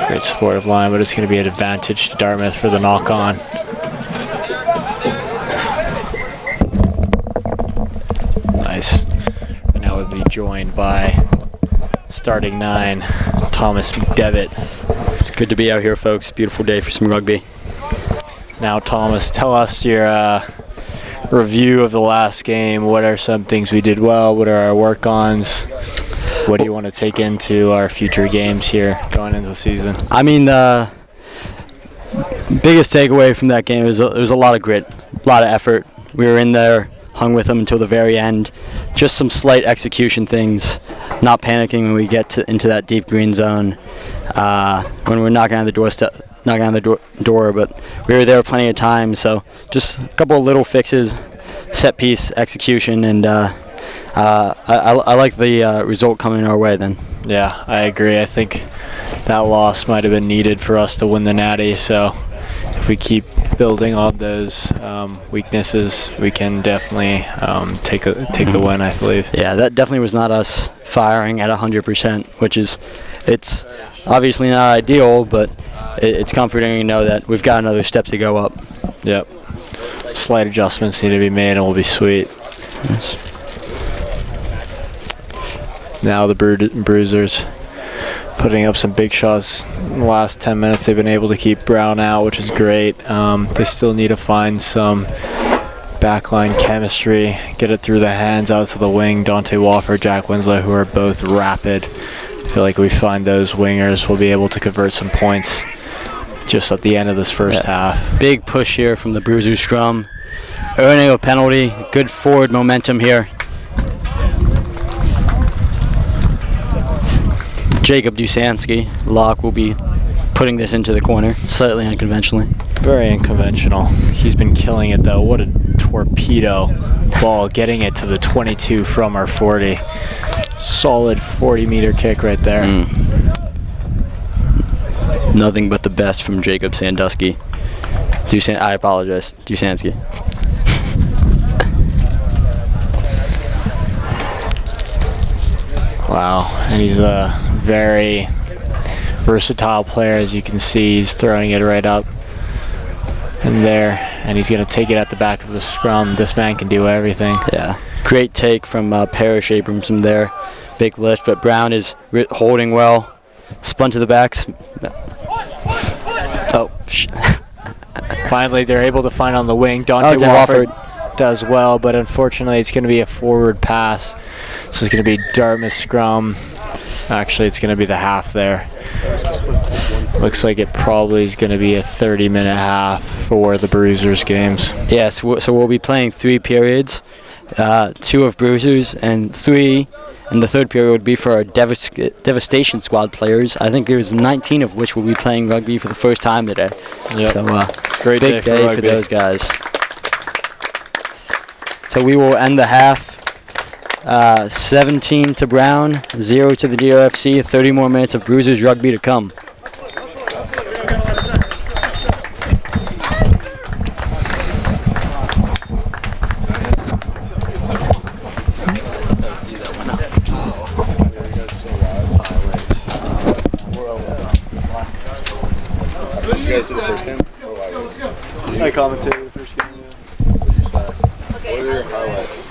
Great supportive line, but it's going to be an advantage to Dartmouth for the knock-on. Nice. And now we'll be joined by starting 9, Thomas McDevitt. It's good to be out here, folks. Beautiful day for some rugby. Now, Thomas, tell us your review of the last game. What are some things we did well? What are our work-ons? What do you want to take into our future games here going into the season? I mean, the biggest takeaway from that game is it was a lot of grit, a lot of effort. We were in there, hung with them until the very end. Just some slight execution things, not panicking when we get into that deep green zone. When we're knocking on the door, but we were there plenty of time. So just a couple of little fixes, set piece execution, and I like the result coming our way then. Yeah, I agree. I think that loss might have been needed for us to win the Natty. So if we keep building on those weaknesses, we can definitely take the win, I believe. Yeah, that definitely was not us firing at 100%, which it's obviously not ideal, but it's comforting to know that we've got another step to go up. Yep. Slight adjustments need to be made and we'll be sweet. Yes. Now the Bruisers putting up some big shots in the last 10 minutes. They've been able to keep Brown out, which is great. They still need to find some backline chemistry, get it through the hands out to the wing. Dante Wofford, Jack Winslow, who are both rapid. I feel like we find those wingers, we'll be able to convert some points just at the end of this first half. Big push here from the Bruisers scrum. Earning a penalty, good forward momentum here. Jacob Dusansky, lock, will be putting this into the corner, slightly unconventionally. Very unconventional. He's been killing it though. What a torpedo ball, getting it to the 22 from our 40. Solid 40-meter kick right there. Nothing but the best from Jacob Sandusky. I apologize, Dusansky. Wow, and he's a very versatile player, as you can see. He's throwing it right up in there, and he's going to take it at the back of the scrum. This man can do everything. Yeah, Great take from Parrish Abramson there. Big lift, but Brown is holding well. Spun to the backs. Oh, Finally, they're able to find on the wing. Dante Wofford does well, but unfortunately, it's going to be a forward pass. So it's going to be Dartmouth scrum. Actually, it's going to be the half there. Looks like it probably is going to be a 30-minute half for the Bruisers games. Yes, so we'll be playing 3 periods, 2 of Bruisers and 3. And the third period would be for our Devastation Squad players. I think there's 19 of which will be playing rugby for the first time today. Yep. So great big day for those guys. So we will end the half 17 to Brown, 0 to the DRFC. 30 more minutes of Bruisers rugby to come. You guys do the first game? Oh, I commentated the first game. What'd you say? What are your highlights?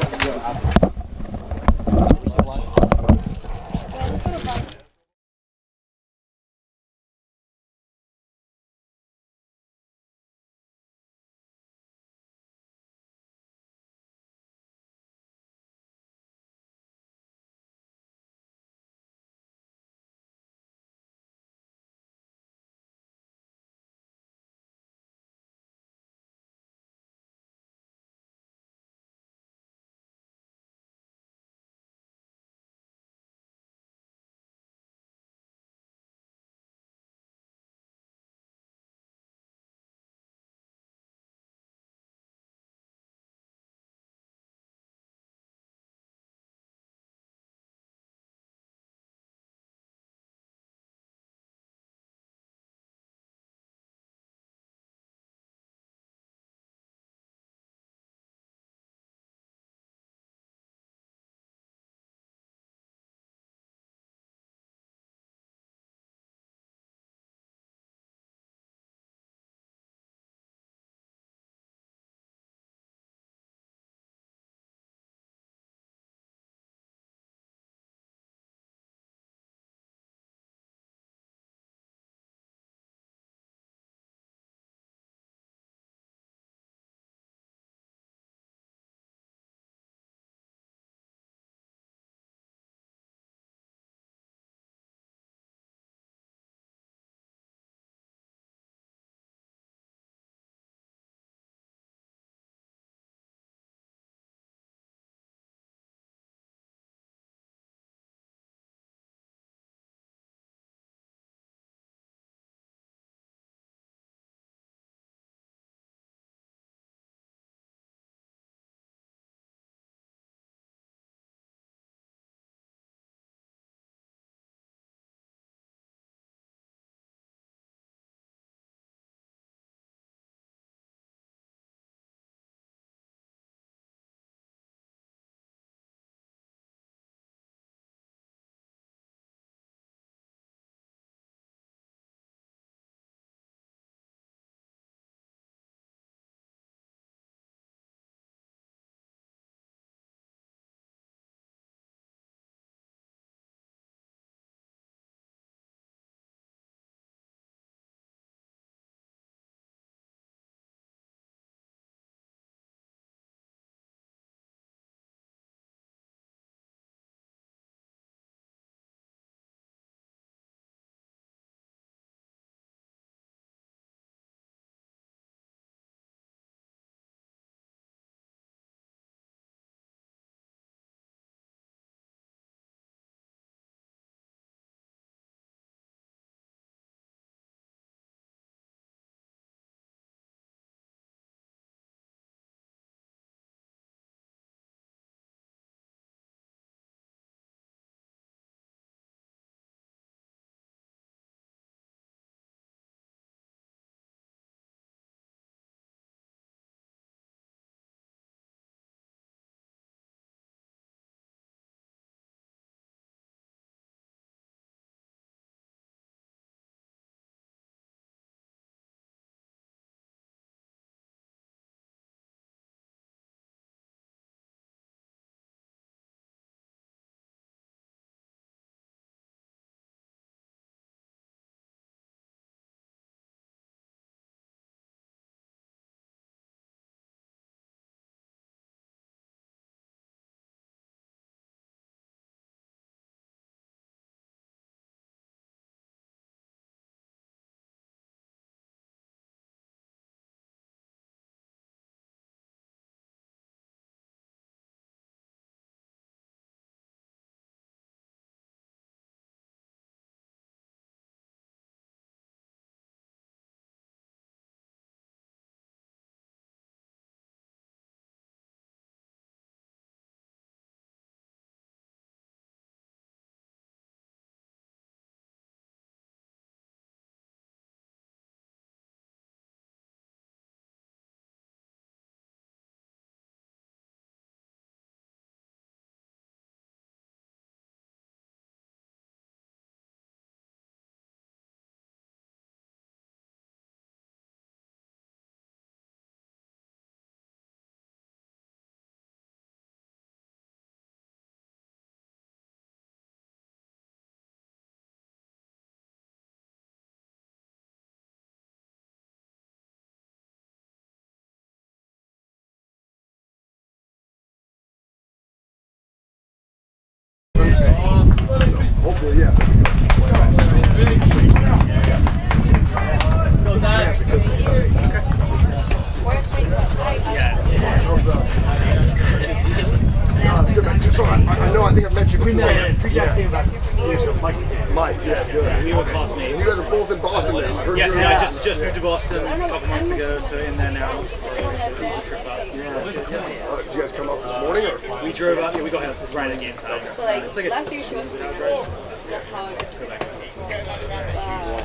Mike, yeah, good. We were classmates. You guys are both in Boston now. Yes, yeah, I just moved to Boston a couple months ago, so in there now. So it was a trip up. Did you guys come up this morning or? We drove up. Yeah, we got here right at game time. So like, It's like a last year she was pretty good. That's how it was.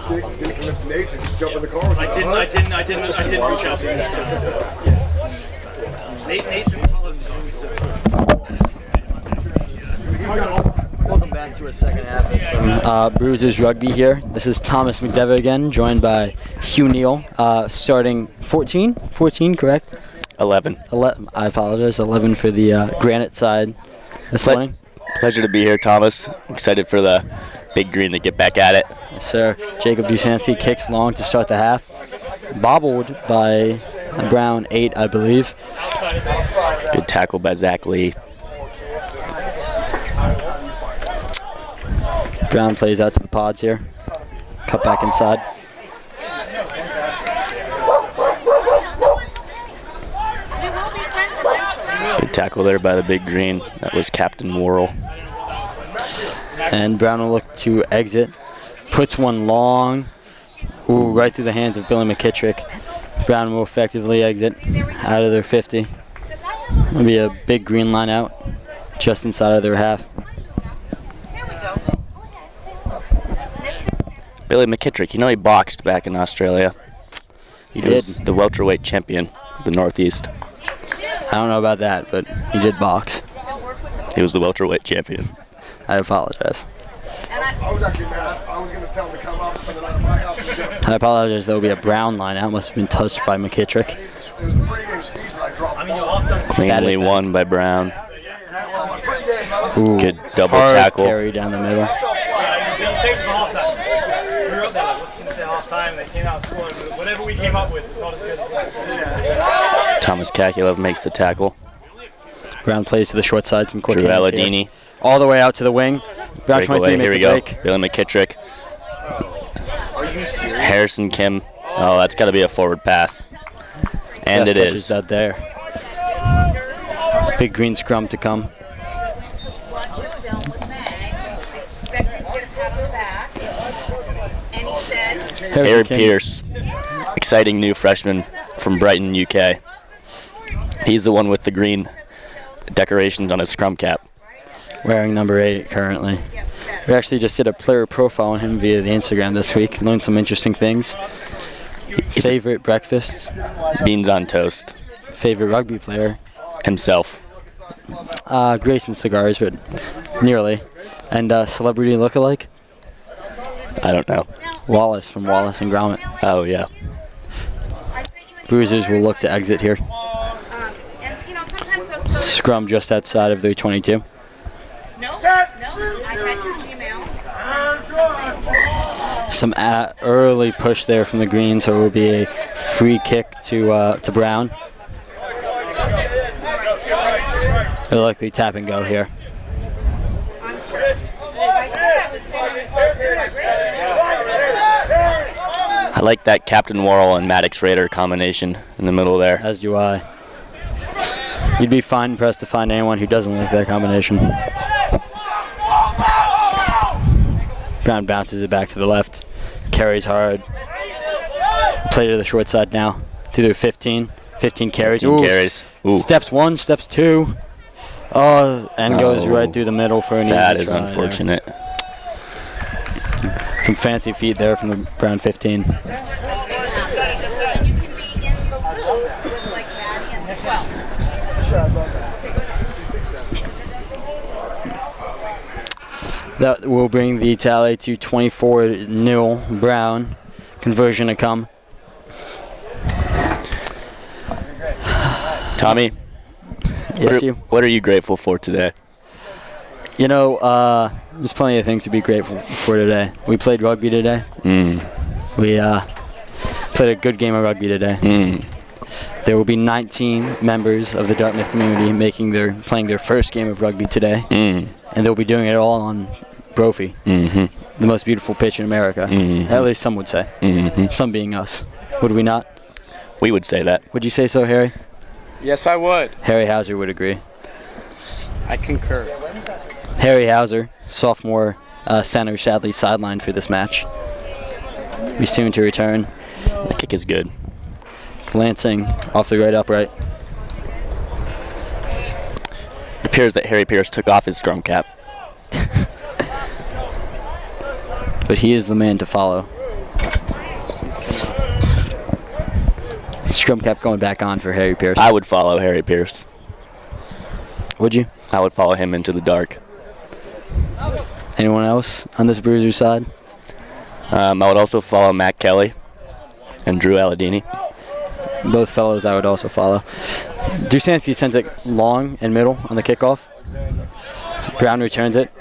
Didn't convince Nate to just jump in the car with I didn't reach out to him this time. Nate's in college. Welcome back to a second half of some Bruisers Rugby here. This is Thomas McDevitt again, joined by Hugh Neal, starting 14, correct? 11. I apologize, 11 for the Granite side this morning. Pleasure to be here, Thomas. Excited for the Big Green to get back at it. Yes, sir. Jacob Dusansky kicks long to start the half. Bobbled by Brown 8, I believe. Good tackle by Zach Lee. Brown plays out to the pods here. Cut back inside. Good tackle there by the Big Green. That was Captain Worrell. And Brown will look to exit. Puts one long. Ooh, right through the hands of Billy McKittrick. Brown will effectively exit out of their 50. It'll be a Big Green line out just inside of their half. Billy McKittrick, you know he boxed back in Australia. He was the welterweight champion of the Northeast. I don't know about that, but he did box. He was the welterweight champion. I apologize. I was actually mad. I was going to tell him to come up, spend the night at my house. I apologize. There will be a Brown line out. Must have been touched by McKittrick. It was the pregame speech that I dropped. Cleanly won by Brown. Ooh, good double hard tackle. Carry down the middle. He saved him for halftime. We were up there like, what's he going to say halftime? They came out and scored. Whatever we came up with was not as good as Thomas Kakulev makes the tackle. Brown plays to the short side. Some quick Drew hands Aladini. here. All the way out to the wing. Brown Break 23 away. makes Here we a go. break. Billy McKittrick. Harrison Kim. Oh, that's got to be a forward pass. And it is. That there. Big Green scrum to come. Aaron Pierce, exciting new freshman from Brighton, UK. He's the one with the green decorations on his scrum cap. Wearing number 8 currently. We actually just did a player profile on him via the Instagram this week. Learned some interesting things. Favorite breakfast? Beans on toast. Favorite rugby player? Himself. Grayson cigars, but nearly. And celebrity lookalike? I don't know. Wallace from Wallace and Gromit. Oh, yeah. Bruisers will look to exit here. Scrum just outside of their 22. Some early push there from the Green, so it will be a free kick to Brown. They'll likely tap and go here. I like that Captain Worrell and Maddox Raider combination in the middle there. As do I. You'd be fine pressed to find anyone who doesn't like that combination. Brown bounces it back to the left. Carries hard. Play to the short side now. To their 15. 15 carries. 15 carries. Ooh. Steps 1, steps 2. Oh, and goes right through the middle for an easy try. That is unfortunate. There. Some fancy feet there from the Brown 15. That will bring the tally to 24-0 Brown. Conversion to come. Tommy, yes, what are you grateful for today? You know, there's plenty of things to be grateful for today. We played rugby today. We played a good game of rugby today. There will be 19 members of the Dartmouth community playing their first game of rugby today, and they'll be doing it all on Brophy, the most beautiful pitch in America. At least some would say. Some being us. Would we not? We would say that. Would you say so, Harry? Yes, I would. Harry Hauser would agree. I concur. Harry Hauser, sophomore center, sadly sidelined for this match. Be soon to return. The kick is good. Glancing off the right upright. It appears that Harry Pierce took off his scrum cap. But he is the man to follow. Scrum cap going back on for Harry Pierce. I would follow Harry Pierce. Would you? I would follow him into the dark. Anyone else on this Bruiser side? I would also follow Matt Kelly and Drew Aladini. Both fellows I would also follow. Dusansky sends it long and middle on the kickoff. Brown returns it.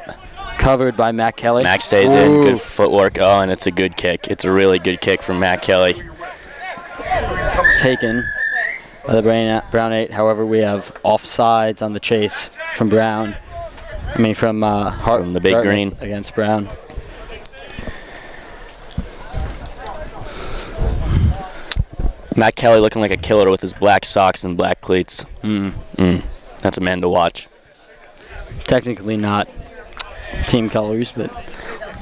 Covered by Matt Kelly. Mac stays in. Good footwork. Oh, and it's a good kick. It's a really good kick from Matt Kelly. Taken by the Brown 8. However, we have offsides on the chase from Brown. From the Big Dartmouth Green against Brown. Matt Kelly looking like a killer with his black socks and black cleats. That's a man to watch. Technically not team colors, but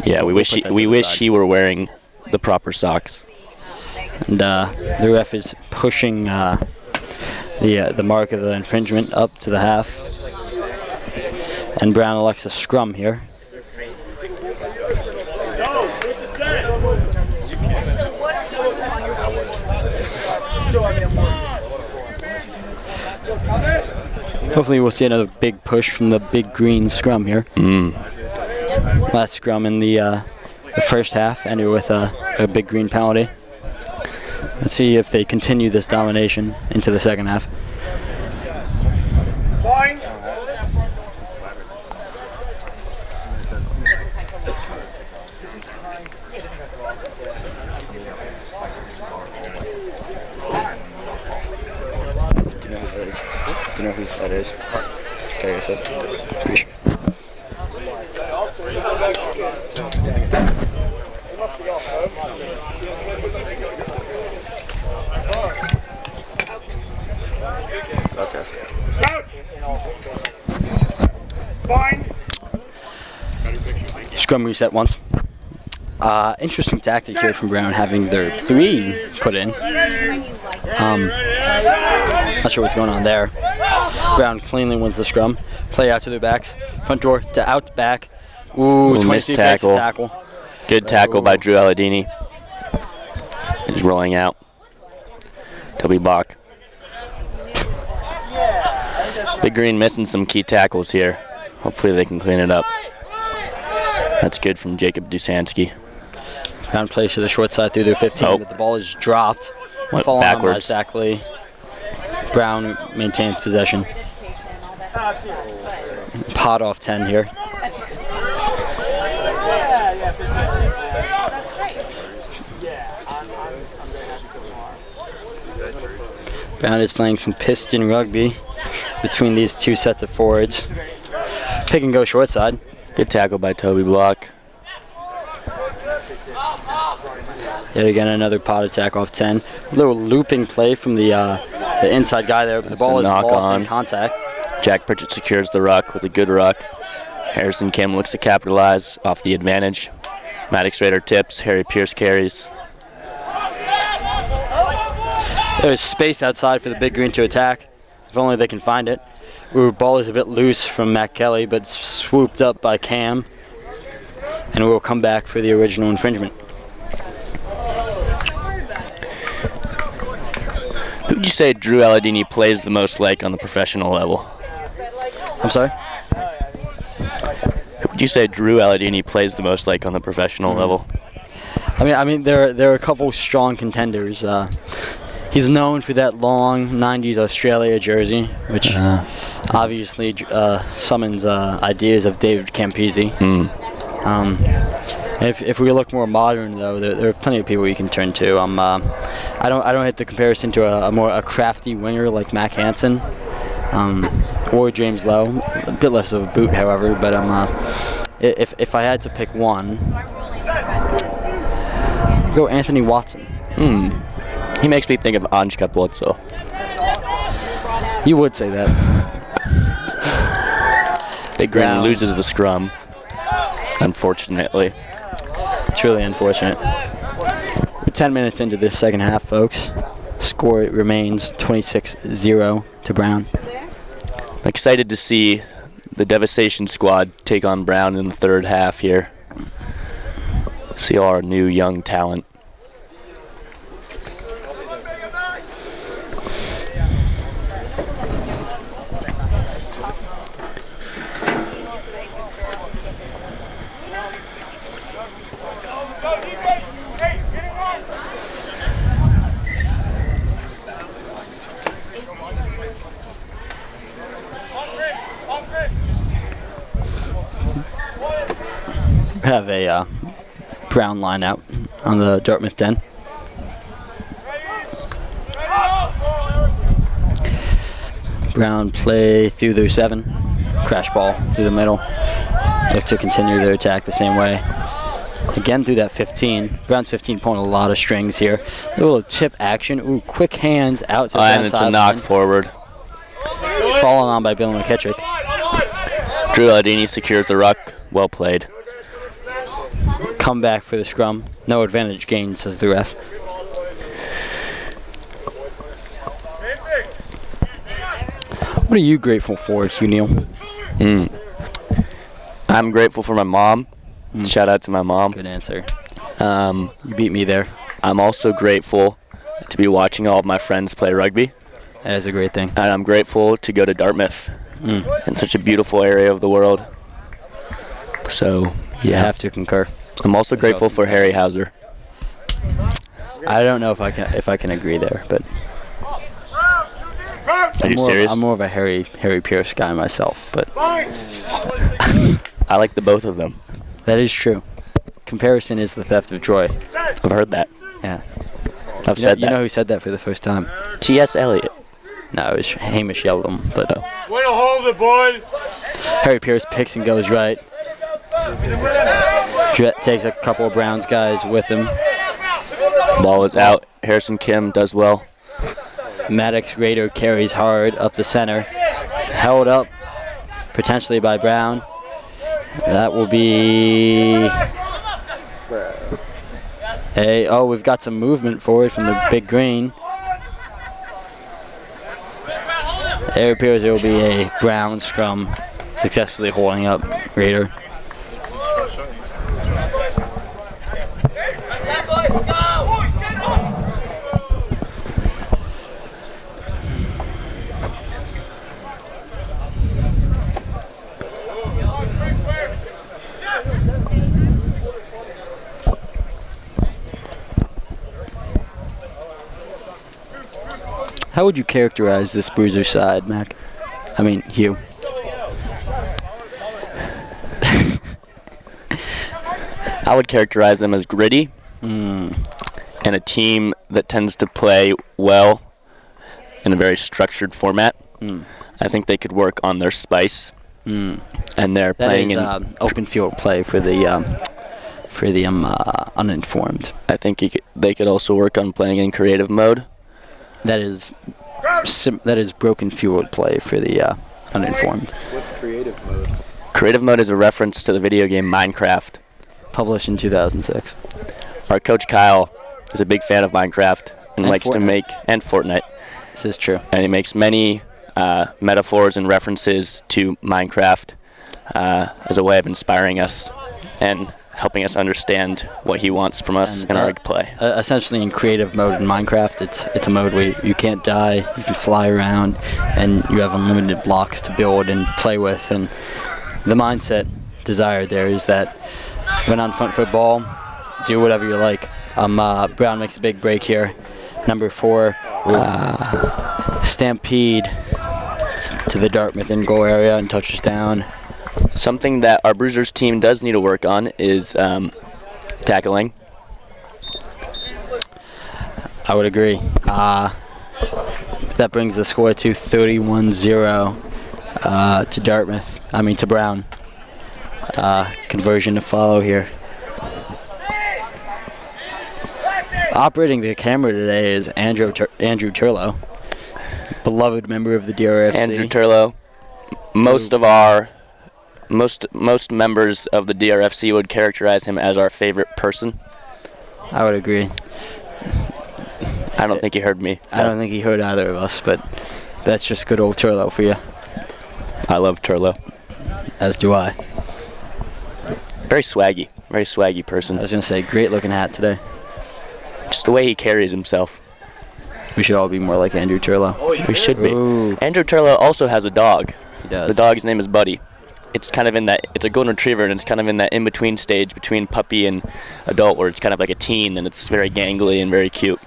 yeah, we wish he were wearing the proper socks. And the ref is pushing the mark of the infringement up to the half. And Brown elects a scrum here. Hopefully we'll see another big push from the Big Green scrum here. Last scrum in the first half ended with a Big Green penalty. Let's see if they continue this domination into the second half. Do you know who that is? Okay, I said. Appreciate it. Scrum reset once. Interesting tactic here from Brown, having their 3 put in. Not sure what's going on there. Brown cleanly wins the scrum. Play out to their backs. Front door to out back. Ooh, 22 tackle. Good tackle by Drew Aladini. He's rolling out. Toby Bach. Big Green missing some key tackles here. Hopefully they can clean it up. That's good from Jacob Dusansky. Brown plays to the short side through their 15, but the ball is dropped. Went Falling backwards. on by Zachary. Brown maintains possession. Pot off 10 here. Brown is playing some piston rugby between these two sets of forwards. Pick and go short side. Good tackle by Toby Block. Yet again, another pot attack off 10. A little looping play from the inside guy there, but the ball is lost in contact. Jack Pritchett secures the ruck with a good ruck. Harrison Kim looks to capitalize off the advantage. Maddox Rader tips. Harry Pierce carries. There's space outside for the Big Green to attack. If only they can find it. Ooh, ball is a bit loose from Matt Kelly, but swooped up by Cam. And we'll come back for the original infringement. Who would you say Drew Aladini plays the most like on the professional level? I'm sorry? Who would you say Drew Aladini plays the most like on the professional level? I mean, there are a couple strong contenders. He's known for that long 90s Australia jersey, which obviously summons ideas of David Campese. If we look more modern, though, there are plenty of people you can turn to. I don't hit the comparison to a crafty winger like Mac Hansen or James Lowe. A bit less of a boot, however. But if I had to pick one, I'd go Anthony Watson. He makes me think of Anj Bledsoe. You would say that. Big Green loses the scrum, unfortunately. Truly unfortunate. We're 10 minutes into this second half, folks. Score remains 26-0 to Brown. I'm excited to see the Devastation squad take on Brown in the third half here. See all our new young talent. Have a Brown line out on the Dartmouth Den. Brown play through their 7. Crash ball through the middle. Look to continue their attack the same way. Again through that 15. Brown's 15 pulling a lot of strings here. A little tip action. Ooh, quick hands out to the and it's a knock forward. Fallen on by Bill McKittrick. Drew Aldini secures the ruck. Well played. Come back for the scrum. No advantage gained, says the ref. What are you grateful for, Hugh Neal? I'm grateful for my mom. Shout out to my mom. Good answer. You beat me there. I'm also grateful to be watching all of my friends play rugby. That is a great thing. And I'm grateful to go to Dartmouth in such a beautiful area of the world. So, yeah. I have to concur. I'm also grateful for Harry Hauser. I don't know if I can agree there, but are you serious? I'm more of a Harry Pierce guy myself, but I like the both of them. That is true. Comparison is the theft of joy. I've heard that. Yeah. I've said that. You know who said that for the first time? T.S. Eliot. No, it was Hamish Yeldon, but way to hold it, boys. Harry Pierce picks and goes right. Jet takes a couple of Browns guys with him. Ball is out. Harrison Kim does well. Maddox Rader carries hard up the center. Held up potentially by Brown. That will be we've got some movement forward from the big green. It appears it will be a Brown scrum successfully holding up Rader. How would you characterize this Bruiser side, Mac? I mean, Hugh. I would characterize them as gritty and a team that tends to play well in a very structured format. I think they could work on their spice, and they're playing in open field play for the uninformed. I think they could also work on playing in creative mode. That is broken field play for the uninformed. What's creative mode? Creative mode is a reference to the video game Minecraft. Published in 2006. Our coach Kyle is a big fan of Minecraft and likes Fortnite. to make, and Fortnite. This is true. And he makes many metaphors and references to Minecraft as a way of inspiring us and helping us understand what he wants from us in our play. Essentially, in creative mode in Minecraft, it's a mode where you can't die, you can fly around, and you have unlimited blocks to build and play with. And the mindset desired there is that when on front foot ball, do whatever you like. Brown makes a big break here. Number 4, Stampede to the Dartmouth in goal area and touches down. Something that our Bruisers team does need to work on is tackling. I would agree. That brings the score to 31-0 to Brown. Conversion to follow here. Operating the camera today is Andrew Turlow, beloved member of the DRFC. Andrew Turlow. Most of our most members of the DRFC would characterize him as our favorite person. I would agree. I don't think he heard me. I don't think he heard either of us, but that's just good old Turlo for you. I love Turlo. As do I. Very swaggy person. I was going to say, great looking hat today. Just the way he carries himself. We should all be more like Andrew Turlo. We should be. Ooh. Andrew Turlo also has a dog. He does. The dog's name is Buddy. It's kind of in that, it's a golden retriever, and it's kind of in that in-between stage between puppy and adult, where it's kind of like a teen, and it's very gangly and very cute.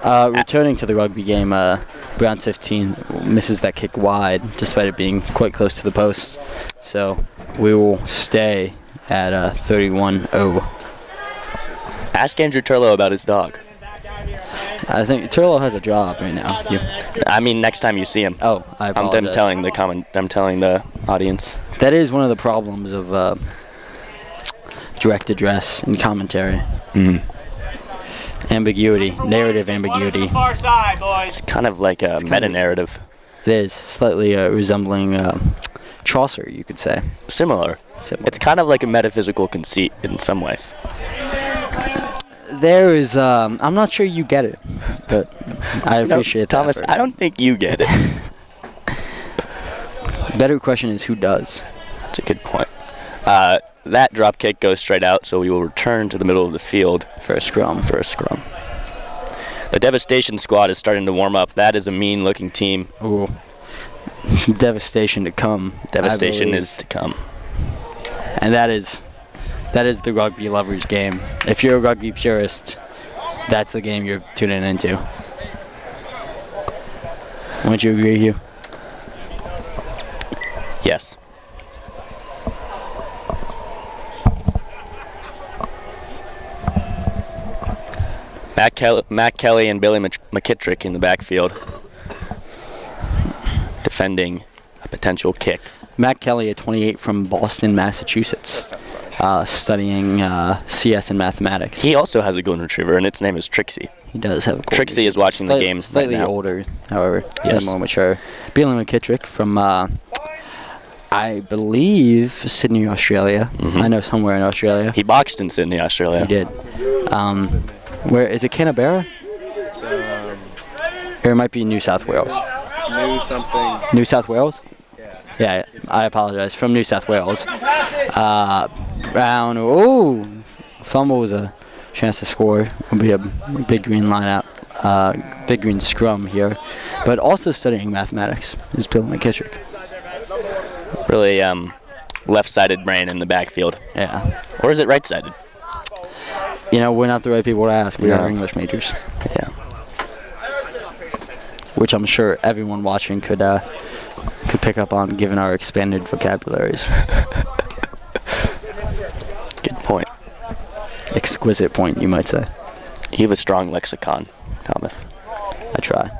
Returning to the rugby game, Brown 15 misses that kick wide, despite it being quite close to the post. So we will stay at 31-0. Ask Andrew Turlo about his dog. I think Turlo has a job right now. I mean, next time you see him. Oh, I apologize. I'm telling the audience. That is one of the problems of direct address and commentary. Ambiguity, narrative ambiguity. Far side, boys. It's kind of like a meta-narrative. It is, slightly resembling Chaucer, you could say. Similar. It's kind of like a metaphysical conceit in some ways. There is, I'm not sure you get it, but I appreciate that. Thomas, I don't think you get it. Better question is, who does? That's a good point. That drop kick goes straight out, so we will return to the middle of the field for a scrum. The Devastation squad is starting to warm up. That is a mean-looking team. Ooh. Some devastation to come. Devastation is to come. And that is the rugby lover's game. If you're a rugby purist, that's the game you're tuning into. Wouldn't you agree, Hugh? Yes. Matt Kelly and Billy McKittrick in the backfield, defending a potential kick. Matt Kelly, a 28 from Boston, Massachusetts, studying CS and mathematics. He also has a golden retriever, and its name is Trixie. He does have a golden Trixie is watching the game slightly right now. older, however, yes. and more mature. Billy McKittrick from, I believe, Sydney, Australia. I know somewhere in Australia. He boxed in Sydney, Australia. He did. Where is it? Canberra? It's, or it might be New South Wales. New South Wales? Yeah, I apologize. From New South Wales. Brown, fumble was a chance to score. It'll be a big green lineup, big green scrum here. But also studying mathematics is Bill McKittrick. Really left-sided brain in the backfield. Yeah. Or is it right-sided? You know, we're not the right people to ask. We are English majors. Yeah. Which I'm sure everyone watching could pick up on, given our expanded vocabularies. Good point. Exquisite point, you might say. You have a strong lexicon, Thomas. I try.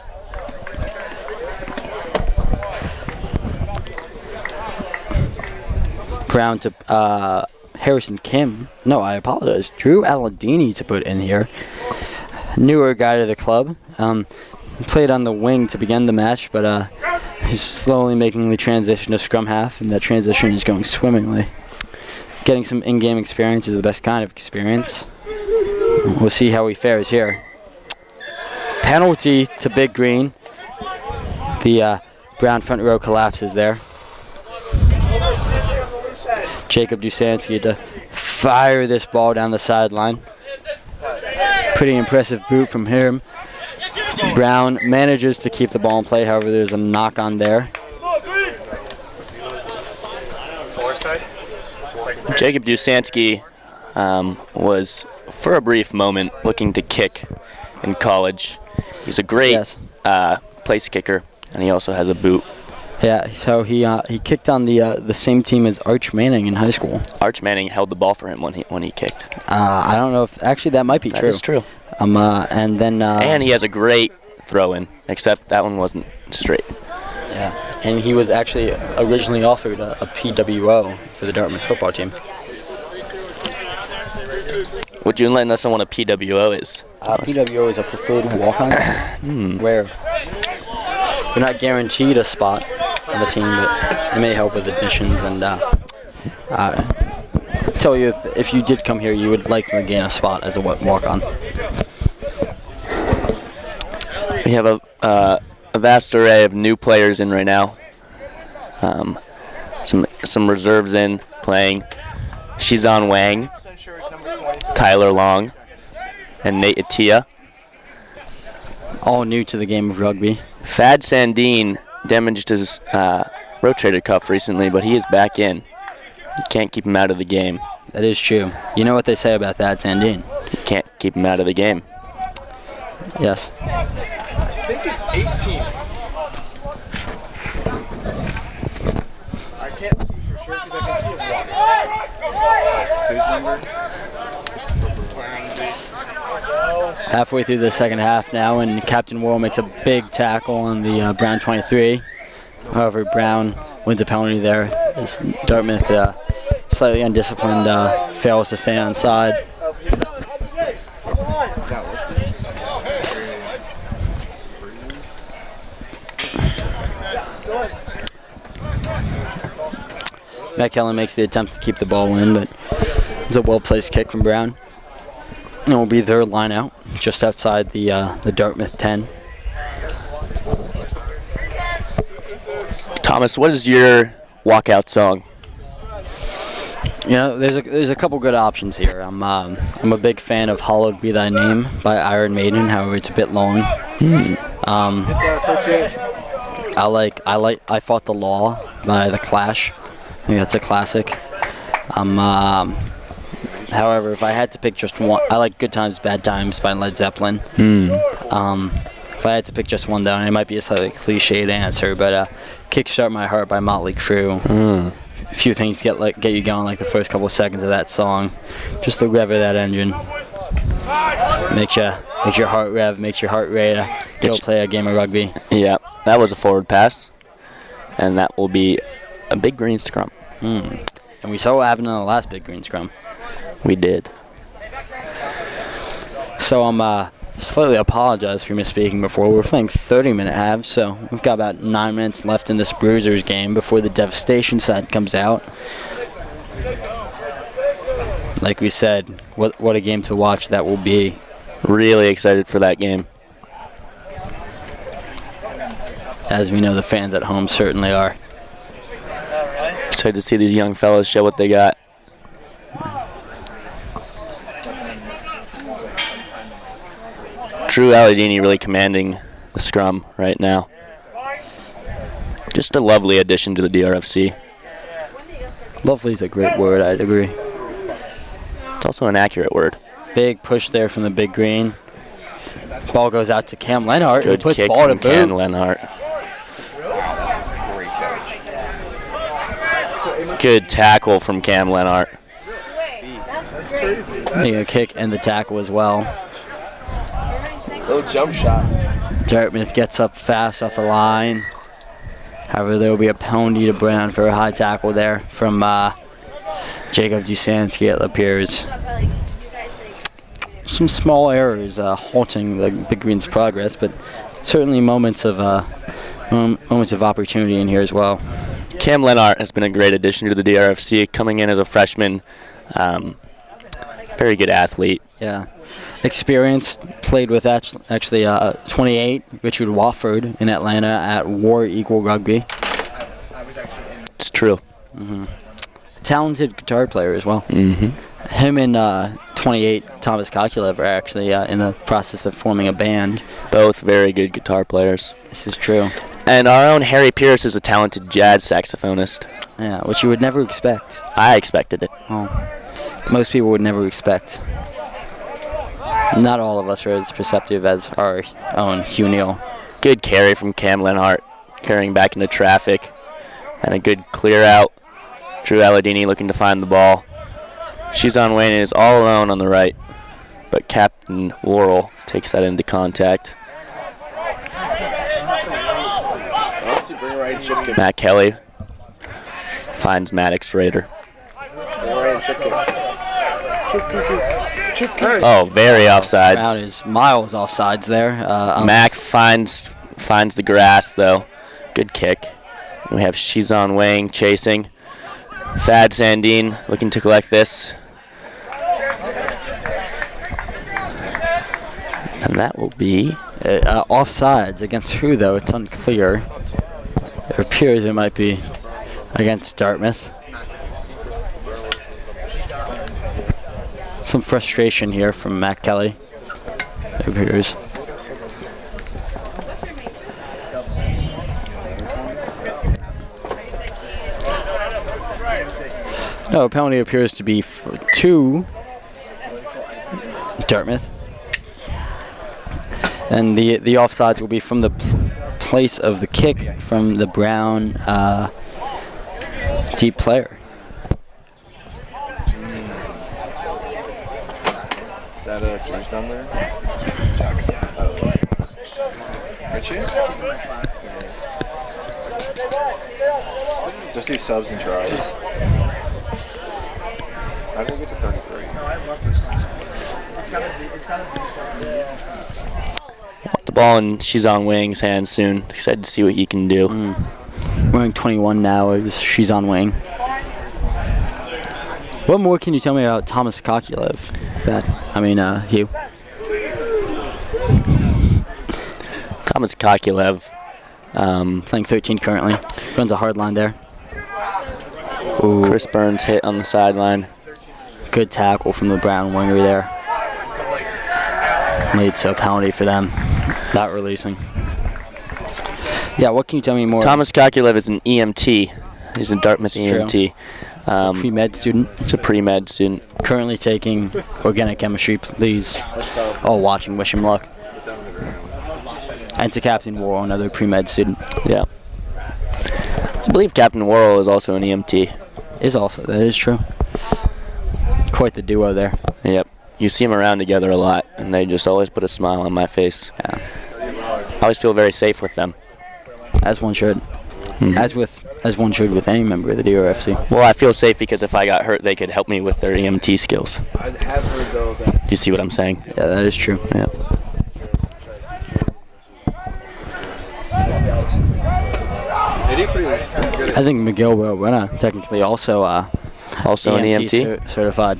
Brown to Harrison Kim. No, I apologize. Drew Aladini to put in here. Newer guy to the club. Played on the wing to begin the match, but he's slowly making the transition to scrum half, and that transition is going swimmingly. Getting some in-game experience is the best kind of experience. We'll see how he fares here. Penalty to Big Green. The Brown front row collapses there. Jacob Dusansky to fire this ball down the sideline. Pretty impressive boot from him. Brown manages to keep the ball in play, however there's a knock on there. Jacob Dusansky was, for a brief moment, looking to kick in college. He's a great place kicker, and he also has a boot. Yeah, so he kicked on the same team as Arch Manning in high school. Arch Manning held the ball for him when he kicked. I don't know if actually that might be true. That is true. And then and he has a great throw-in, except that one wasn't straight. Yeah, and he was actually originally offered a PWO for the Dartmouth football team. Would you let us know what a PWO is? PWO is a preferred walk-on, where you're not guaranteed a spot on the team, but it may help with admissions and tell you if you did come here, you would likely gain a spot as a walk-on. We have a vast array of new players in right now. Some reserves in playing. Shizan Wang, Tyler Long, and Nate Atia. All new to the game of rugby. Thad Sandine damaged his rotator cuff recently, but he is back in. You can't keep him out of the game. That is true. You know what they say about Thad Sandine? You can't keep him out of the game. Yes. I think it's 18. I can't see for sure because I can see it walking. Whose number? Halfway through the second half now, and Captain Worrell makes a big tackle on the Brown 23. However, Brown wins a penalty there as Dartmouth, slightly undisciplined, fails to stay on side. Matt Kelly makes the attempt to keep the ball in, but it's a well-placed kick from Brown. It will be their line out, just outside the Dartmouth 10. Thomas, what is your walkout song? You know, there's a couple good options here. I'm a big fan of "Hallowed Be Thy Name" by Iron Maiden. However, it's a bit long. I Fought the Law by The Clash. I think that's a classic. However, if I had to pick just one, I like Good Times, Bad Times by Led Zeppelin. If I had to pick just one, though, and it might be a slightly cliched answer, but Kickstart My Heart by Motley Crue. A few things get you going, like the first couple of seconds of that song. Just to rev that engine. Makes your heart rev, makes your heart ready to go play a game of rugby. Yeah, that was a forward pass, and that will be a big green scrum. And we saw what happened in the last big green scrum. We did. So I'm slightly apologize for misspeaking before. We're playing 30-minute halves, so we've got about 9 minutes left in this Bruisers game before the devastation side comes out. Like we said, what a game to watch that will be. Really excited for that game. As we know, the fans at home certainly are. Excited to see these young fellas show what they got. Drew Alladini really commanding the scrum right now. Just a lovely addition to the DRFC. Lovely is a great word, I'd agree. It's also an accurate word. Big push there from the big green. Ball goes out to Cam Lenhart. Good puts kick ball from to Cam boot. Lenhart. Good tackle from Cam Lenhart. Making a kick and the tackle as well. Little jump shot. Dartmouth gets up fast off the line. However, there will be a penalty to Brown for a high tackle there from Jacob Dusansky, it appears. Some small errors halting the Big Green's progress, but certainly moments of opportunity in here as well. Cam Lenhart has been a great addition to the DRFC, coming in as a freshman. Very good athlete. Yeah. Experienced, played with actually 28, Richard Wofford in Atlanta at War Equal Rugby. It's true. Talented guitar player as well. Him and 28, Thomas Kokulev, are actually in the process of forming a band. Both very good guitar players. This is true. And our own Harry Pierce is a talented jazz saxophonist. Yeah, which you would never expect. I expected it. Oh, most people would never expect. Not all of us are as perceptive as our own Hugh Neal. Good carry from Cam Lenhart, carrying back into traffic. And a good clear out. Drew Alladini looking to find the ball. Shizan Wayne is all alone on the right, but Captain Worrell takes that into contact. Matt Kelly finds Maddox Rader. Oh, very offsides. Brown is miles offsides there. Mac finds the grass though. Good kick. We have Shizan Wang chasing. Thad Sandine looking to collect this. And that will be offsides against who, though? It's unclear. It appears it might be against Dartmouth. Some frustration here from Matt Kelly. It appears. No, penalty appears to be to Dartmouth. And the offsides will be from the place of the kick from the Brown deep player. Is that a King's down there? Richie? Just do subs and tries. How did we get to 33? The ball in Shizong Wang's hands soon. Excited to see what he can do. Wearing 21 now is Shizong Wang. What more can you tell me about Thomas Kokulev? Hugh. Thomas Kokulev. Playing 13 currently. Runs a hard line there. Ooh. Chris Burns hit on the sideline. Good tackle from the Brown winger there. Leads to a penalty for them. Not releasing. Yeah, what can you tell me more? Thomas Kokulev is an EMT. He's a Dartmouth EMT. A pre-med student. It's a pre-med student. Currently taking organic chemistry. Please, all watching, wish him luck. And to Captain Worrell, another pre-med student. Yeah. I believe Captain Worrell is also an EMT. That is true. Quite the duo there. Yep. You see them around together a lot, and they just always put a smile on my face. Yeah. I always feel very safe with them. As one should. As one should with any member of the DRFC. Well, I feel safe because if I got hurt, they could help me with their EMT skills. I have heard those. Do you see what I'm saying? Yeah, that is true. Yeah. I think Miguel Buena technically also an EMT certified.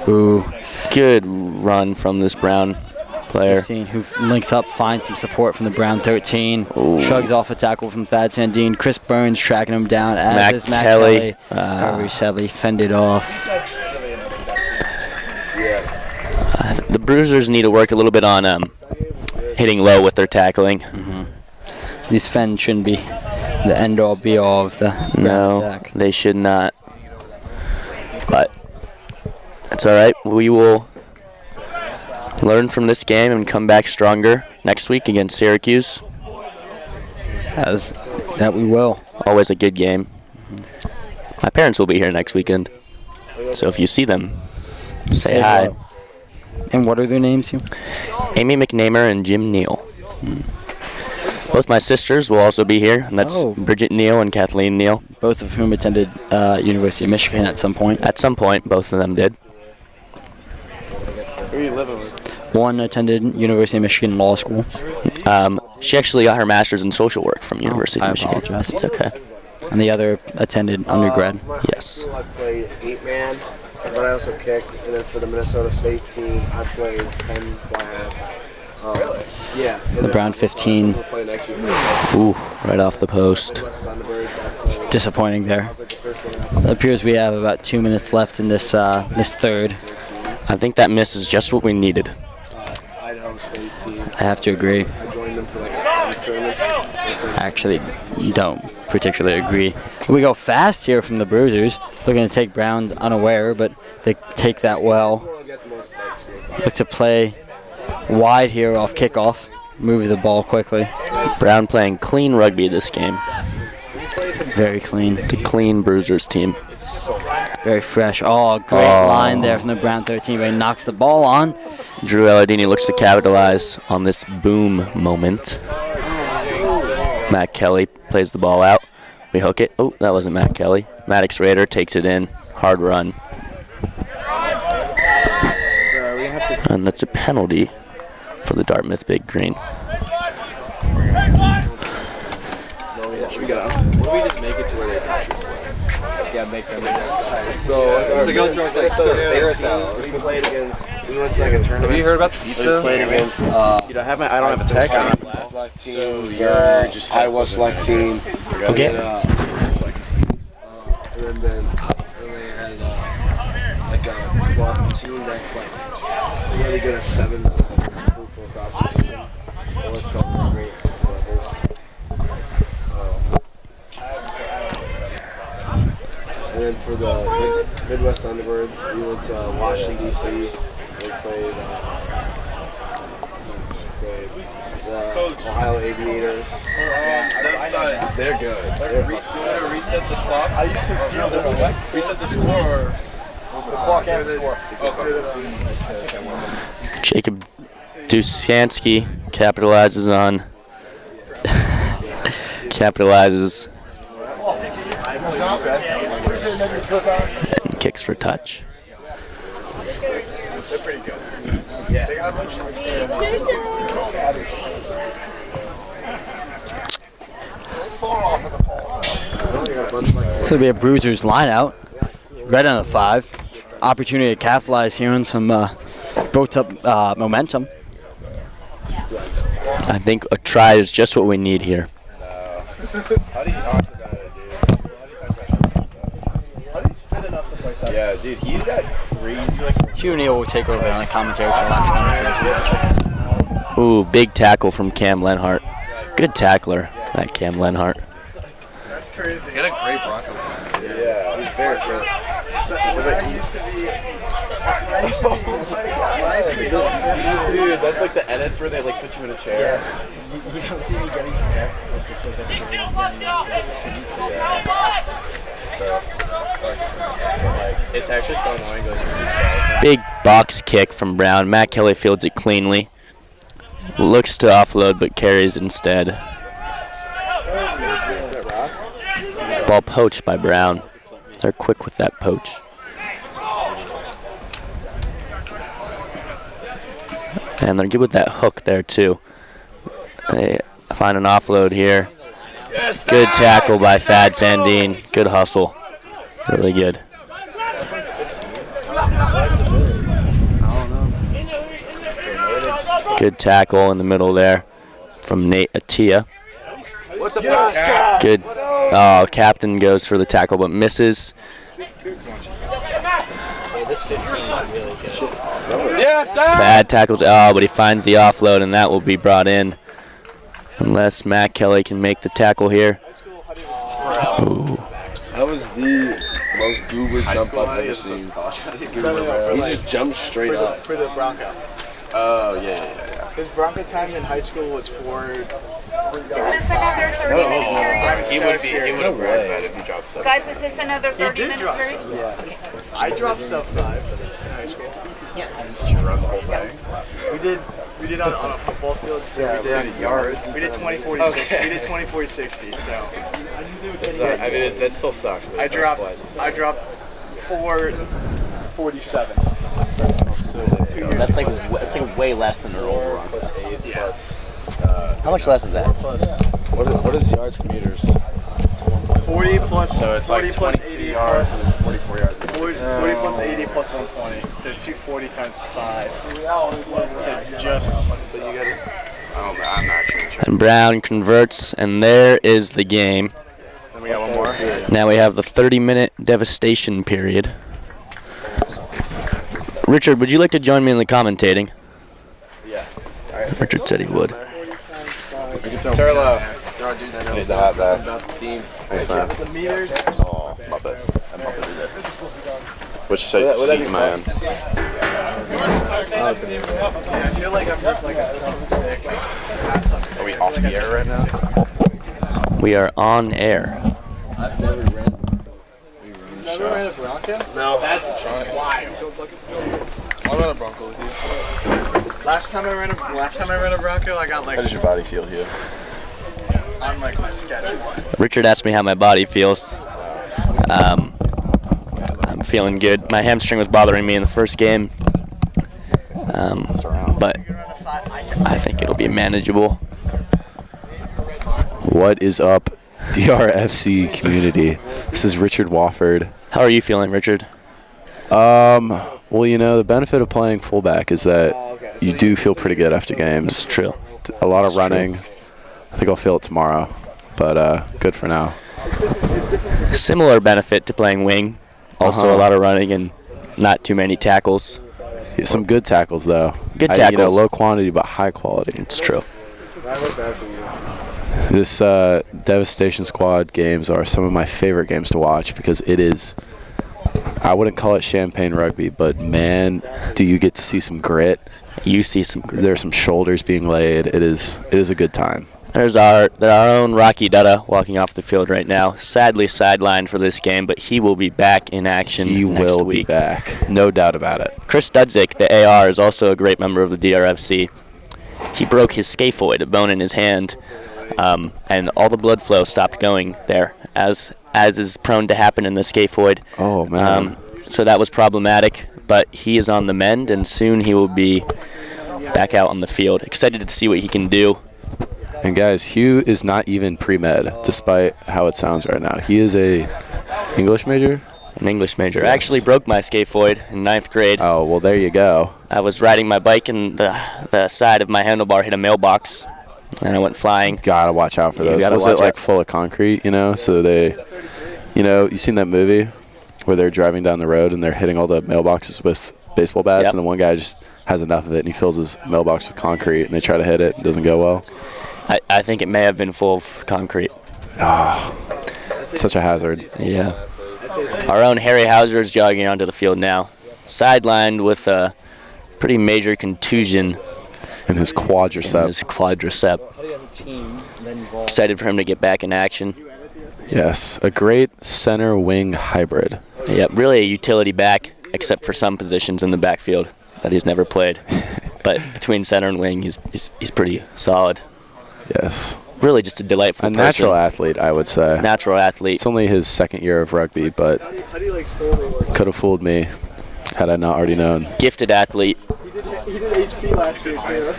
Ooh, good run from this Brown player. 15, who links up, finds some support from the Brown 13. Ooh. Shrugs off a tackle from Thad Sandine. Chris Burns tracking him down, as is Matt Kelly. Harvey Sedley fended off. The Bruisers need to work a little bit on hitting low with their tackling. These fends shouldn't be the end-all, be-all of the Brown attack. They should not. But that's all right. We will learn from this game and come back stronger next week against Syracuse. That we will. Always a good game. My parents will be here next weekend, so if you see them, say hi. Hello. And what are their names, Hugh? Amy McNamer and Jim Neal. Both my sisters will also be here, and that's Bridget Neal and Kathleen Neal. Both of whom attended University of Michigan at some point. At some point, both of them did. Who are you living with? One attended University of Michigan Law School. She actually got her master's in social work from University of Michigan. Apologize. It's okay. And the other attended undergrad. Yes. I played 8-man, and then I also kicked. And then for the Minnesota State team, I played 10 flat. Yeah. The Brown 15. Ooh, right off the post. Disappointing there. It appears we have about 2 minutes left in this this third. I think that miss is just what we needed. I have to agree. I joined them for like a tournament. I actually don't particularly agree. We go fast here from the Bruisers. Looking to take Browns unaware, but they take that well. Look to play wide here off kickoff. Move the ball quickly. Brown playing clean rugby this game. Very clean. The clean Bruisers team. Very fresh. Oh, great line there from the Brown 13. Where he knocks the ball on. Drew Ellardini looks to capitalize on this boom moment. Matt Kelly plays the ball out. We hook it. Oh, that wasn't Matt Kelly. Maddox Rader takes it in. Hard run. And that's a penalty for the Dartmouth Big Green. We just make it to where they Yeah, make them. So we went to like a tournament. Have you heard about the pizza? We played against. You don't have my. I don't have a text. So you're just Iowa select team. Okay. And then they had like a club team that's like really good at 7 people across the nation. What's called Rebels. And then for the Midwest Thunderbirds, we went to Washington, D.C. They played the Ohio Aviators. They're good. Reset the clock. I used to reset the score. Or the clock and the score. Jacob Dusansky capitalizes and kicks for touch. They're pretty good. Yeah. It's going to be a Bruisers line out. Red on the 5. Opportunity to capitalize here on some built up momentum. I think a try is just what we need here. How do you talk about it, dude? How do you fit enough to play side? Yeah, dude, he's got crazy like. Hugh Neal will take over on the commentary for the last minutes of this match. Ooh, big tackle from Cam Lenhart. Good tackler, that Cam Lenhart. That's crazy. He had a great Bronco time. Yeah, he's very good. But he used to be. Dude, that's like the edits where they like put you in a chair. Yeah. You don't see me getting snapped, but just like that's because It's actually so annoying. Big box kick from Brown. Matt Kelly fields it cleanly. Looks to offload, but carries instead. Ball poached by Brown. They're quick with that poach. And they're good with that hook there, too. They find an offload here. Good tackle by Thad Sandine. Good hustle. Really good. Good tackle in the middle there from Nate Atia. Good. Oh, Captain goes for the tackle but misses. This 15 is really good. Bad tackles. Oh, but he finds the offload, and that will be brought in. Unless Matt Kelly can make the tackle here. Ooh. That was the most goober jump I've ever seen. He just jumped straight up. For the Bronco. Oh, yeah. His Bronco time in high school was 4. Is this another 30 minute period? He would have grabbed that if he dropped sub. Guys, is this another 30 He did minute drop period? sub. Yeah. I dropped sub 5 in high school. Yeah. Did you run the whole thing? We did on a football field. So we did yards. We did 20-40-60. Okay. We did 20-40-60. So. I mean, that still sucks. I dropped 4:47. So That's like way less than their overall. Plus 8 plus. How much less is that? What is yards to meters? 40 plus. So it's 40 like plus 22 80 yards, plus 44 yards. 40 plus 80 plus 120. So 240 times 5. So you gotta. I'm not sure. And Brown converts, and there is the game. Then we got one more. Now we have the 30-minute devastation period. Richard, would you like to join me in the commentating? Yeah. Richard said he would. Turlo. I need to have that. About the team. Thanks, man. The meters. Oh, my bad. Which seat am I on? I feel like I'm like a sub 6. Are we off the air right now? We are on air. I've never ran. Never ran a Bronco? No. That's wild. I'll run a Bronco with you. Last time I ran a Bronco, I got like. How does your body feel here? On like my sketch one. Richard asked me how my body feels. I'm feeling good. My hamstring was bothering me in the first game, but I think it'll be manageable. What is up, DRFC community? This is Richard Wofford. How are you feeling, Richard? Well, you know, the benefit of playing fullback is that you do feel pretty good after games. That's true. A lot of running. I think I'll feel it tomorrow, but good for now. Similar benefit to playing wing. Also a lot of running and not too many tackles. Yeah, some good tackles, though. Good tackles. You know, low quantity, but high quality. It's true. This Devastation Squad games are some of my favorite games to watch because it is, I wouldn't call it champagne rugby, but man, do you get to see some grit. You see some grit. There's some shoulders being laid. It is a good time. There's our own Rocky Dutta walking off the field right now. Sadly sidelined for this game, but he will be back in action next week. He will be back. No doubt about it. Chris Studzik, the AR, is also a great member of the DRFC. He broke his scaphoid, a bone in his hand, and all the blood flow stopped going there, as is prone to happen in the scaphoid. Oh, man. So that was problematic, but he is on the mend, and soon he will be back out on the field. Excited to see what he can do. And guys, Hugh is not even pre-med, despite how it sounds right now. He is a English major? An English major. Yes. I actually broke my scaphoid in 9th grade. Oh, well, there you go. I was riding my bike and the side of my handlebar hit a mailbox, and I went flying. Gotta watch out for those. Was it like full of concrete, you know? So they, you know, you seen that movie where they're driving down the road and they're hitting all the mailboxes with baseball bats, and the one guy just has enough of it and he fills his mailbox with concrete and they try to hit it. It doesn't go well. I think it may have been full of concrete. Oh, such a hazard. Yeah. Our own Harry Hauser is jogging onto the field now. Sidelined with a pretty major contusion. In his quadricep. Excited for him to get back in action. Yes, a great center wing hybrid. Yep, really a utility back, except for some positions in the backfield that he's never played. But between center and wing, he's pretty solid. Yes. Really just a delightful person. Natural athlete, I would say. Natural athlete. It's only his second year of rugby, but could have fooled me had I not already known. Gifted athlete. He did HP last year, too.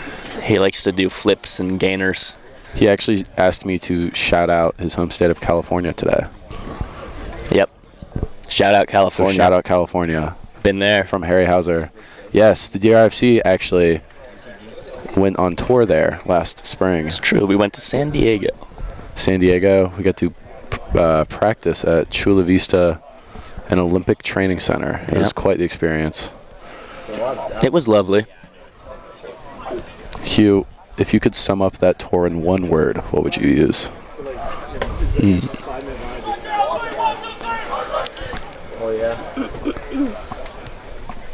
He likes to do flips and gainers. He actually asked me to shout out his home state of California today. Yep. Shout out California. So shout out California. Been there. From Harry Hauser. Yes, the DRFC actually went on tour there last spring. It's true. We went to San Diego. We got to practice at Chula Vista, an Olympic training center. It was quite the experience. It was lovely. Hugh, if you could sum up that tour in one word, what would you use? Oh, yeah.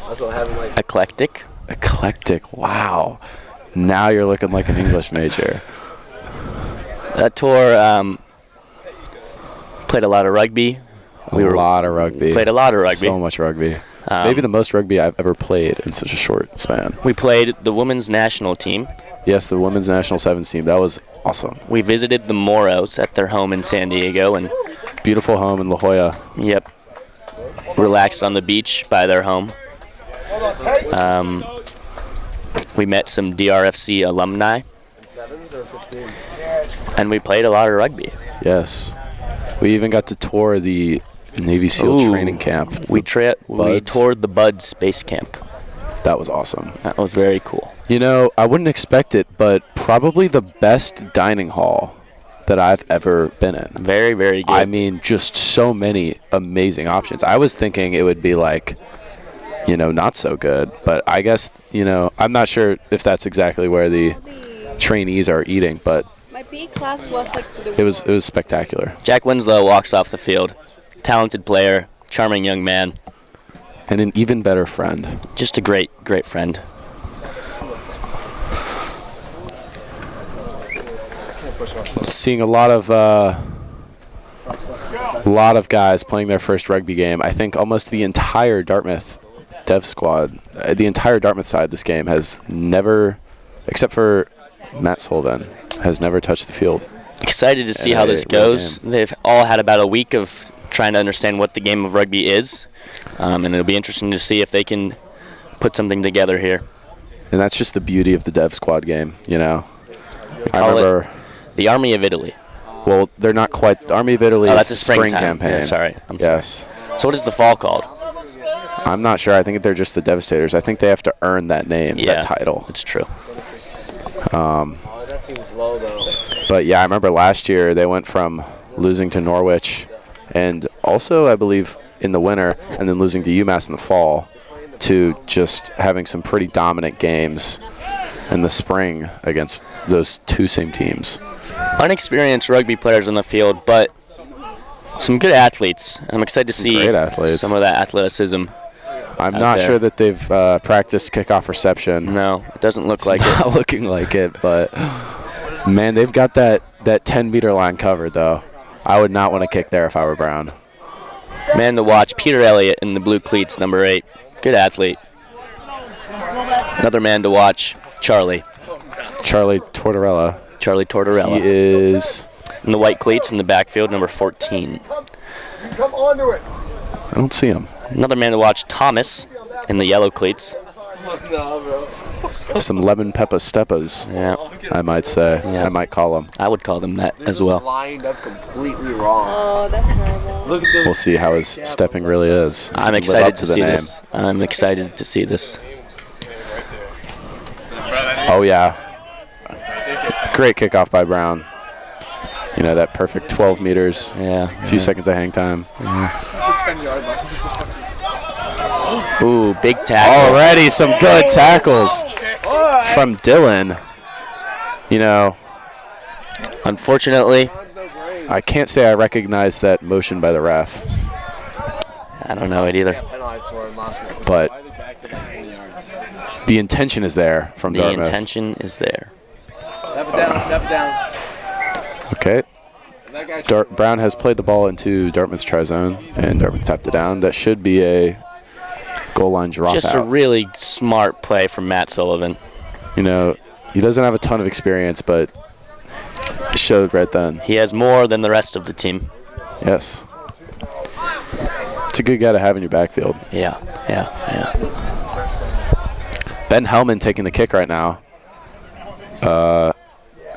Also having like Eclectic. Eclectic. Wow. Now you're looking like an English major. That tour played a lot of rugby. Played a lot of rugby. So much rugby. Maybe the most rugby I've ever played in such a short span. We played the women's national team. Yes, the women's national sevens team. That was awesome. We visited the Moros at their home in San Diego. And beautiful home in La Jolla. Yep. Relaxed on the beach by their home. We met some DRFC alumni. Sevens or 15s? And we played a lot of rugby. Yes. We even got to tour the Navy SEAL training camp. We toured the Bud Space Camp. That was awesome. That was very cool. You know, I wouldn't expect it, but probably the best dining hall that I've ever been in. Very, very good. I mean, just so many amazing options. I was thinking it would be like, you know, not so good, but I guess, you know, I'm not sure if that's exactly where the trainees are eating, but my B class was like it was spectacular. Jack Winslow walks off the field. Talented player, charming young man. And an even better friend. Just a great, great friend. Seeing a lot of guys playing their first rugby game. I think almost the entire Dartmouth Dev squad, the entire Dartmouth side of this game has never, except for Matt Solven, has never touched the field. Excited to see how this goes. They've all had about a week of trying to understand what the game of rugby is, and it'll be interesting to see if they can put something together here. And that's just the beauty of the Dev squad game, you know. I remember the Army of Italy. Well, they're not quite. The Army of Italy that's is a spring campaign. Yeah, sorry. Yes. So what is the fall called? I'm not sure. I think they're just the Devastators. I think they have to earn that name, that title. It's true. That seems low, though. But yeah, I remember last year they went from losing to Norwich and also, I believe, in the winter, and then losing to UMass in the fall, to just having some pretty dominant games in the spring against those two same teams. Unexperienced rugby players on the field, but some good athletes. I'm excited to see Great athletes. some of that athleticism. I'm not sure that they've practiced kickoff reception. No, it doesn't look It's like not it. looking like it, but man, they've got that 10-meter line covered, though. I would not want to kick there if I were Brown. Man to watch, Peter Elliott in the blue cleats, number 8. Good athlete. Another man to watch, Charlie. Charlie Tortorella. Charlie Tortorella. He is in the white cleats in the backfield, number 14. Come onto it. I don't see him. Another man to watch, Thomas, in the yellow cleats. Some lemon pepper steppers, I might say. I might call them. I would call them that as Just well. lined up completely wrong. Oh, that's terrible. Look at them. We'll see how his stepping really is. I'm Live up excited to the see name. this. I'm excited to see this. Oh, yeah. Great kickoff by Brown. You know, that perfect 12 meters. Yeah. A few seconds of hang time. 10-yard line. Ooh, big tackle. Already some good tackles from Dylan. You know, unfortunately, I can't say I recognize that motion by the ref. I don't know it either. But the intention is there from The Dartmouth. intention is there. Step it down, step it down. Okay. Brown has played the ball into Dartmouth's try zone, and Dartmouth tapped it down. That should be a goal line dropout. Just a really smart play from Matt Sullivan. You know, he doesn't have a ton of experience, but it showed right then. He has more than the rest of the team. Yes. It's a good guy to have in your backfield. Yeah. Ben Hellman taking the kick right now.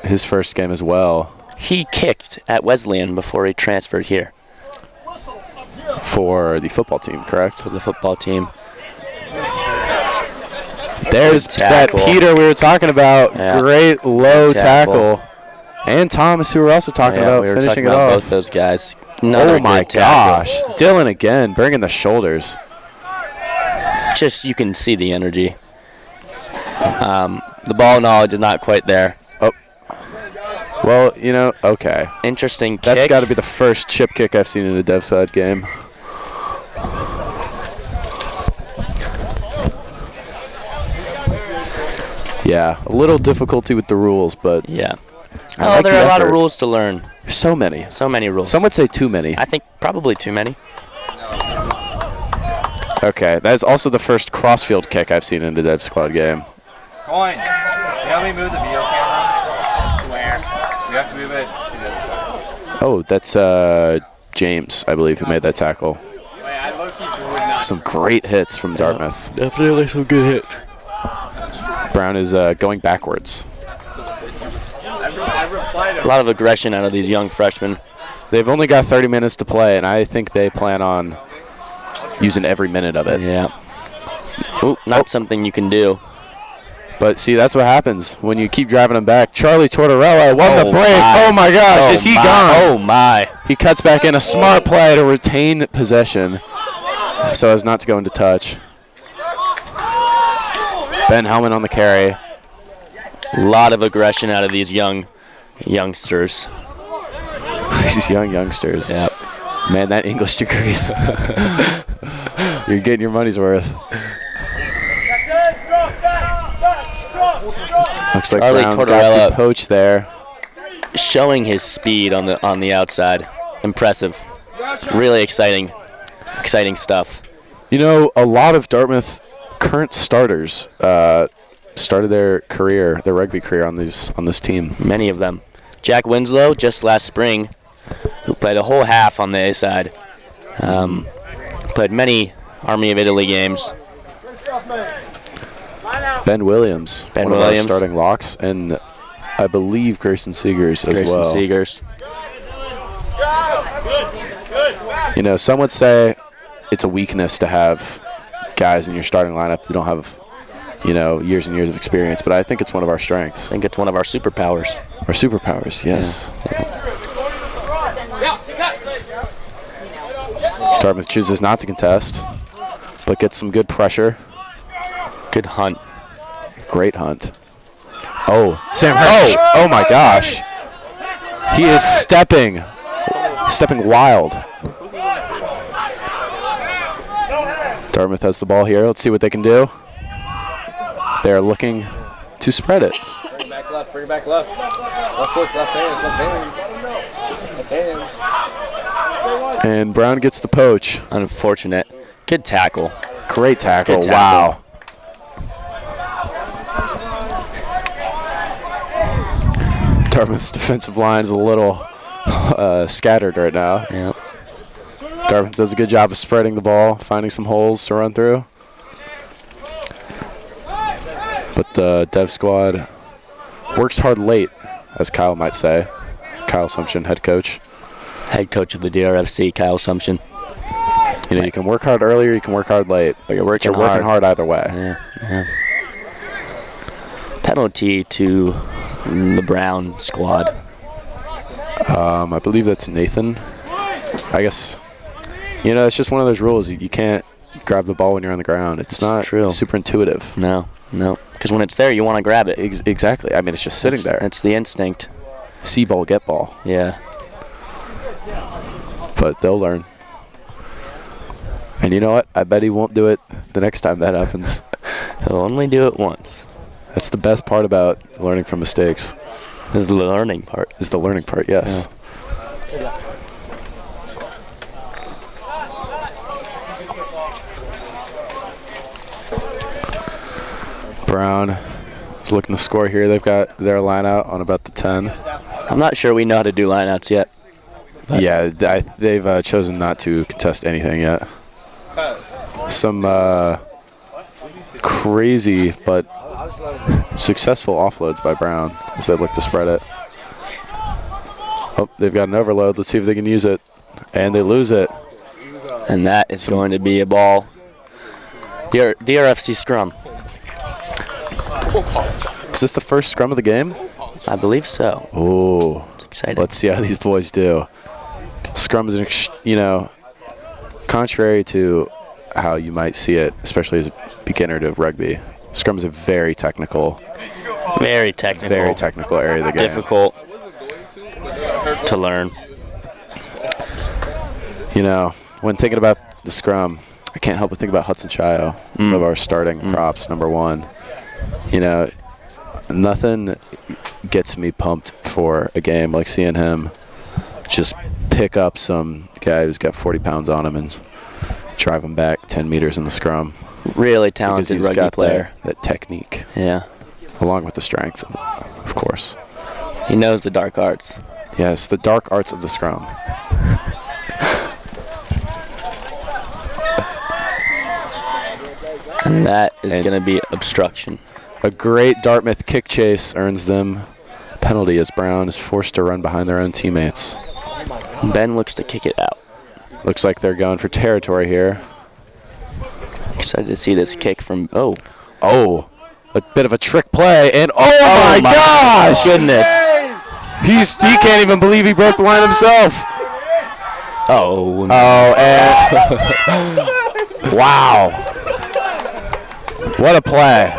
His first game as well. He kicked at Wesleyan before he transferred here. For the football team, correct? For the football team. There's that Peter we were talking about. Yeah. Great low Good tackle. tackle. And Thomas, who we're also talking about, we were finishing talking it about off. both those guys. Another Oh my good tackle. gosh. Dylan again, bringing the shoulders. Just, you can see the energy. The ball knowledge is not quite there. Oh. Well, you know, okay. Interesting kick. That's got to be the first chip kick I've seen in a dev side game. Yeah, a little difficulty with the rules, but yeah. I like There the are a lot of effort. rules to learn. There's so many. So many rules. Some would say too many. I think probably too many. Okay, that's also the first crossfield kick I've seen in a dev squad game. Coin, can you help me move the video camera? Where? We have to move it to the other side. Oh, that's James, I believe, who made that tackle. Some great hits from Dartmouth. Definitely some good hits. Brown is going backwards. A lot of aggression out of these young freshmen. They've only got 30 minutes to play, and I think they plan on using every minute of it. Yeah. Ooh, not something you can do. But see, that's what happens when you keep driving them back. Charlie Tortorella won the break. My. Oh my gosh, Oh is he my. gone? Oh my. He cuts back in a smart play to retain possession so as not to go into touch. Ben Hellman on the carry. A lot of aggression out of these youngsters. These young youngsters. Yep. Man, that English degrees. You're getting your money's worth. Looks like Charlie Brown got Tortorella the poach there. showing his speed on the outside. Impressive. Really exciting stuff. You know, a lot of Dartmouth current starters started their rugby career on this team. Many of them. Jack Winslow, just last spring, who played a whole half on the A side. Played many Army of Italy games. Ben Williams, one of our starting locks, and I believe Grayson Seegers as well. Grayson Seegers. You know, some would say it's a weakness to have guys in your starting lineup that don't have, you know, years and years of experience, but I think it's one of our strengths. I think it's one of our superpowers. Our superpowers, yes. Dartmouth chooses not to contest, but gets some good pressure. Good hunt. Great hunt. Oh, Sam Hirsch. Oh my gosh. He is stepping wild. Dartmouth has the ball here. Let's see what they can do. They're looking to spread it. Bring it back left, bring it back left. Left foot, left hands, left hands. Left hands. And Brown gets the poach. Unfortunate. Good tackle. Great tackle. Good tackle. Wow. Dartmouth's defensive line is a little scattered right now. Yep. Dartmouth does a good job of spreading the ball, finding some holes to run through. But the Dev squad works hard late, as Kyle might say. Kyle Sumption, head coach. Head coach of the DRFC, Kyle Sumption. You know, you can work hard early or you can work hard late. But you're working hard either way. Yeah. Penalty to the Brown squad. I believe that's Nathan. I guess, you know, it's just one of those rules. You can't grab the ball when you're on the ground. It's not super intuitive. No. Because when it's there, you want to grab it. Exactly. I mean, it's just sitting there. It's the instinct. See ball, get ball. Yeah. But they'll learn. And you know what? I bet he won't do it the next time that happens. He'll only do it once. That's the best part about learning from mistakes. Is the learning part. Is the learning part, yes. Yeah. Brown is looking to score here. They've got their line out on about the 10. I'm not sure we know how to do lineouts yet. Yeah, they've chosen not to contest anything yet. Some crazy but successful offloads by Brown as they look to spread it. Oh, they've got an overload. Let's see if they can use it. And they lose it. And that is going to be a ball. DRFC scrum. Is this the first scrum of the game? I believe so. Oh, it's exciting. Let's see how these boys do. Scrum is, you know, contrary to how you might see it, especially as a beginner to rugby. Scrum is a very technical area of the game. Difficult to learn. You know, when thinking about the scrum, I can't help but think about Hudson Chayo, one of our starting props, number 1. You know, nothing gets me pumped for a game like seeing him just pick up some guy who's got 40 pounds on him and drive him back 10 meters in the scrum. Really talented because he's rugby got player. That technique. Yeah. Along with the strength, of course. He knows the dark arts. Yes, the dark arts of the scrum. And that is going to be obstruction. A great Dartmouth kick chase earns them a penalty as Brown is forced to run behind their own teammates. Ben looks to kick it out. Looks like they're going for territory here. Excited to see this kick from, a bit of a trick play, and oh my gosh! Goodness. He can't even believe he broke the line himself. Oh, and wow. What a play.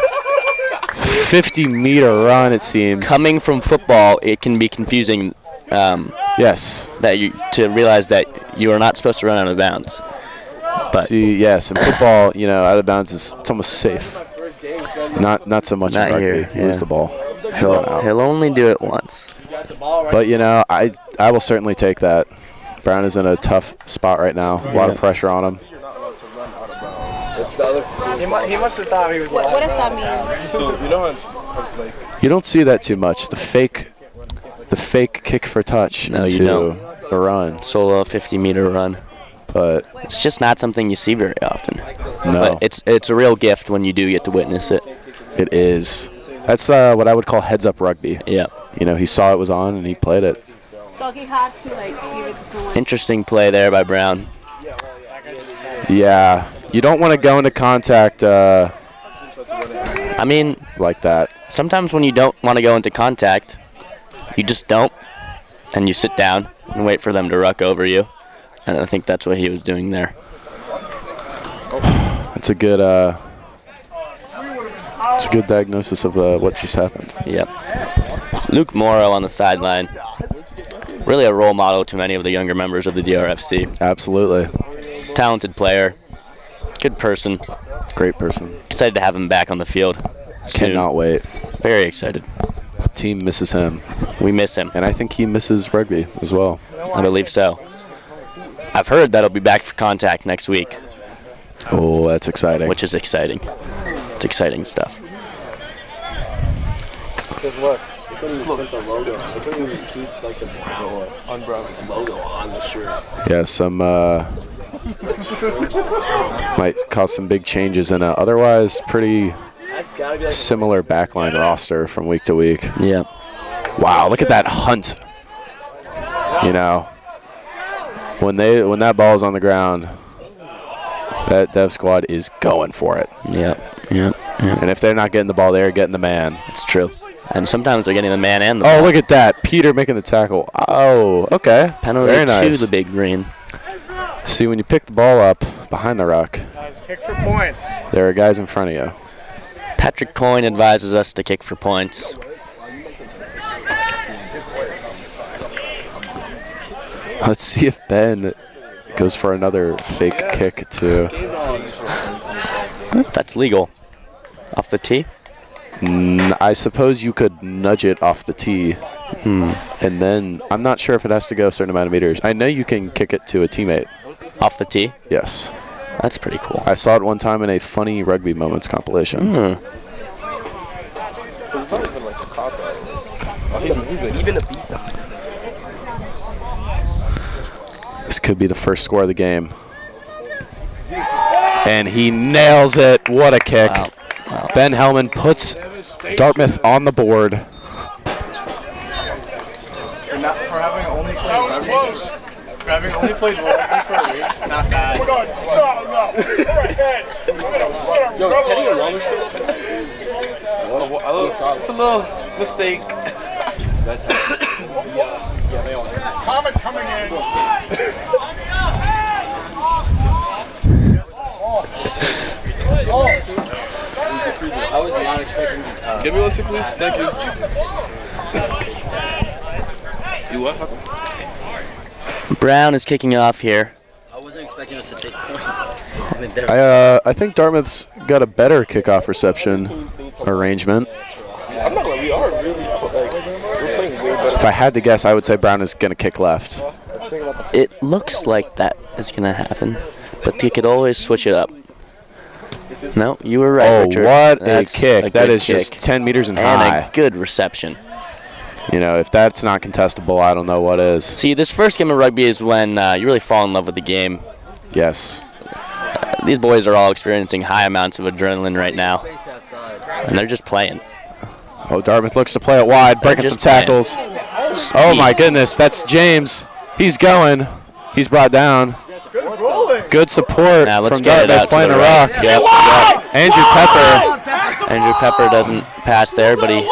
50-meter run, it seems. Coming from football, it can be confusing. Yes. To realize that you are not supposed to run out of bounds. But see, yes, in football, you know, out of bounds it's almost safe. Not so much in rugby. Here. You lose the ball. He'll only do it once. But you know, I will certainly take that. Brown is in a tough spot right now. A lot of pressure on him. He must have thought he was. What does that mean? So you know how, like, You don't see that too much. The fake kick for touch into the run. Solo 50-meter run. But it's just not something you see very often. No. But it's a real gift when you do get to witness it. It is. That's what I would call heads-up rugby. Yeah. You know, he saw it was on and he played it. So he had to like give it to someone. Interesting play there by Brown. Yeah, you don't want to go into contact. I mean, like that. Sometimes when you don't want to go into contact, you just don't, and you sit down and wait for them to ruck over you. And I think that's what he was doing there. It's a good diagnosis of what just happened. Yep. Luke Morrow on the sideline. Really a role model to many of the younger members of the DRFC. Absolutely. Talented player. Good person. Great person. Excited to have him back on the field soon. Cannot wait. Very excited. The team misses him. We miss him. And I think he misses rugby as well. I believe so. I've heard that he'll be back for contact next week. Oh, that's exciting. Which is exciting. It's exciting stuff. Because look, they couldn't even put the logo. They couldn't even keep like the brown logo on the shirt. Yeah, some might cause some big changes in a otherwise pretty similar backline roster from week to week. Yeah. Wow, look at that hunt. You know, when that ball is on the ground, that dev squad is going for it. Yep. And if they're not getting the ball, they're getting the man. It's true. And sometimes they're getting the man and the ball. ball. Look at that. Peter making the tackle. Oh, okay. Penalty Very nice. to the big green. See, when you pick the ball up behind the ruck, Kick for points. there are guys in front of you. Patrick Coyne advises us to kick for points. Let's see if Ben goes for another fake kick too. That's legal. Off the tee? I suppose you could nudge it off the tee. And then I'm not sure if it has to go a certain amount of meters. I know you can kick it to a teammate. Off the tee? Yes. That's pretty cool. I saw it one time in a funny rugby moments compilation. It's not even like a cop out. Even the B-side. This could be the first score of the game. And he nails it. What a kick. Wow. Ben Hellman puts Dartmouth on the board. For having only played rugby. For having only played rugby for a week. Not bad. Yo, is Teddy a roller still? It's a little mistake. Comment coming in. I was not expecting. Give me one too, please. Thank you. You what? Brown is kicking off here. I wasn't expecting us to take points. I think Dartmouth's got a better kickoff reception arrangement. I'm not like we are really we're playing way better. If I had to guess, I would say Brown is going to kick left. It looks like that is going to happen, but they could always switch it up. No, you were right, Oh, Richard. what That's a kick. That good is just kick. 10 meters and And high. a good reception. You know, if that's not contestable, I don't know what is. See, this first game of rugby is when you really fall in love with the game. Yes. These boys are all experiencing high amounts of adrenaline right now, and they're just playing. Oh, Dartmouth looks to play it wide, breaking some tackles. Oh, my goodness. That's James. He's going. He's brought down. Good support Now let's from get it Dartmouth out to playing the the right. rock. Yep. Andrew Pepper. Andrew Pepper doesn't pass there, but he...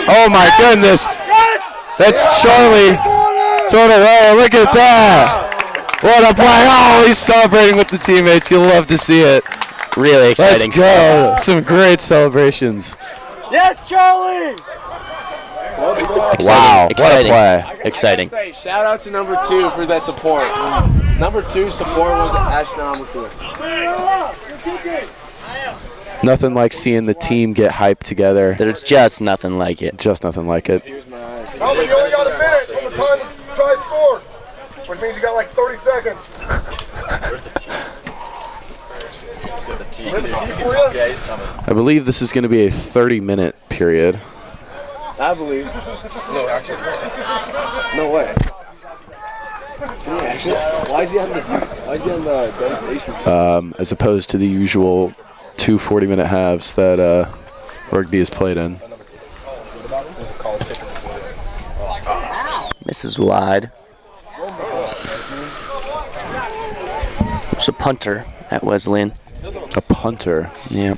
Oh, my goodness. That's Charlie. Sort of away. Look at that. What a play. Oh, he's celebrating with the teammates. You'll love to see it. Really exciting Let's go. Some great celebrations. Yes, Charlie! Wow, what a play. Exciting. Say, shout out to number 2 for that support. Number 2 support was astronomical. Nothing like seeing the team get hyped together. There's just nothing like it. Just nothing like it. Calvin, you only got a minute from the time the try scored, which means you got like 30 seconds. Where's the team? Yeah, he's coming. I believe this is going to be a 30-minute period. I believe. No, actually. No way. Actually, why is he on the devastation? As opposed to the usual 2 40-minute halves that rugby is played in. This is wide. It's a punter at Wesleyan. A punter. Yeah.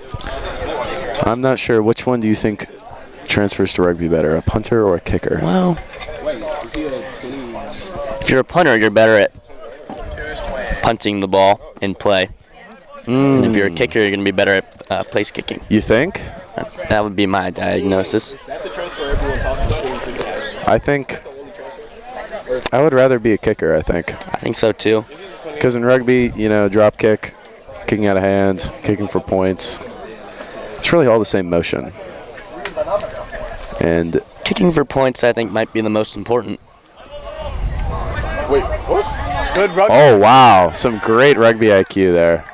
I'm not sure. Which one do you think transfers to rugby better, a punter or a kicker? Well, if you're a punter, you're better at punting the ball in play. And if you're a kicker, you're going to be better at place kicking. You think? That would be my diagnosis. I think I would rather be a kicker, I think. I think so too. Because in rugby, you know, drop kick, kicking out of hands, kicking for points, it's really all the same motion. And kicking for points, I think, might be the most important. Wait, what? Good rugby. Oh, wow. Some great rugby IQ there.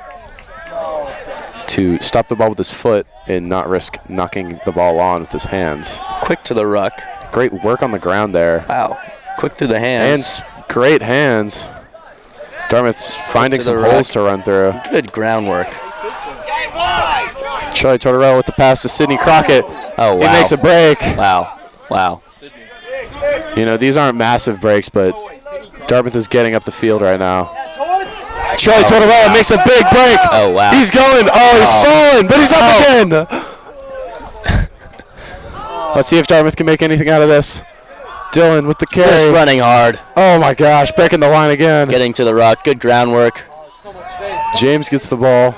To stop the ball with his foot and not risk knocking the ball on with his hands. Quick to the ruck. Great work on the ground there. Wow. Quick through the hands. And great hands. Dartmouth's finding some holes to run through. Good groundwork. Charlie Tortorella with the pass to Sidney Crockett. Oh, wow. He makes a break. Wow. Wow. You know, these aren't massive breaks, but Dartmouth is getting up the field right now. Charlie Tortorella makes a big break. Oh, wow. He's going. Oh, he's falling, but he's up again. Let's see if Dartmouth can make anything out of this. Dylan with the carry. Just running hard. Oh, my gosh. Breaking the line again. Getting to the ruck. Good groundwork. James gets the ball.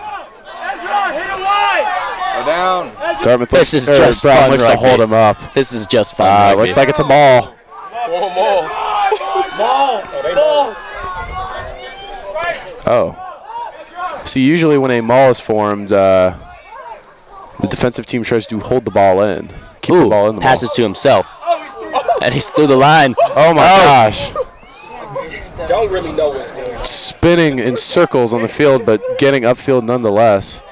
Down. Dartmouth this is just Brown fun looks rugby. to hold him up. This is just fun. Looks like it's a maul. Oh. See, usually when a maul is formed, the defensive team tries to hold the ball in. Keep the ball in the passes maul. to himself. And he's through the line. Oh, my gosh. Don't really know what's going on. Spinning in circles on the field, but getting upfield nonetheless.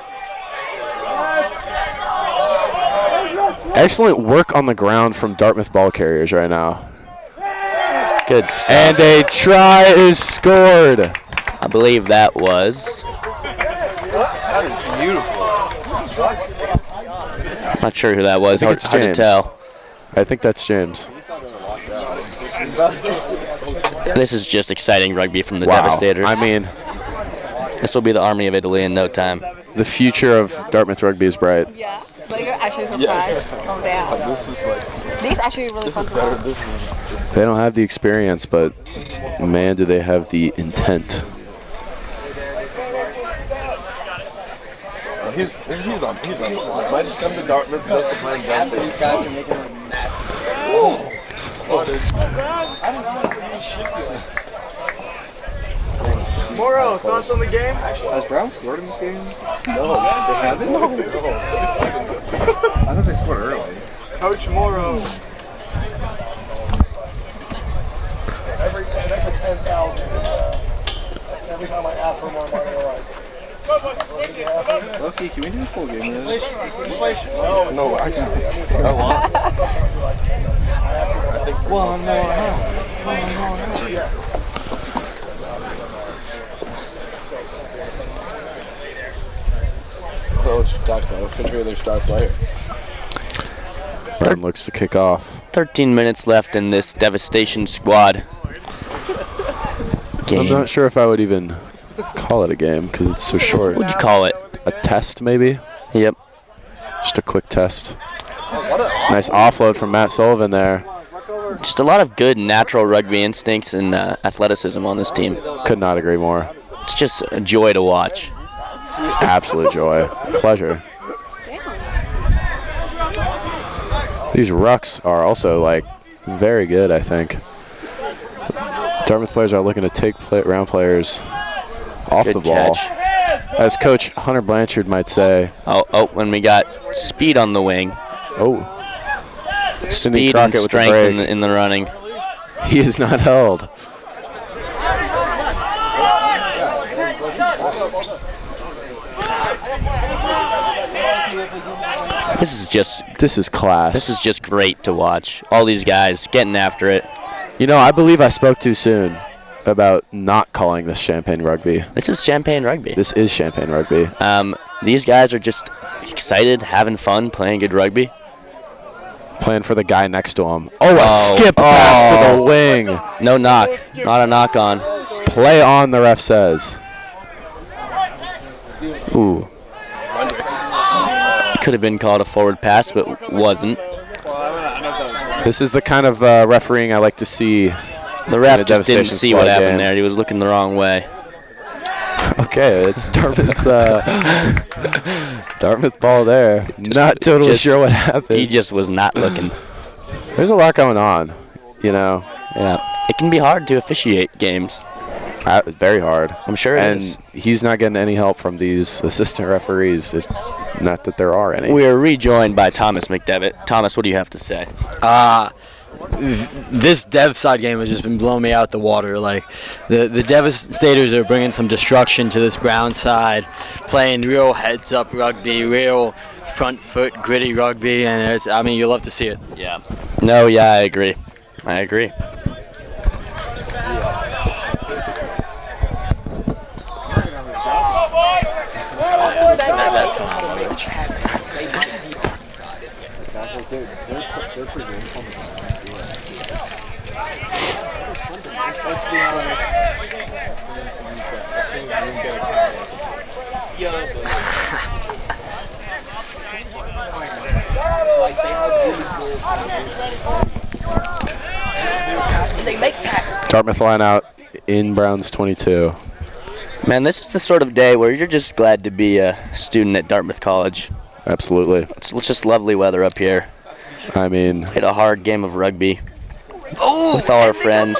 Excellent work on the ground from Dartmouth ball carriers right now. Good stuff. And a try is scored. I believe that was. That is beautiful. Not sure who that was. I think it's Hard to James. tell. I think that's James. This is just exciting rugby from the Wow. Devastators. I mean, this will be the Army of Italy in no time. the future of Dartmouth rugby is bright. Yeah, like you're actually surprised. Oh, damn. This is like. These actually really fun to Better. watch. This is. They don't have the experience, but man, do they have the intent. He's not. Might just come to Dartmouth just to play Penn State. Moro, thoughts on the game? Has Brown scored in this game? No, they haven't. No. I thought they scored early. Coach Moro. Every 10,000. Every time I ask for more money, they're like, Loki, can we do a full game of this? inflation. No, actually, a lot. One more. Coach, talk about control their star player. Brown looks to kick off. 13 minutes left in this devastation squad game. I'm not sure if I would even call it a game because it's so short. What'd you call it? A test, maybe? Yep. Just a quick test. Nice offload from Matt Sullivan there. Just a lot of good natural rugby instincts and athleticism on this team. Could not agree more. It's just a joy to watch. Absolute joy. Pleasure. These rucks are also, like, very good, I think. Dartmouth players are looking to take round players off Good the ball. catch. As Coach Hunter Blanchard might say. Oh, when we got speed on the wing. Oh. Sidney Speed and Crockett with the strength break. in the running. He is not held. This is class. This is just great to watch. All these guys getting after it. You know, I believe I spoke too soon about not calling this Champagne Rugby. This is Champagne Rugby. This is Champagne Rugby. These guys are just excited, having fun, playing good rugby. Playing for the guy next to him. Oh, a skip pass to the wing. No knock. Not a knock on. Play on, the ref says. Ooh. Could have been called a forward pass, but wasn't. This is the kind of refereeing I like to see. The ref just didn't see what happened there. He was looking the wrong way. Okay, it's Dartmouth's Dartmouth ball there. Not totally sure what happened. He just was not looking. There's a lot going on, you know. Yeah, it can be hard to officiate games. Very hard. I'm sure it is. And he's not getting any help from these assistant referees, not that there are any. We are rejoined by Thomas McDevitt. Thomas, what do you have to say? This Dev side game has just been blowing me out the water. Like the Devastators are bringing some destruction to this Brown side, playing real heads-up rugby, real front foot gritty rugby, and you love to see it. Yeah. No, yeah, I agree. I agree. Let's be honest. Dartmouth line out in Brown's 22. Man, this is the sort of day where you're just glad to be a student at Dartmouth College. Absolutely. It's just lovely weather up here. I mean, played a hard game of rugby with all our friends.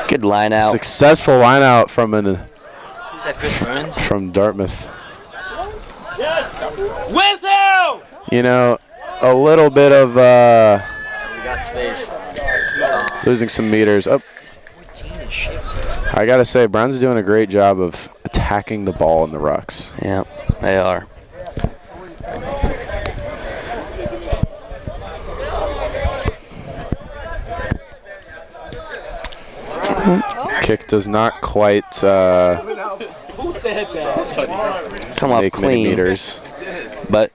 Good line out. Successful line out from Is that Chris Burns? from Dartmouth. With who? You know, a little bit of We got space. losing some meters. Oh. I gotta say, Brown's doing a great job of attacking the ball in the rucks. Yeah, they are. Kick does not quite Who said that? Come off make clean, meters. but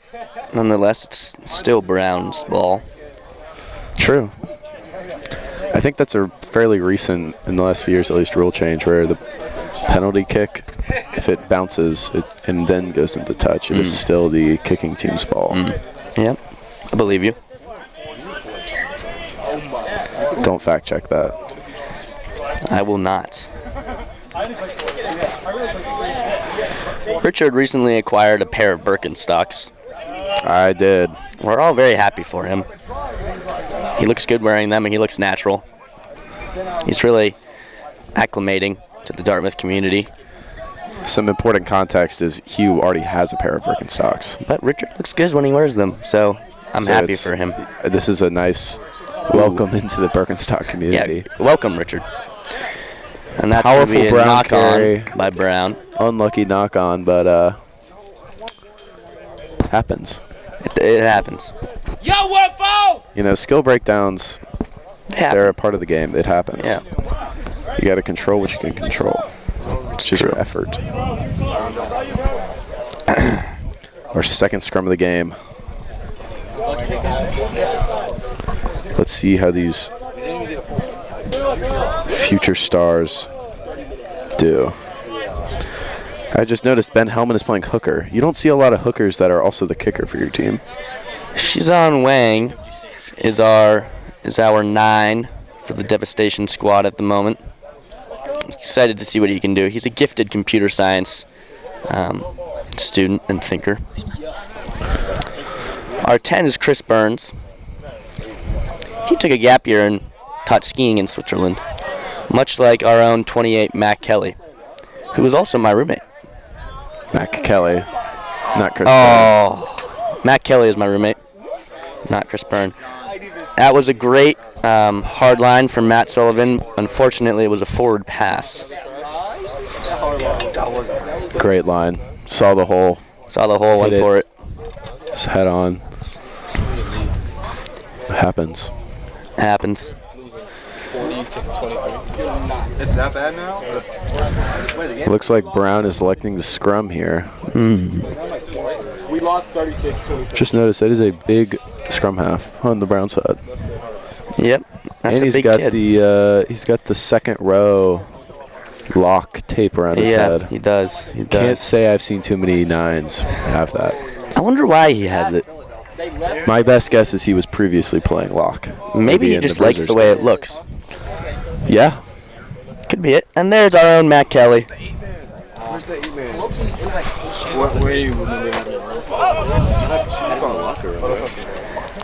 nonetheless, it's still Brown's ball. True. I think that's a fairly recent, in the last few years at least, rule change where the penalty kick, if it bounces and then goes into touch, it is still the kicking team's ball. Yep, I believe you. Don't fact check that. I will not. Richard recently acquired a pair of Birkenstocks. I did. We're all very happy for him. He looks good wearing them, and he looks natural. He's really acclimating to the Dartmouth community. Some important context is Hugh already has a pair of Birkenstocks. But Richard looks good when he wears them, so I'm happy for him. This is a nice welcome into the Birkenstock community. Yeah, welcome, Richard. And that's going to be a knock-on by Brown. Unlucky knock-on, but happens. It happens. Yo, what foul? You know, skill breakdowns, they're a part of the game. It happens. Yeah. You got to control what you can control. It's just your effort. Our second scrum of the game. Let's see how these future stars do. I just noticed Ben Hellman is playing hooker. You don't see a lot of hookers that are also the kicker for your team. Shizan Wang is our 9 for the Devastation squad at the moment. Excited to see what he can do. He's a gifted computer science student and thinker. Our 10 is Chris Burns. He took a gap year and taught skiing in Switzerland, much like our own 28 Mac Kelly, who was also my roommate. Mac Kelly, not Chris Byrne. Oh, Mac Kelly is my roommate, not Chris Byrne. That was a great hard line from Matt Sullivan. Unfortunately, it was a forward pass. Great line. Saw the hole. Went for it. Just head on. Happens. Happens. It's that bad now? Looks like Brown is electing the scrum here. We lost 36-23. Just noticed that is a big scrum half on the Brown side. Yep, that's and he's a big got kid. he's got the second row lock tape around his head. He does. He does. Can't say I've seen too many 9s have that. I wonder why he has it. My best guess is he was previously playing lock. Maybe he just likes the way it looks. Yeah. Could be it. And there's our own Matt Kelly. Where's the 8-man? Where do you remember having it? That's on the locker room.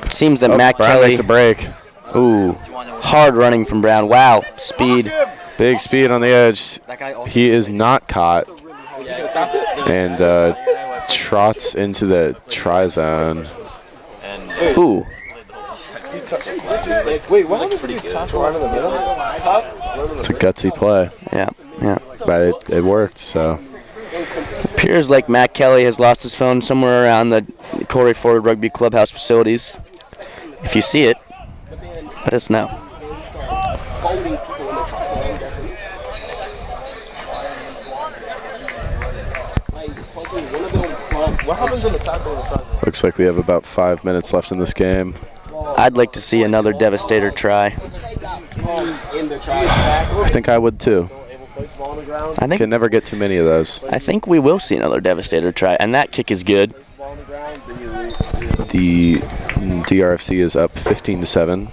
It seems that Matt Brown Kelly makes a break. Ooh, hard running from Brown. Wow, speed. Big speed on the edge. He is not caught. And trots into the try zone. Ooh. Wait, why does he tackle right in the middle? It's a gutsy play. Yeah, yeah. But it worked, so. Appears like Matt Kelly has lost his phone somewhere around the Corey Ford Rugby Clubhouse facilities. If you see it, let us know. What happens in the tackle? Looks like we have about 5 minutes left in this game. I'd like to see another Devastator try. I think I would too. I think can never get too many of those. I think we will see another Devastator try, and that kick is good. The DRFC is up 15-7.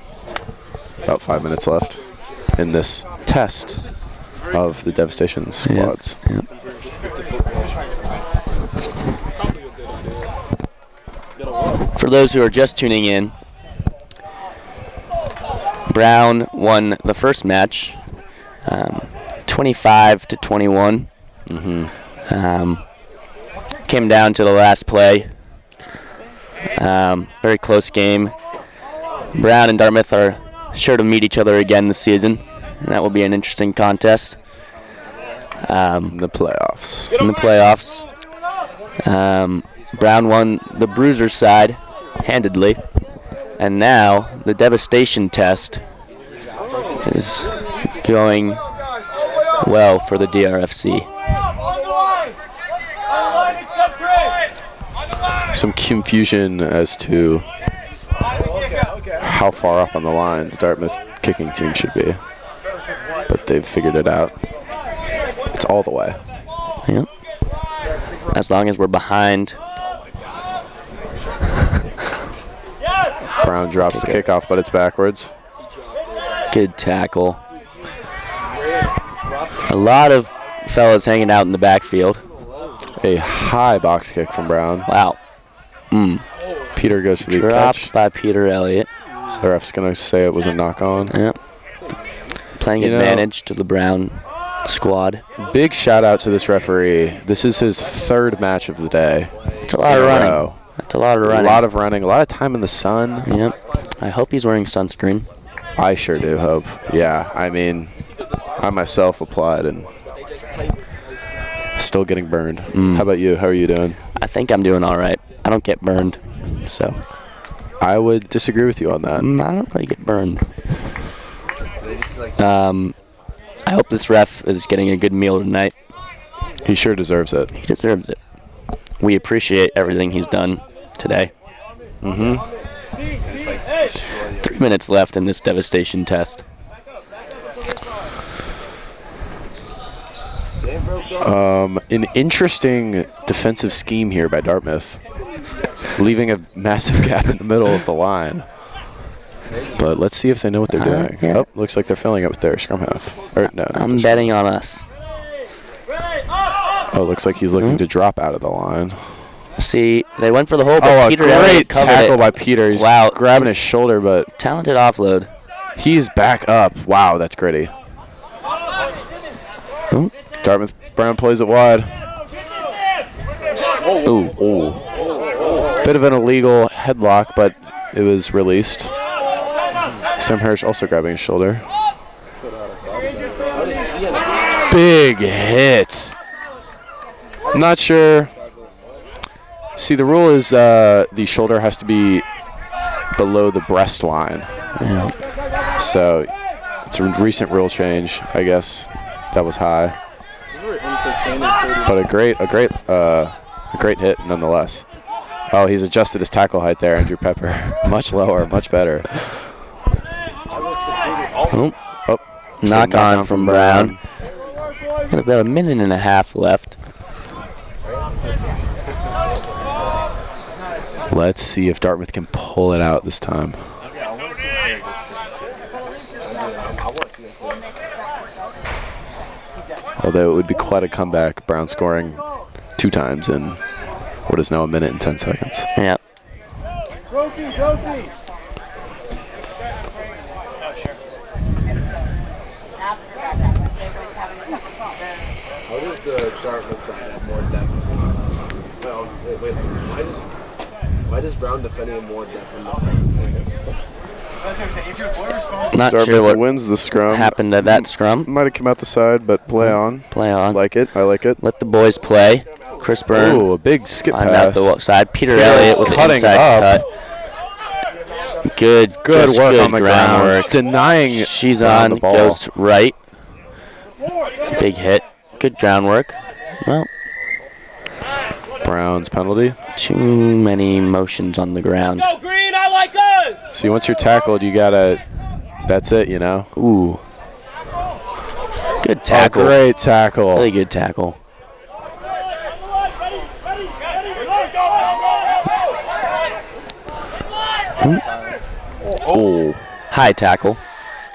About 5 minutes left in this test of the Devastation squads. Yep. For those who are just tuning in, Brown won the first match, 25-21. Came down to the last play. Very close game. Brown and Dartmouth are sure to meet each other again this season, and that will be an interesting contest. In the playoffs. Brown won the Bruisers side handedly, and now the Devastation test is going well for the DRFC. Some confusion as to how far up on the line the Dartmouth kicking team should be, but they've figured it out. It's all the way. Yep. As long as we're behind. Brown drops the kickoff, but it's backwards. Good tackle. A lot of fellas hanging out in the backfield. A high box kick from Brown. Wow. Peter goes for the Dropped catch. by Peter Elliott. The ref's going to say it was a knock on. Yep. Playing advantage to the Brown squad. Big shout out to this referee. This is his third match of the day. It's a lot of running. That's a lot of running. A lot of running. A lot of time in the sun. Yep. I hope he's wearing sunscreen. I sure do hope. Yeah, I mean, I myself applied and still getting burned. How about you? How are you doing? I think I'm doing all right. I don't get burned, so. I would disagree with you on that. I don't really get burned. I hope this ref is getting a good meal tonight. He sure deserves it. He deserves it. We appreciate everything he's done today. 3 minutes left in this Devastation test. An interesting defensive scheme here by Dartmouth, leaving a massive gap in the middle of the line. But let's see if they know what they're doing. Yeah. Oh, looks like they're filling up with their scrum half. Or, no, I'm betting on us. Oh, looks like he's looking to drop out of the line. See, they went for the hole, but Oh, Peter a great Elliott covered tackle it. by Peter. He's grabbing his shoulder, but talented offload. He's back up. Wow, that's gritty. Dartmouth Brown plays it wide. Ooh. Bit of an illegal headlock, but it was released. Sam Hirsch also grabbing his shoulder. Big hits. I'm not sure. See, the rule is the shoulder has to be below the breast line. Yeah. So it's a recent rule change, I guess. That was high. But a great hit nonetheless. Oh, he's adjusted his tackle height there, Andrew Pepper. Much lower, much better. Oh, knock on from Brown. Got about a minute and a half left. Let's see if Dartmouth can pull it out this time. Although it would be quite a comeback, Brown scoring 2 times in what is now a minute and 10 seconds. Yeah. How does the Dartmouth side have more depth? Well, wait, why does Brown defending have more depth in the second team? Not Dartmouth sure what wins the scrum. happened to that scrum. Might have come out the side, but play on. Play on. Like it. I like it. Let the boys play. Chris Byrne. Ooh, a big skip find pass. out the side. Peter Elliott with the cutting inside up. cut. Good Good work on the groundwork. Denying. She's on on. the ball. Goes to right. Big hit. Good groundwork. Well, Brown's penalty. too many motions on the ground. Go green, I like us! See, once you're tackled, you gotta. That's it, you know. Ooh. Good tackle. Oh, great tackle. Really good tackle. Oh. High tackle.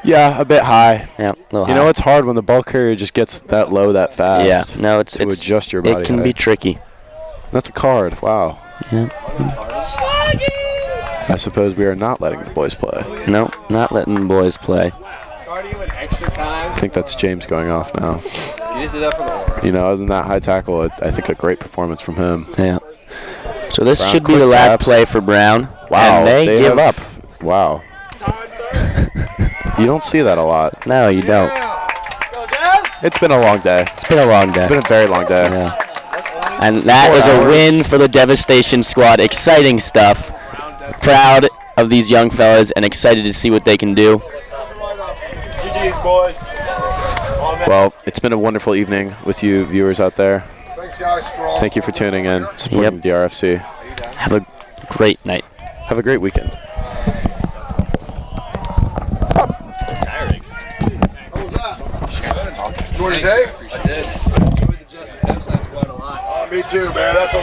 Yeah, a bit high. Yeah, a little You high. know, it's hard when the ball carrier just gets that low that fast. Yeah, no, it's to adjust your body. It can be tricky. That's a card. Wow. Yeah. I suppose we are not letting the boys play. No, not letting the boys play. I think that's James going off now. You just did that for the war. You know, other than that high tackle, I think a great performance from him. Yeah. So this Brown should be quick the last taps. play for Brown. Wow. And they give up. Wow. You don't see that a lot. No, you don't. It's been a long day. It's been a long day. It's been a very long day. Yeah. And that 4 is a hours. win for the Devastation squad. Exciting stuff. Proud of these young fellas and excited to see what they can do. GG's, boys. Well, it's been a wonderful evening with you viewers out there. Thanks, guys, for all. Thank you for tuning in, supporting the DRFC. Have a great night. Have a great weekend. Enjoy your day? I did. Me too, man. That's a